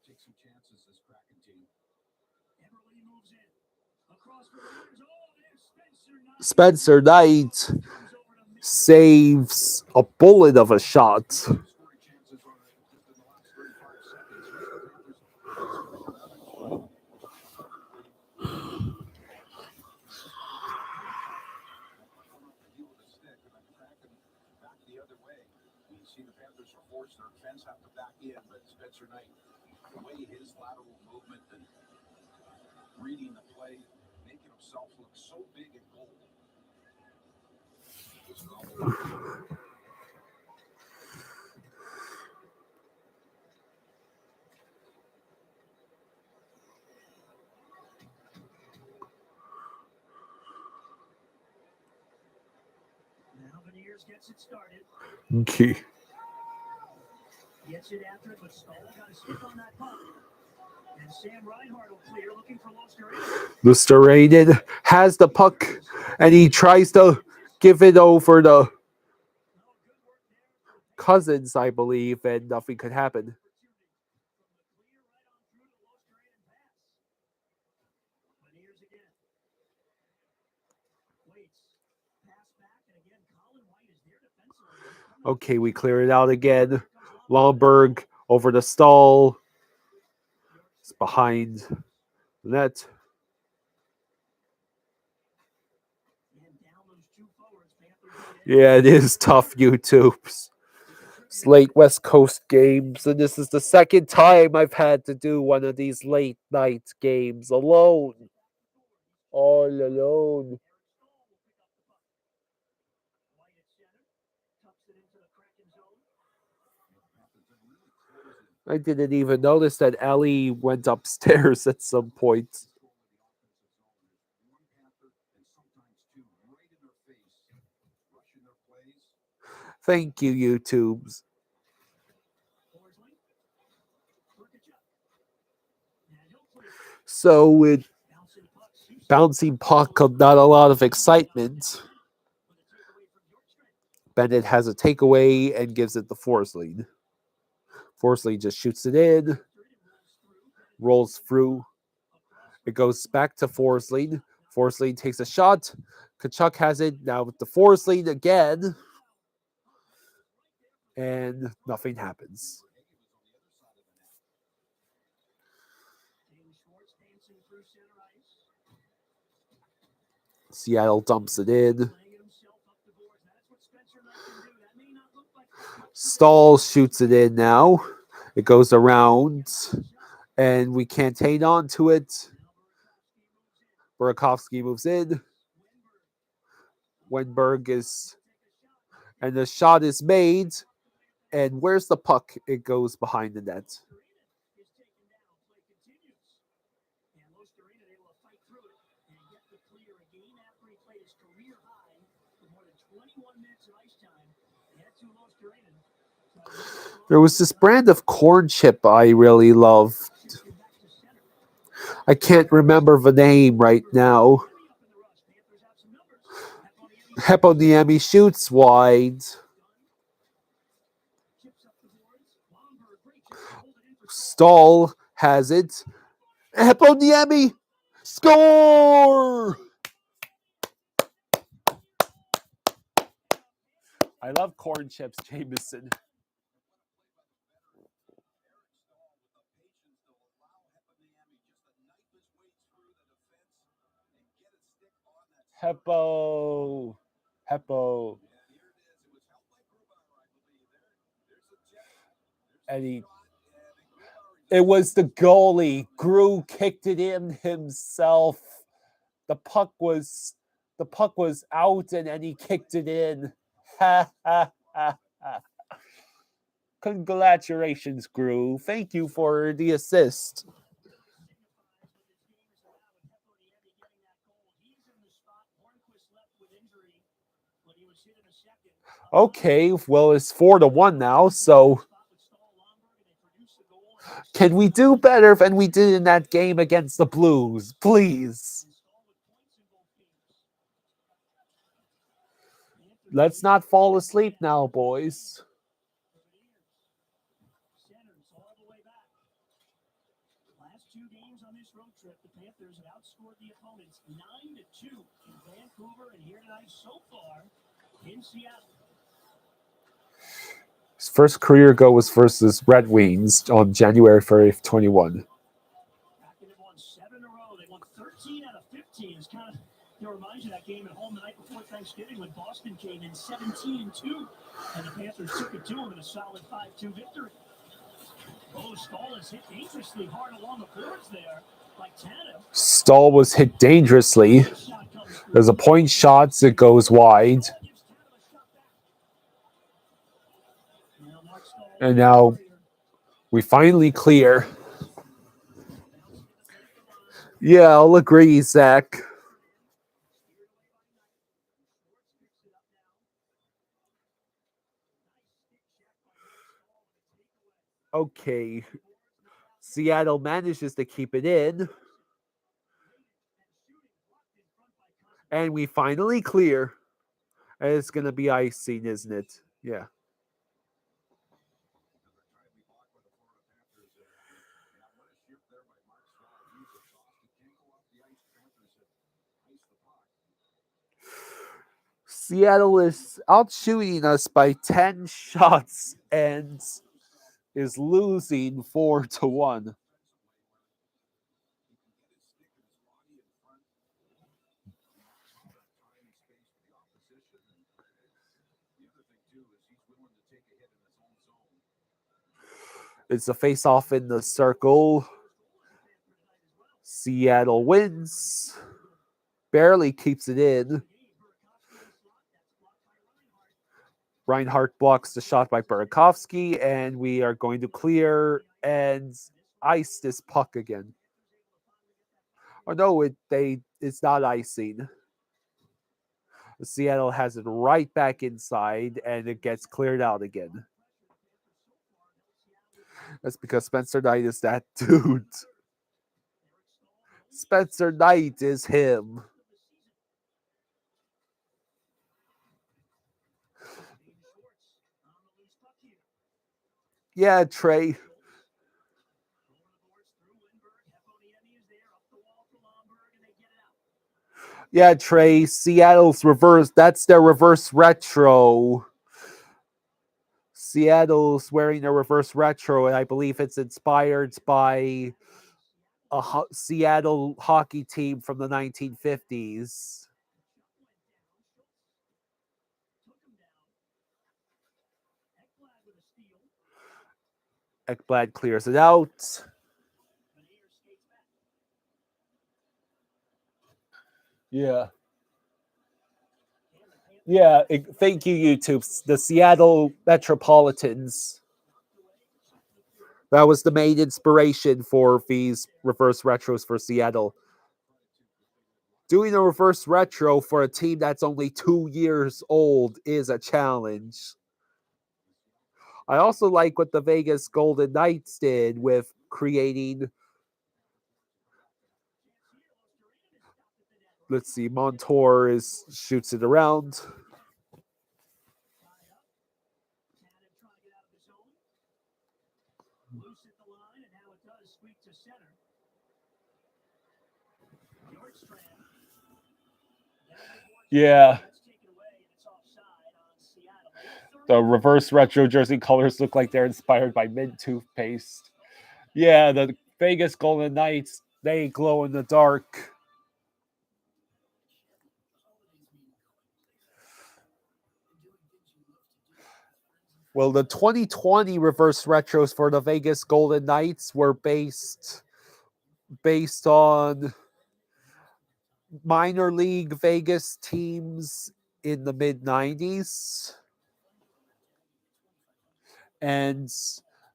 Take some chances, this Kraken team. Spencer Knight saves a bullet of a shot. See the Panthers are forced, their defense have to back in, but Spencer Knight, the way his lateral movement and reading the play, making himself look so big and goal. Now Veneers gets it started. Okay. Gets it after it, but Stahl got a stick on that puck. And Sam Reinhardt will clear, looking for Luosterainen has the puck, and he tries to give it over to Cousins, I believe, and nothing could happen. Okay, we clear it out again. Lomberg over to Stahl. It's behind the net. Yeah, it is tough, YouTubes. It's late West Coast games, and this is the second time I've had to do one of these late night games alone. All alone. I didn't even notice that Ellie went upstairs at some point. Thank you, YouTubes. So with bouncing puck, not a lot of excitement. Bennett has a takeaway and gives it to Forsling. Forsling just shoots it in, rolls through. It goes back to Forsling. Forsling takes a shot. Kachuk has it now with the Forsling again. And nothing happens. Seattle dumps it in. Stahl shoots it in now. It goes around, and we can't hang on to it. Burakovsky moves in. Wenberg is, and the shot is made. And where's the puck? It goes behind the net. Is taken down. Play continues. And Losterina able to fight through it and get the clear a game after he played his career high for more than 21 minutes of ice time. He had to Losterina. There was this brand of corn chip I really loved. Back to center. I can't remember the name right now. Up in the rush. Panthers have some numbers. Heponiemi shoots wide. Chips up the boards. Lomberg, great job to hold it in for Stahl has it. Heponiemi score! I love corn chips, Jameson. Heppo. And it was the goalie. Grew kicked it in himself. The puck was out and then he kicked it in. Ha ha ha ha. Congratulations, Grew. Thank you for the assist. Okay, well, it's 4-1 now, so can we do better than we did in that game against the Blues? Please. Let's not fall asleep now, boys. Last two games on this road trip, the Panthers have outscored the opponents 9-2 in Vancouver and here tonight so far in Seattle. His first career goal was versus Red Wings on January 30th, 21. Kraken have won 7 in a row. They won 13 out of 15. It's kind of, reminds you of that game at home the night before Thanksgiving when Boston came in 17-2. And the Panthers took it to them in a solid 5-2 victory. Oh, Stahl is hit dangerously hard along the boards there. Like Tanev. Stahl was hit dangerously. There's a point shot, so it goes wide. And now we finally clear. Yeah, I'll agree, Zach. Okay. Seattle manages to keep it in. And we finally clear. And it's going to be icing, isn't it? Yeah. Seattle is outshooting us by 10 shots and is losing 4-1. It's a face-off in the circle. Seattle wins. Barely keeps it in. Reinhardt blocks the shot by Burakovsky, and we are going to clear and ice this puck again. Oh no, it's not icing. Seattle has it right back inside, and it gets cleared out again. That's because Spencer Knight is that dude. Spencer Knight is him. Yeah, Trey. Yeah, Trey. Seattle's reverse. That's their reverse retro. Seattle's wearing a reverse retro, and I believe it's inspired by a Seattle hockey team from the 1950s. Ekblad clears it out. Yeah. Yeah, thank you, YouTube. The Seattle Metropolitans. That was the main inspiration for these reverse retros for Seattle. Doing a reverse retro for a team that's only 2 years old is a challenge. I also like what the Vegas Golden Knights did with creating. Let's see, Montour shoots it around. Yeah. The reverse retro jersey colors look like they're inspired by mint toothpaste. Yeah, the Vegas Golden Knights, they glow in the dark. Well, the 2020 reverse retros for the Vegas Golden Knights were based on minor league Vegas teams in the mid 90s. And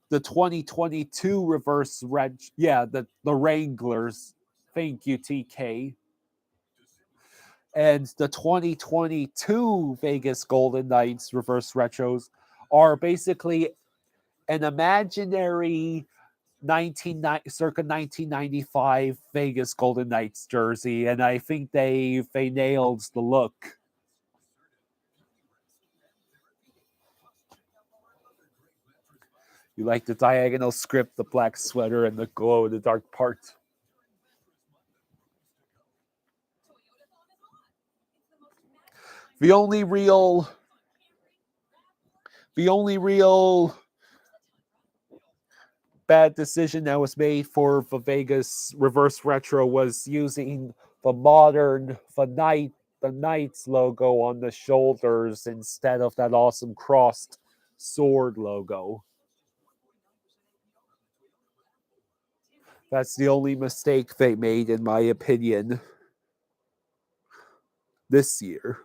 the 2022 reverse the Wranglers. Thank you, TK. And the 2022 Vegas Golden Knights reverse retros are basically an imaginary circa 1995 Vegas Golden Knights jersey, and I think they nailed the look. You like the diagonal script, the black sweater, and the glow in the dark part. The only real bad decision that was made for the Vegas reverse retro was using the Knights logo on the shoulders instead of that awesome crossed sword logo. That's the only mistake they made, in my opinion, this year.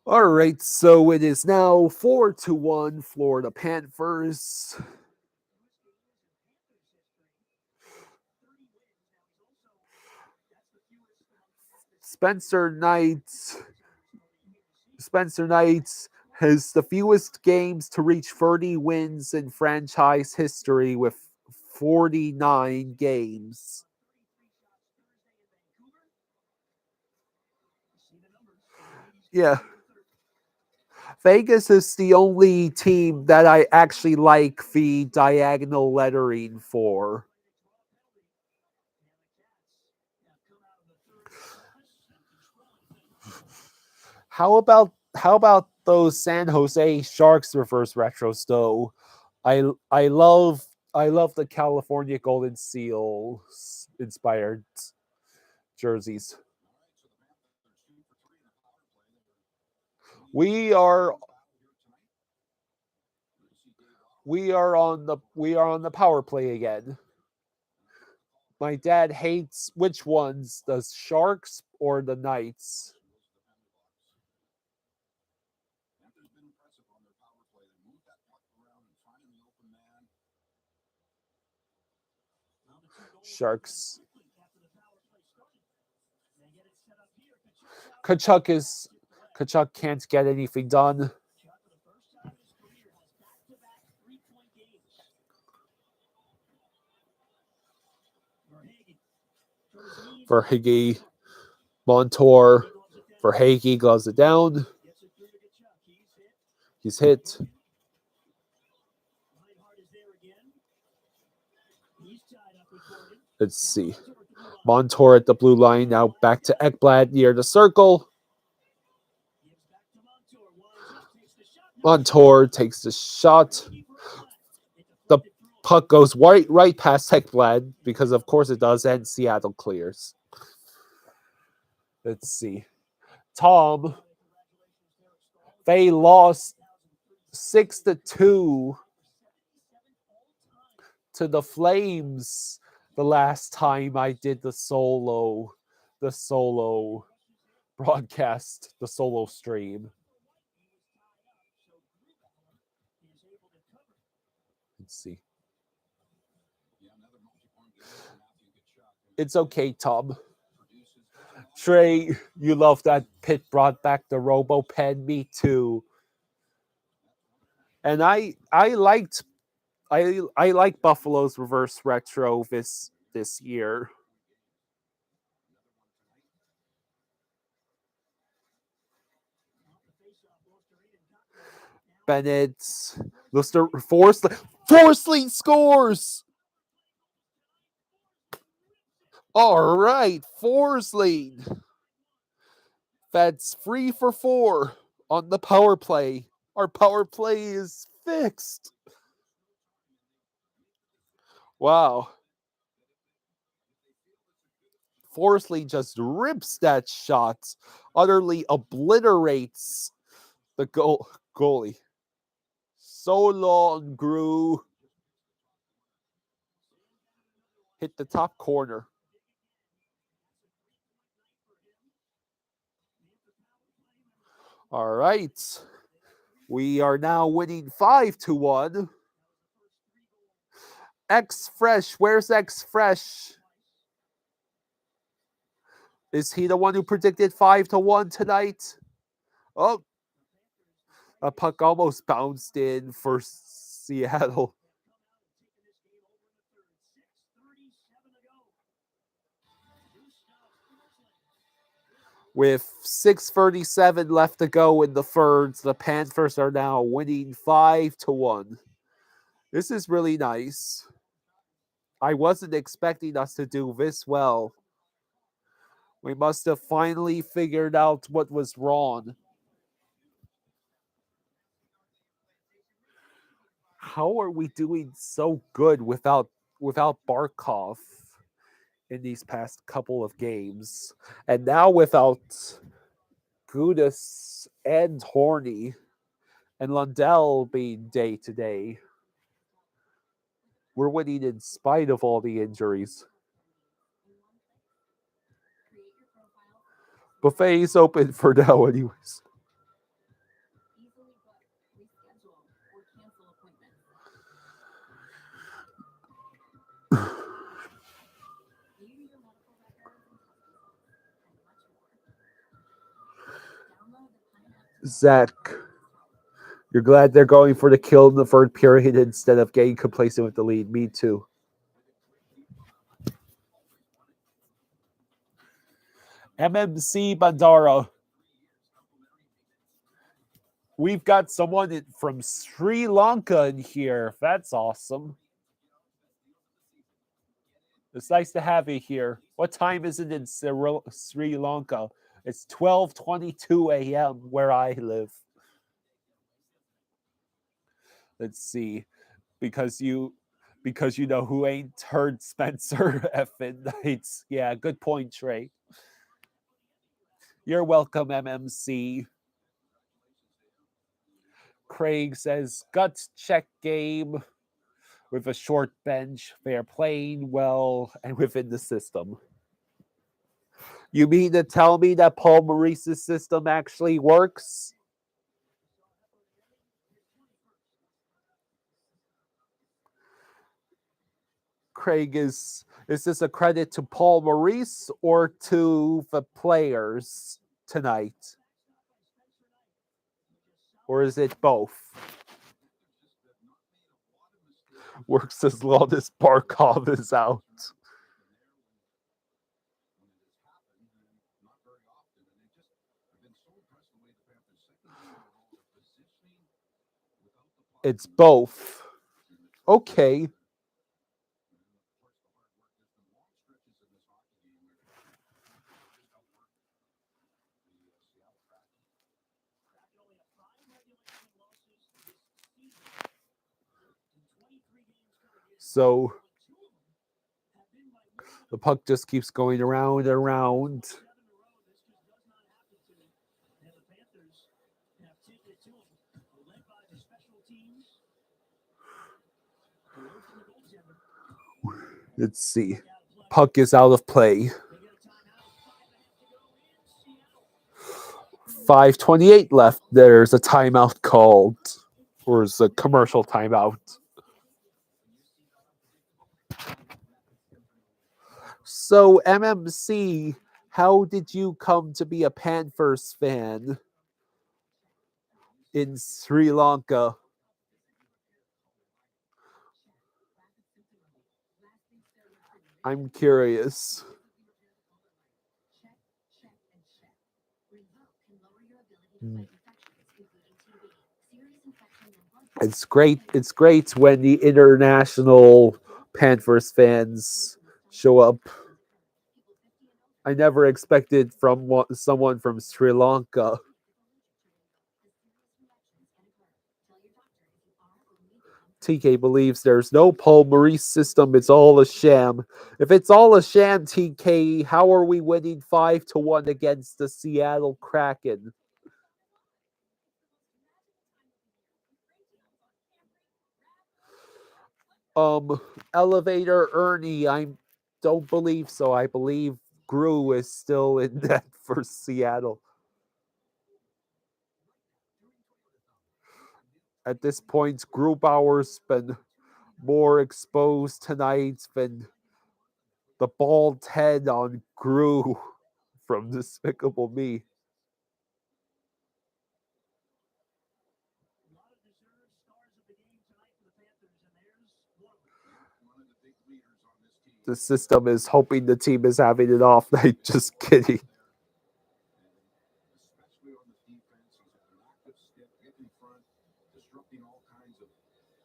All right, so it is now 4-1 Florida Panthers. Spencer Knight has the fewest games to reach 30 wins in franchise history with 49 games. Yeah. Vegas is the only team that I actually like the diagonal lettering for. How about those San Jose Sharks reverse retros though? I love the California Golden Seals inspired jerseys. We are on the power play again. My dad hates which ones, the Sharks or the Knights. Sharks. Kachuk can't get anything done. Verhage, Montour, Verhage gloves it down. He's hit. Let's see. Montour at the blue line. Now back to Ekblad near the circle. Montour takes the shot. The puck goes right past Ekblad because of course it does, and Seattle clears. Let's see. Tom. They lost 6-2 to the Flames the last time I did the solo broadcast, the solo stream. Let's see. It's okay, Tom. Trey, you love that Pitt brought back the Robo Pen. Me too. And I like Buffalo's reverse retro this year. Bennett, Lister, Forsling scores. All right, Forsling. That's 3 for 4 on the power play. Our power play is fixed. Wow. Forsling just rips that shot, utterly obliterates the goalie. So long, Gru. Hit the top corner. All right. We are now winning 5-1. X Fresh. Where's X Fresh? Is he the one who predicted 5-1 tonight? Oh, a puck almost bounced in for Seattle. With 6:37 left to go in the third, the Panthers are now winning 5-1. This is really nice. I wasn't expecting us to do this well. We must have finally figured out what was wrong. How are we doing so good without Barkov in these past couple of games? And now without Gudis and Horny and Lundell being day to day. We're winning in spite of all the injuries. Buffet is open for now anyways. Zach, you're glad they're going for the kill in the third period instead of getting complacent with the lead. Me too. MMC Bandara. We've got someone from Sri Lanka in here. That's awesome. It's nice to have you here. What time is it in Sri Lanka? It's 12:22 a.m. where I live. Let's see. Because you know who ain't heard Spencer effing nights. Yeah, good point, Trey. You're welcome, MMC. Craig says, gut check game with a short bench. They're playing well and within the system. You mean to tell me that Paul Maurice's system actually works? Craig, is this a credit to Paul Maurice or to the players tonight? Or is it both? Works as long as Barkov is out. It's both. Okay. So the puck just keeps going around and around. Let's see. Puck is out of play. 5:28 left. There's a timeout called, or is a commercial timeout. So, MMC, how did you come to be a Panthers fan in Sri Lanka? I'm curious. It's great. It's great when the international Panthers fans show up. I never expected from someone from Sri Lanka. TK believes there's no Paul Maurice system. It's all a sham. If it's all a sham, TK, how are we winning 5-1 against the Seattle Kraken? Elevator Ernie, I don't believe so. I believe Gru is still in net for Seattle. At this point, Grubauer's been more exposed tonight than the bald head on Gru from Despicable Me. The system is hoping the team is having an off night. Just kidding. Especially on the defense, he's an active stick, getting in front, disrupting all kinds of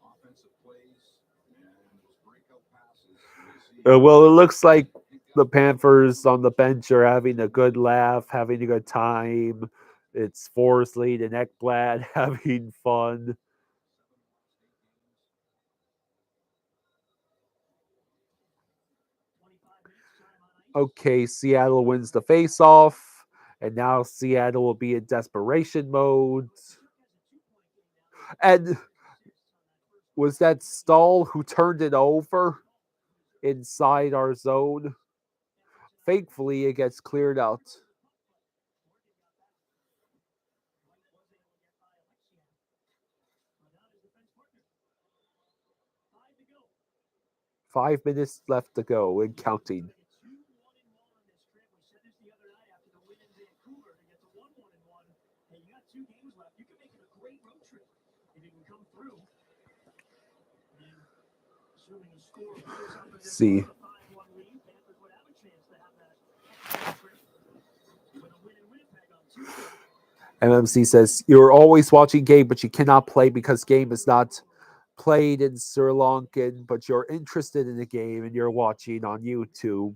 offensive plays, and those breakout passes. Well, it looks like the Panthers on the bench are having a good laugh, having a good time. It's Forsleed and Ekblad having fun. Okay, Seattle wins the face-off, and now Seattle will be in desperation mode. And was that Stahl who turned it over inside our zone? Thankfully, it gets cleared out. Five minutes left to go and counting. See. MMC says, you're always watching game, but you cannot play because game is not played in Sri Lankan, but you're interested in the game and you're watching on YouTube.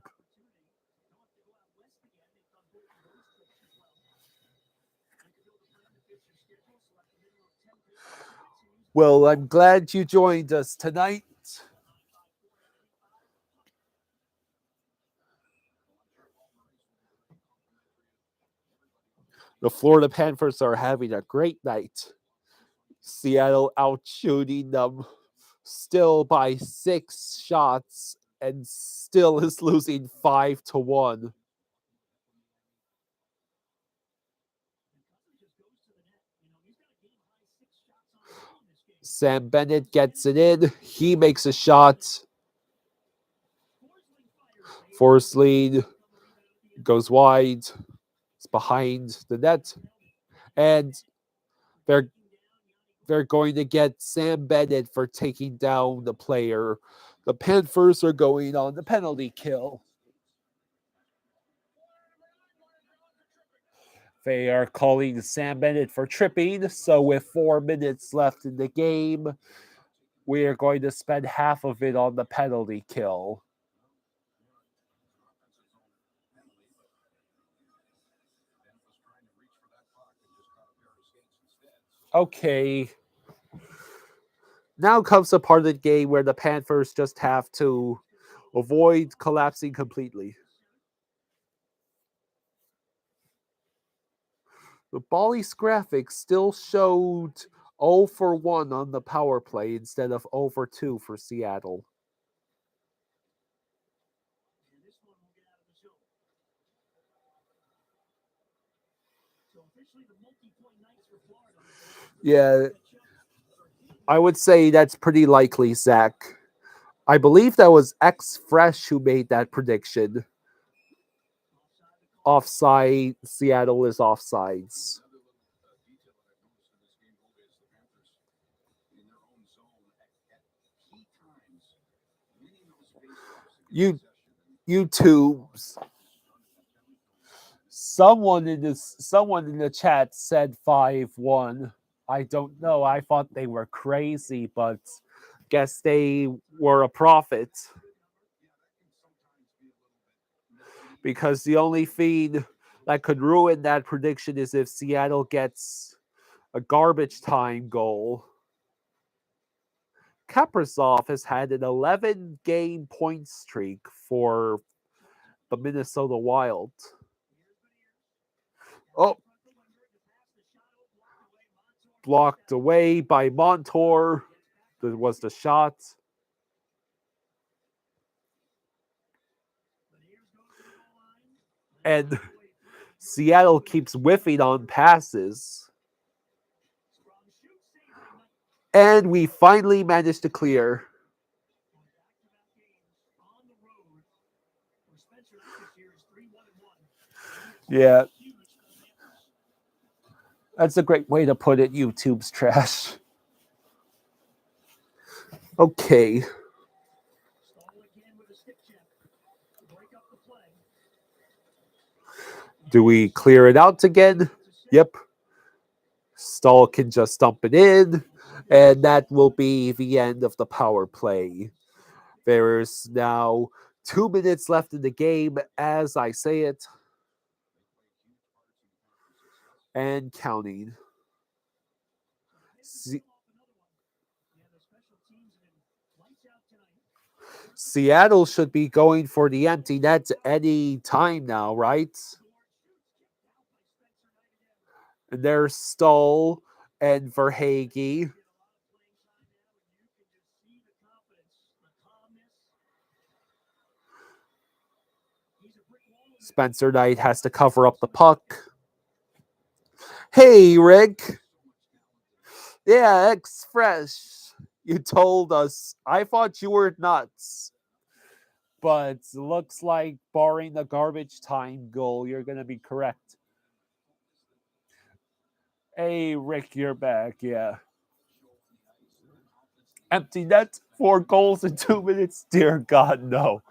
Well, I'm glad you joined us tonight. The Florida Panthers are having a great night. Seattle out shooting them still by 6 shots and still is losing 5-1. Sam Bennett gets it in. He makes a shot. Force lead goes wide. It's behind the net. And they're going to get Sam Bennett for taking down the player. The Panthers are going on the penalty kill. They are calling Sam Bennett for tripping. So with 4 minutes left in the game, we are going to spend half of it on the penalty kill. Okay. Now comes the part of the game where the Panthers just have to avoid collapsing completely. The Bally's graphics still showed 0 for 1 on the power play instead of 0 for 2 for Seattle. Yeah, I would say that's pretty likely, Zach. I believe that was X Fresh who made that prediction. Offside, Seattle is offsides. Another little detail that I've noticed in this game, Jose, is the Panthers in their own zone at key times, winning those faceoffs to You, get possession. YouTube. Someone in the chat said 5-1. I don't know. I thought they were crazy, but guess they were a prophet. Because the only thing that could ruin that prediction is if Seattle gets a garbage time goal. Kaprizov has had an 11-game point streak for the Minnesota Wild. Oh, blocked away by Montour. That was the shot. And Seattle keeps whiffing on passes. And we finally managed to clear. Yeah. That's a great way to put it, YouTube's trash. Okay. Do we clear it out again? Yep. Stahl can just dump it in, and that will be the end of the power play. There's now 2 minutes left in the game as I say it. And counting. Seattle should be going for the empty net any time now, right? And there's Stahl and Verhaeghe. Spencer Knight has to cover up the puck. Hey, Rick. Yeah, X Fresh. You told us. I thought you were nuts. But looks like, barring the garbage time goal, you're going to be correct. Hey, Rick, you're back. Yeah. Empty net, 4 goals in 2 minutes. Dear God, no.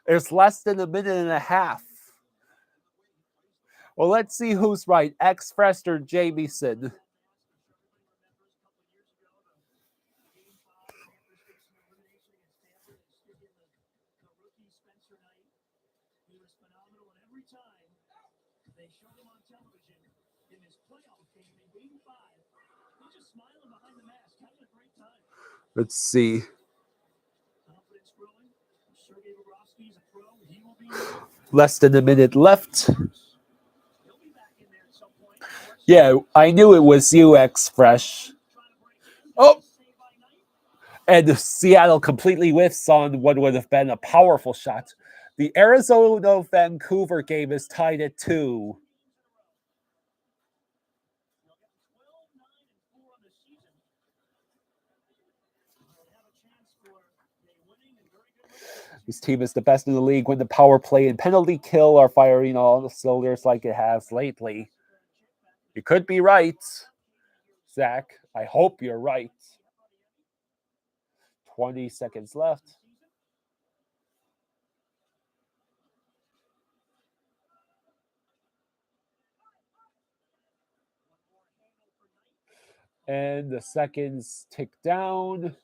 There's less than a minute and a half. Well, let's see who's right, X Fresh or Jamieson. Let's see. Less than a minute left. Yeah, I knew it was you, X Fresh. Oh! And Seattle completely whiffs on what would have been a powerful shot. The Arizona-Vancouver game is tied at 2. This team is the best in the league when the power play and penalty kill are firing all the cylinders like it has lately. You could be right, Zach. I hope you're right. 20 seconds left. And the seconds tick down.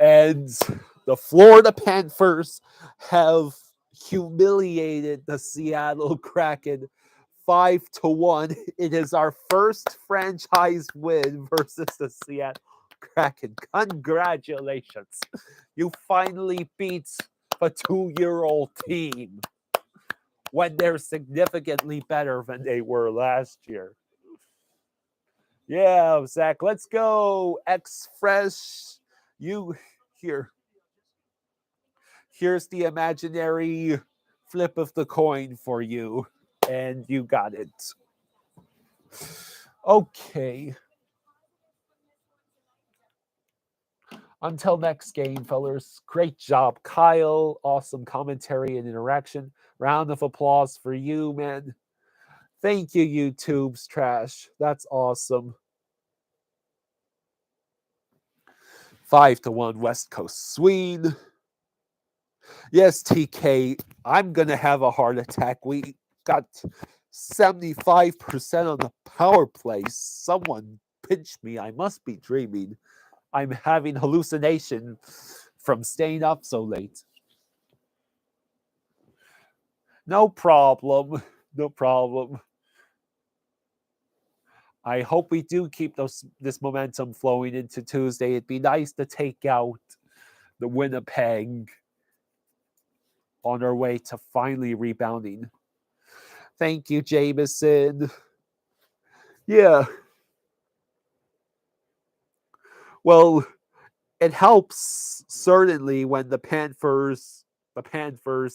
And the Florida Panthers have humiliated the Seattle Kraken 5-1. It is our first franchise win versus the Seattle Kraken. Congratulations. You finally beat a 2-year-old team when they're significantly better than they were last year. Yeah, Zach, let's go. X Fresh. You here. Here's the imaginary flip of the coin for you, and you got it. Okay. Until next game, fellas. Great job, Kyle. Awesome commentary and interaction. Round of applause for you, man. Thank you, YouTube's trash. That's awesome. 5-1 West Coast Swede. Yes, TK, I'm going to have a heart attack. We got 75% on the power play. Someone pinched me. I must be dreaming. I'm having hallucination from staying up so late. No problem. No problem. I hope we do keep this momentum flowing into Tuesday. It'd be nice to take out the Winnipeg on our way to finally rebounding. Thank you, Jameson. Yeah. Well, it helps certainly when the Panthers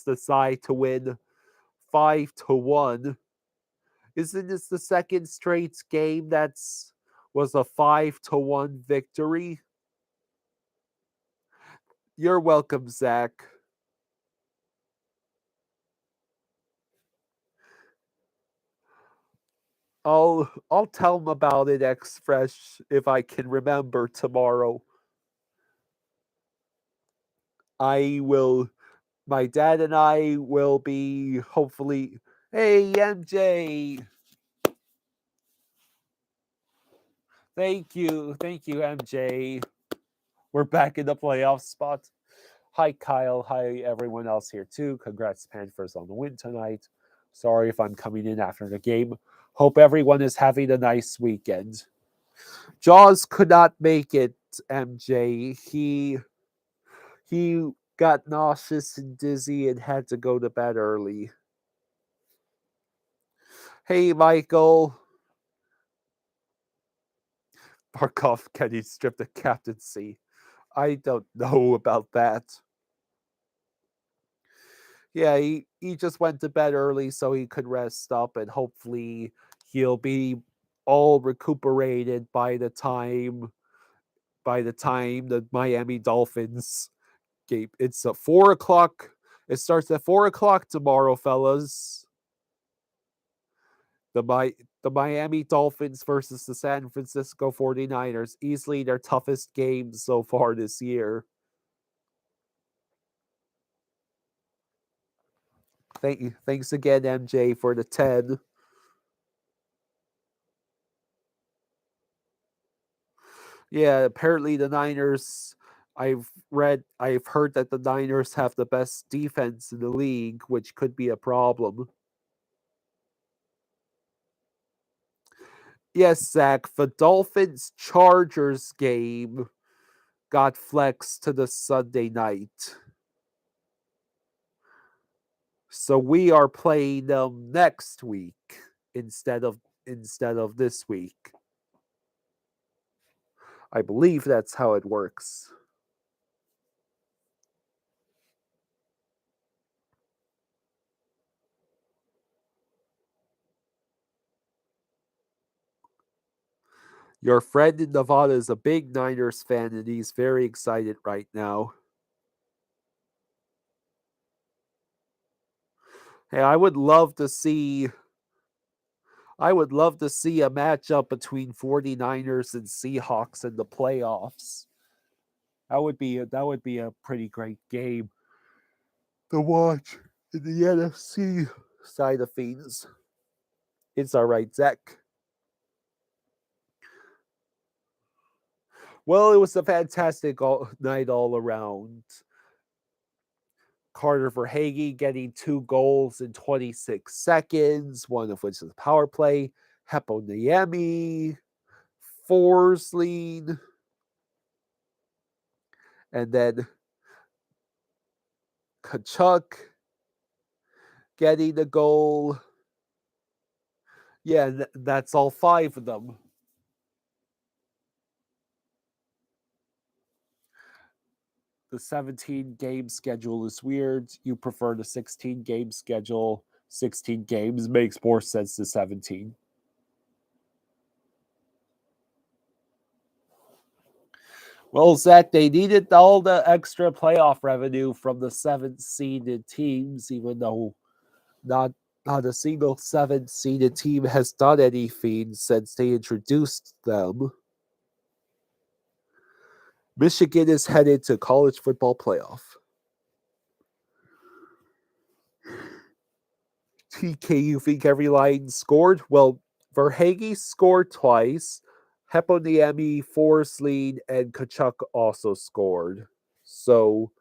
decide to win 5-1. Isn't this the second straight game was a 5-1 victory? You're welcome, Zach. I'll tell him about it X-Fresh if I can remember tomorrow. My dad and I will be hopefully. Hey, MJ. Thank you, MJ. We're back in the playoff spot. Hi, Kyle. Hi, everyone else here too. Congrats, Panthers, on the win tonight. Sorry if I'm coming in after the game. Hope everyone is having a nice weekend. Jaws could not make it, MJ. He got nauseous and dizzy and had to go to bed early. Hey, Michael. Barkov, can he strip the captaincy? I don't know about that. Yeah, he just went to bed early so he could rest up, and hopefully he'll be all recuperated by the time the Miami Dolphins game. It's at 4:00. It starts at 4:00 tomorrow, fellas. The Miami Dolphins versus the San Francisco 49ers. Easily their toughest game so far this year. Thanks again, MJ, for the 10. Yeah, apparently the Niners. I've heard that the Niners have the best defense in the league, which could be a problem. Yes, Zach, the Dolphins Chargers game got flexed to the Sunday night. So we are playing them next week instead of this week. I believe that's how it works. Your friend in Nevada is a big Niners fan, and he's very excited right now. Hey, I would love to see a matchup between 49ers and Seahawks in the playoffs. That would be a pretty great game to watch in the NFC side of things. It's all right, Zach. Well, it was a fantastic night all around. Carter Verhaeghe getting 2 goals in 26 seconds, one of which is a power play. Heponiemi, Forsling, and then Kachuk getting the goal. Yeah, that's all 5 of them. the 17-game schedule is weird. You prefer the 16-game schedule. 16 games makes more sense than 17. Well, Zach, they needed all the extra playoff revenue from the 7-seeded teams, even though not a single 7-seeded team has done anything since they introduced them. Michigan is headed to college football playoff. TK, you think every line scored? Well, Verhaeghe scored twice. Heponiemi, Forsling, and Kachuk also scored. So,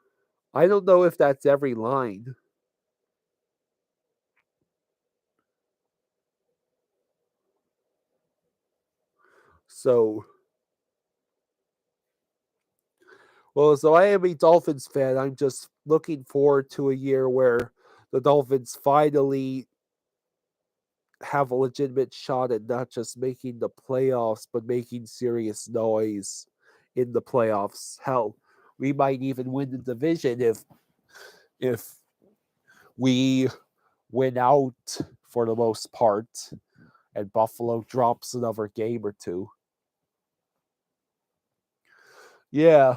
I don't know if that's every line. So, well, as a Miami Dolphins fan, I'm just looking forward to a year where the Dolphins finally have a legitimate shot at not just making the playoffs, but making serious noise in the playoffs. Hell, we might even win the division if we win out for the most part and Buffalo drops another game or two. Yeah.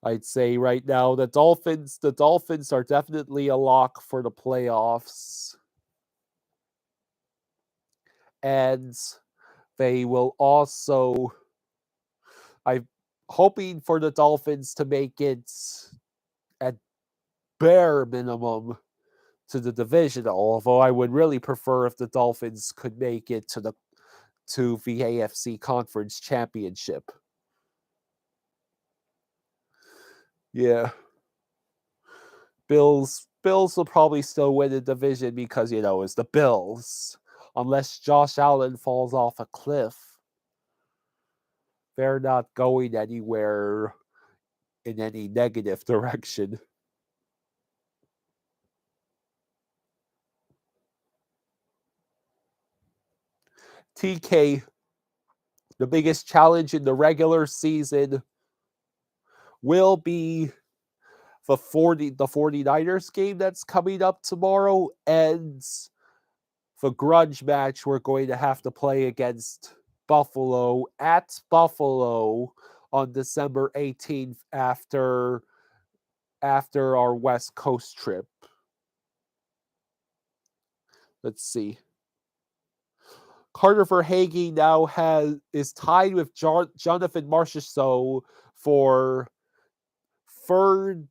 I'd say right now the Dolphins are definitely a lock for the playoffs. And they will also, I'm hoping for the Dolphins to make it at bare minimum to the divisional, although I would really prefer if the Dolphins could make it to the AFC Conference Championship. Yeah. Bills will probably still win the division because, it's the Bills. Unless Josh Allen falls off a cliff, they're not going anywhere in any negative direction. TK, the biggest challenge in the regular season will be the 49ers game that's coming up tomorrow, and the grudge match we're going to have to play against Buffalo at Buffalo on December 18th after our West Coast trip. Let's see. Carter Verhaeghe now is tied with Jonathan Marchessault for third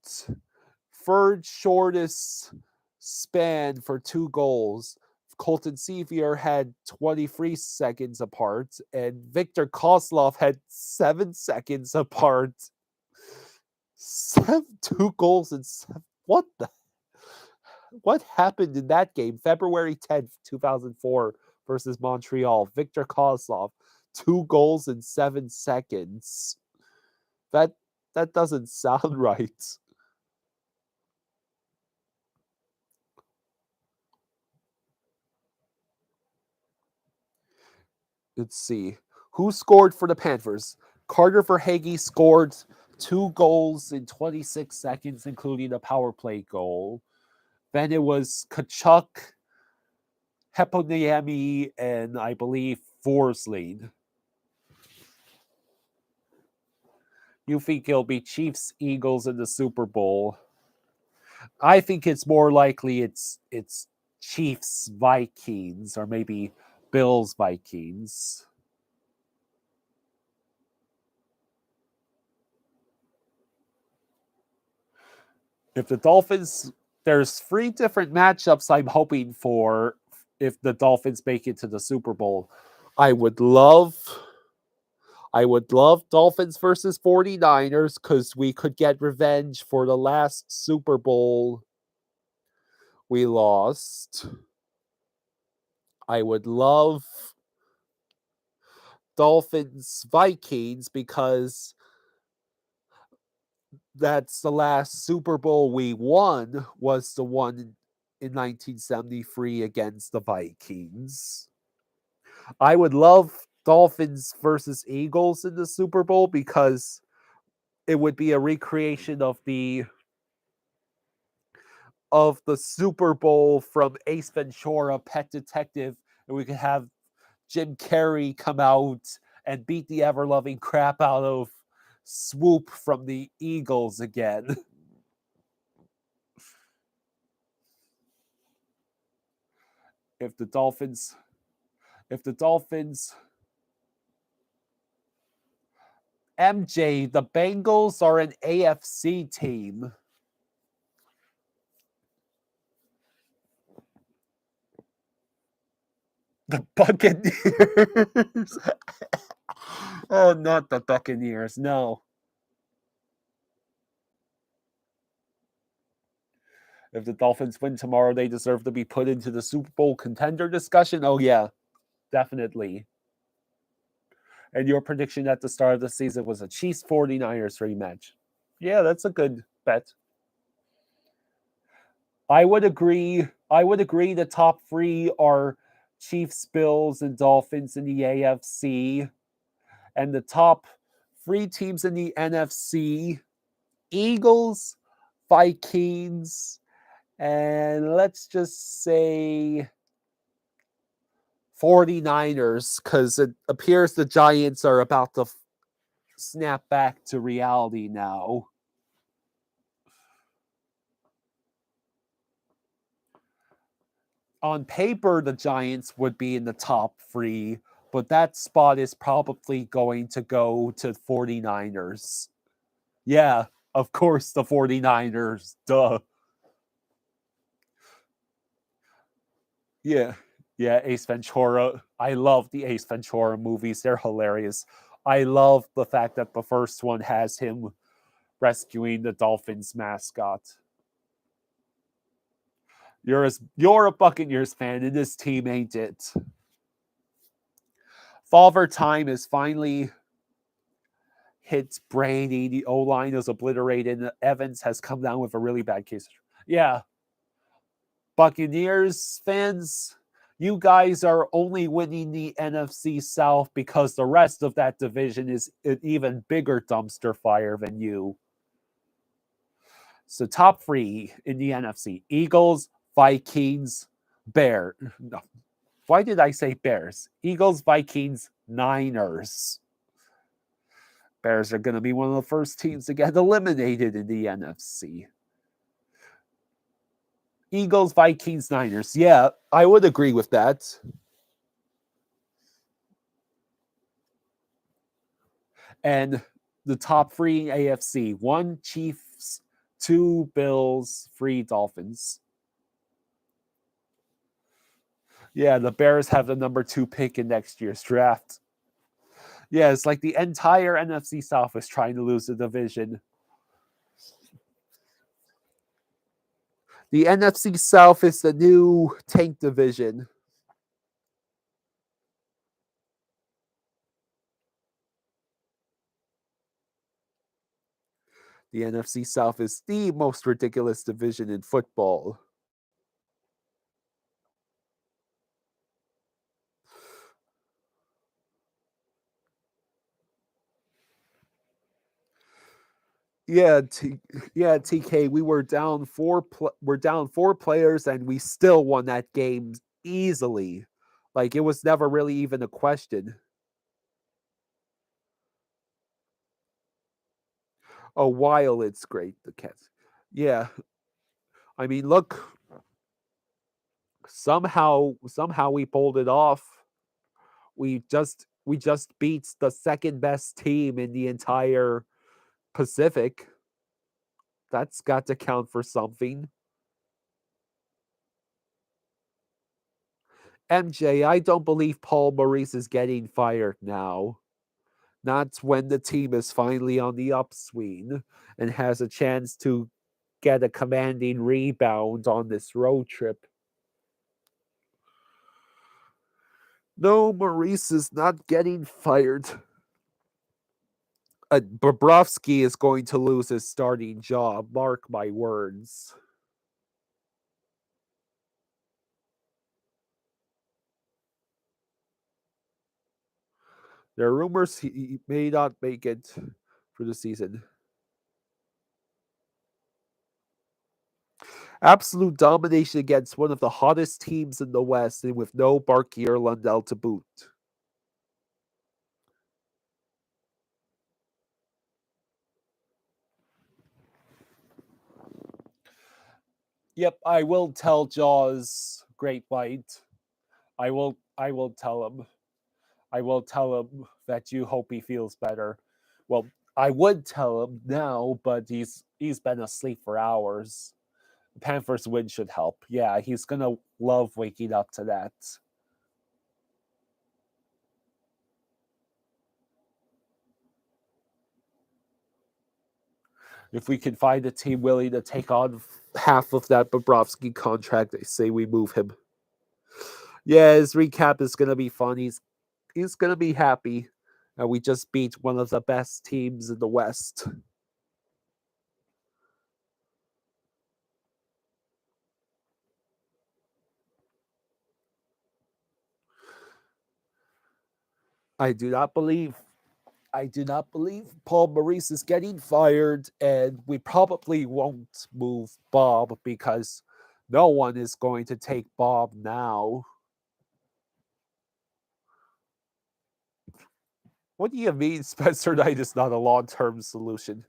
shortest span for 2 goals. Colton Sevier had 23 seconds apart, and Victor Kozlov had 7 seconds apart. 2 goals and 7. What happened in that game? February 10th, 2004 versus Montreal. Victor Kozlov, 2 goals in 7 seconds. That doesn't sound right. Let's see. Who scored for the Panthers? Carter Verhaeghe scored 2 goals in 26 seconds, including a power play goal. Then it was Kachuk, Heponiemi, and I believe Forsling. You think it'll be Chiefs Eagles in the Super Bowl? I think it's more likely it's Chiefs Vikings or maybe Bills Vikings. If the Dolphins, there's 3 different matchups I'm hoping for if the Dolphins make it to the Super Bowl. I would love Dolphins versus 49ers because we could get revenge for the last Super Bowl we lost. I would love Dolphins Vikings because that's the last Super Bowl we won was the one in 1973 against the Vikings. I would love Dolphins versus Eagles in the Super Bowl because it would be a recreation of the Super Bowl from Ace Ventura, Pet Detective, and we could have Jim Carrey come out and beat the ever-loving crap out of Swoop from the Eagles again. If the Dolphins, MJ, the Bengals are an AFC team. The Buccaneers. Oh, not the Buccaneers, no. If the Dolphins win tomorrow, they deserve to be put into the Super Bowl contender discussion. Oh, yeah, definitely. And your prediction at the start of the season was a Chiefs 49ers rematch. Yeah, that's a good bet. I would agree. The top three are Chiefs, Bills, and Dolphins in the AFC. And the top three teams in the NFC, Eagles, Vikings, and let's just say 49ers, because it appears the Giants are about to snap back to reality now. On paper, the Giants would be in the top three, but that spot is probably going to go to 49ers. Yeah, of course, the 49ers. Duh. Yeah. Yeah, Ace Ventura. I love the Ace Ventura movies. They're hilarious. I love the fact that the first one has him rescuing the Dolphins mascot. You're a Buccaneers fan, and this team ain't it. Father Time is finally hit Brady. The O-line is obliterated. Evans has come down with a really bad case. Yeah. Buccaneers fans, you guys are only winning the NFC South because the rest of that division is an even bigger dumpster fire than you. So top three in the NFC: Eagles, Vikings, Bears. No. Why did I say Bears? Eagles, Vikings, Niners. Bears are going to be one of the first teams to get eliminated in the NFC. Eagles, Vikings, Niners. Yeah, I would agree with that. And the top three AFC: 1 Chiefs, 2 Bills, 3 Dolphins. Yeah, the Bears have the number 2 pick in next year's draft. Yeah, it's like the entire NFC South is trying to lose the division. The NFC South is the new tank division. The NFC South is the most ridiculous division in football. Yeah, TK. We were down we're down 4 players, and we still won that game easily. Like, it was never really even a question. Oh, while it's great, the Cats. Yeah, I mean, look. Somehow we pulled it off. We just beat the second best team in the entire Pacific. That's got to count for something. MJ, I don't believe Paul Maurice is getting fired now. Not when the team is finally on the upswing and has a chance to get a commanding rebound on this road trip. No, Maurice is not getting fired. Bobrovsky is going to lose his starting job. Mark my words. There are rumors he may not make it for the season. Absolute domination against one of the hottest teams in the West, and with no Barkey or Lundell to boot. Yep, I will tell Jaws Great White. I will tell him. I will tell him that you hope he feels better. Well, I would tell him now, but he's been asleep for hours. Panthers win should help. Yeah, he's gonna love waking up to that. If we can find a team willing to take on half of that Bobrovsky contract, I say we move him. Yeah, his recap is gonna be fun. He's gonna be happy. And we just beat one of the best teams in the West. I do not believe Paul Maurice is getting fired, and we probably won't move Bob because no one is going to take Bob now. What do you mean Spencer Knight is not a long-term solution?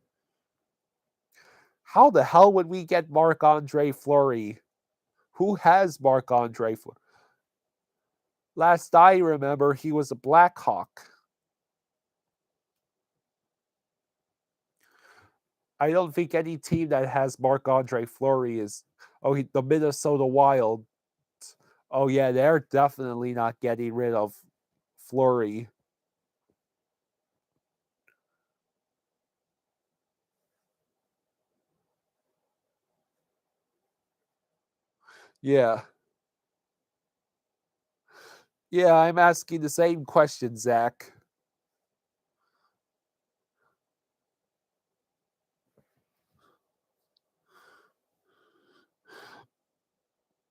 How the hell would we get Marc-Andre Fleury? Who has Marc-Andre Fleury? Last I remember, he was a Blackhawk. I don't think any team that has Marc-Andre Fleury is... Oh, the Minnesota Wild. Oh, yeah, they're definitely not getting rid of Fleury. Yeah. Yeah, I'm asking the same question, Zach.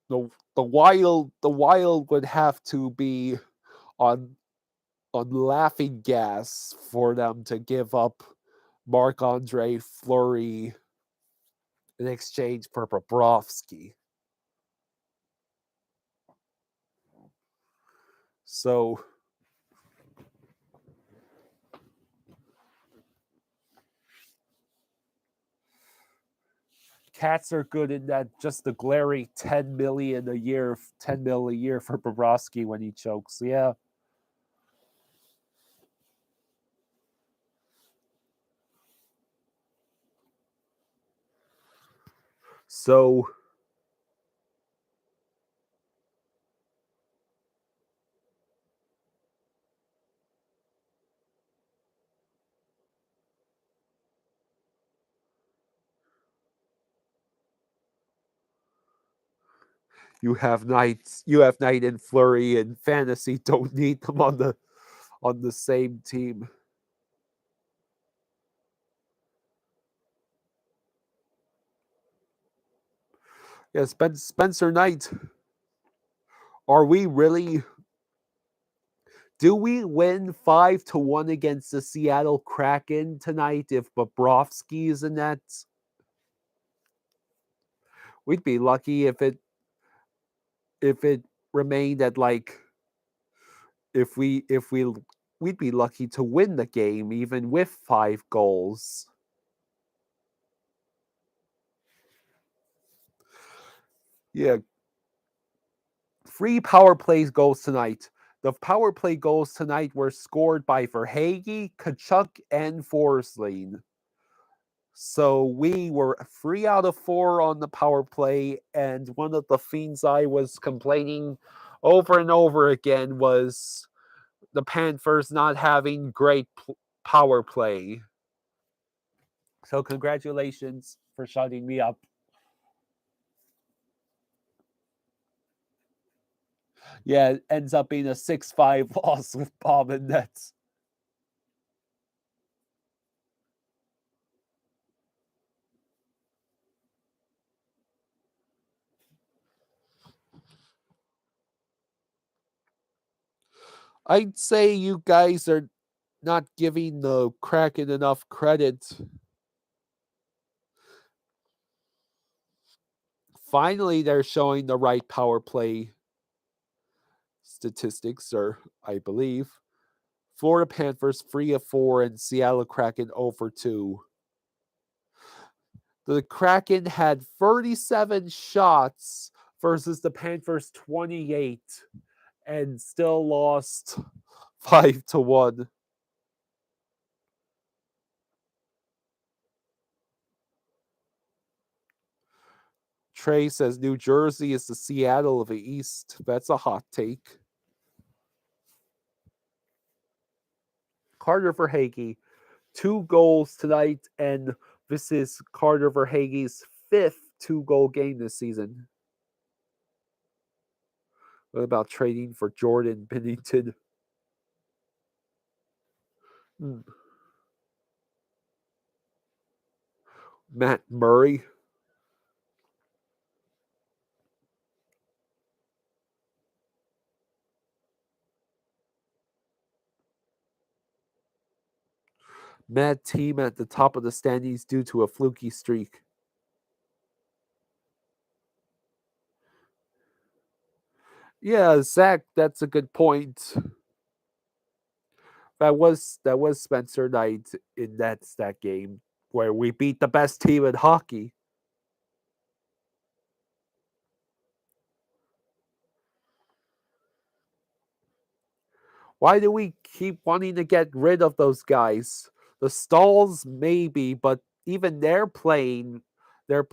The Wild would have to be on laughing gas for them to give up Marc-Andre Fleury in exchange for Bobrovsky. So Cats are good in that just the glaring 10 million a year for Bobrovsky when he chokes. Yeah. So you have Knight and Fleury and Fantasy don't need them on the same team. Yeah, Spencer Knight. Are we really? Do we win 5-1 against the Seattle Kraken tonight if Bobrovsky is in net? We'd be lucky if it remained at like we'd be lucky to win the game even with 5 goals. Yeah. 3 power plays goals tonight. The power play goals tonight were scored by Verhaeghe, Kachuk, and Forsling. So we were 3 out of 4 on the power play, and one of the things I was complaining over and over again was the Panthers not having great power play. So congratulations for shutting me up. Yeah, it ends up being a 6-5 loss with Bob and Nets. I'd say you guys are not giving the Kraken enough credit. Finally, they're showing the right power play statistics, or I believe. Florida Panthers 3 of 4 and Seattle Kraken 0 for 2. The Kraken had 37 shots versus the Panthers 28 and still lost 5-1. Trey says New Jersey is the Seattle of the East. That's a hot take. Carter Verhaeghe, 2 goals tonight, and this is Carter Verhaeghe's 5th 2-goal game this season. What about trading for Jordan Binnington? Matt Murray. Mad team at the top of the standings due to a fluky streak. Yeah, Zach, that's a good point. That was Spencer Knight in that game where we beat the best team in hockey. Why do we keep wanting to get rid of those guys? The Stalls maybe, but even they're playing. The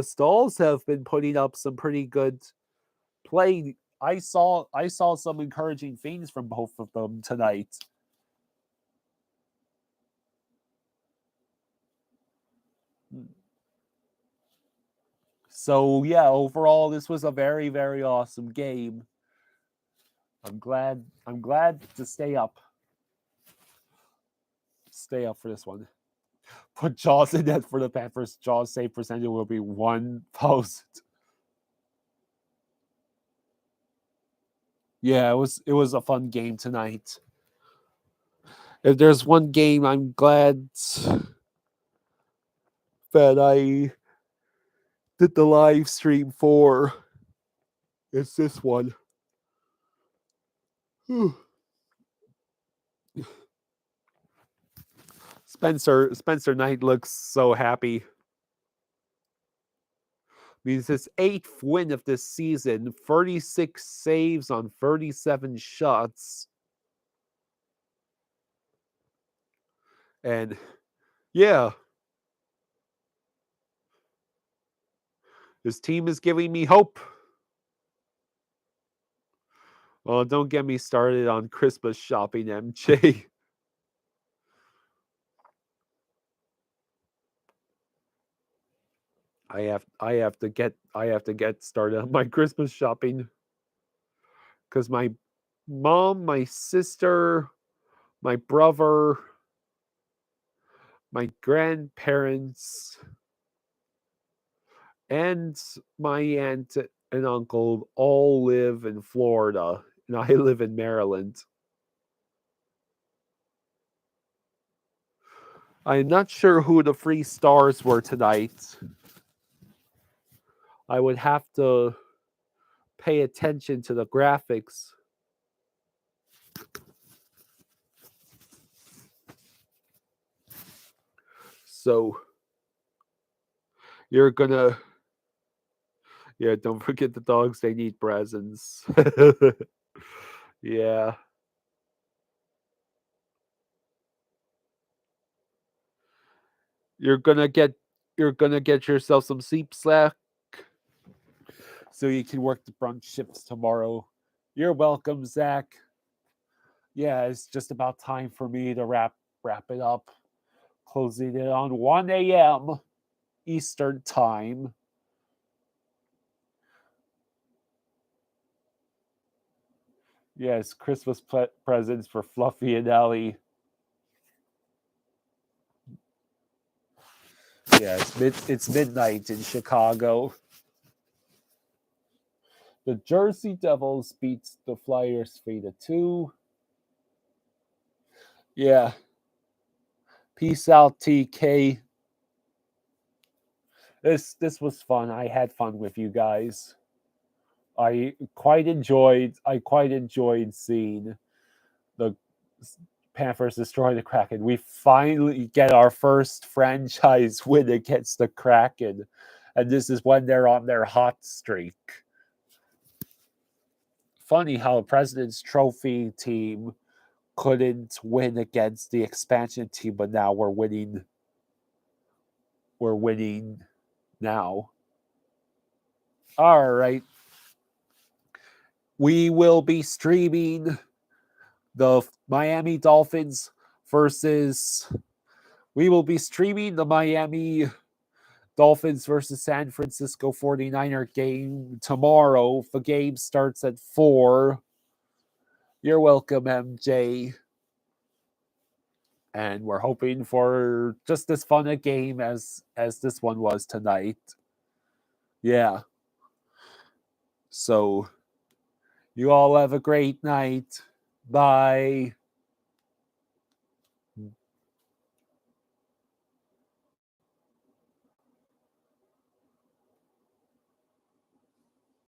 Stalls have been putting up some pretty good play. I saw some encouraging things from both of them tonight. So yeah, overall this was a very, very awesome game. I'm glad to stay up for this one. Put Jaws in net for the Panthers. Jaws save percentage will be 1,000. Yeah, it was a fun game tonight. If there's one game I'm glad that I did the live stream for, it's this one. Spencer Knight looks so happy. Means his 8th win of this season, 36 saves on 37 shots. And yeah, his team is giving me hope. Well, don't get me started on Christmas shopping, MJ. I have to get started on my Christmas shopping because my mom, my sister, my brother, my grandparents, and my aunt and uncle all live in Florida, and I live in Maryland. I'm not sure who the 3 stars were tonight. I would have to pay attention to the graphics. So you're gonna, yeah, don't forget the dogs, they need presents. Yeah. You're gonna get yourself some sleep slack so you can work the brunch shifts tomorrow. You're welcome, Zach. Yeah, it's just about time for me to wrap it up. Closing it on 1 a.m. Eastern time. Yes, Christmas presents for Fluffy and Ellie. Yeah, it's midnight in Chicago. The Jersey Devils beat the Flyers 3-2. Yeah. Peace out, TK. This was fun. I had fun with you guys. I quite enjoyed seeing the Panthers destroy the Kraken. We finally get our first franchise win against the Kraken. And this is when they're on their hot streak. Funny how the President's Trophy team couldn't win against the expansion team, but now we're winning. We're winning now. All right. We will be streaming the Miami Dolphins versus. We will be streaming the Miami Dolphins versus San Francisco 49er game tomorrow. The game starts at 4. You're welcome, MJ. And we're hoping for just as fun a game as this one was tonight. Yeah. So you all have a great night. Bye.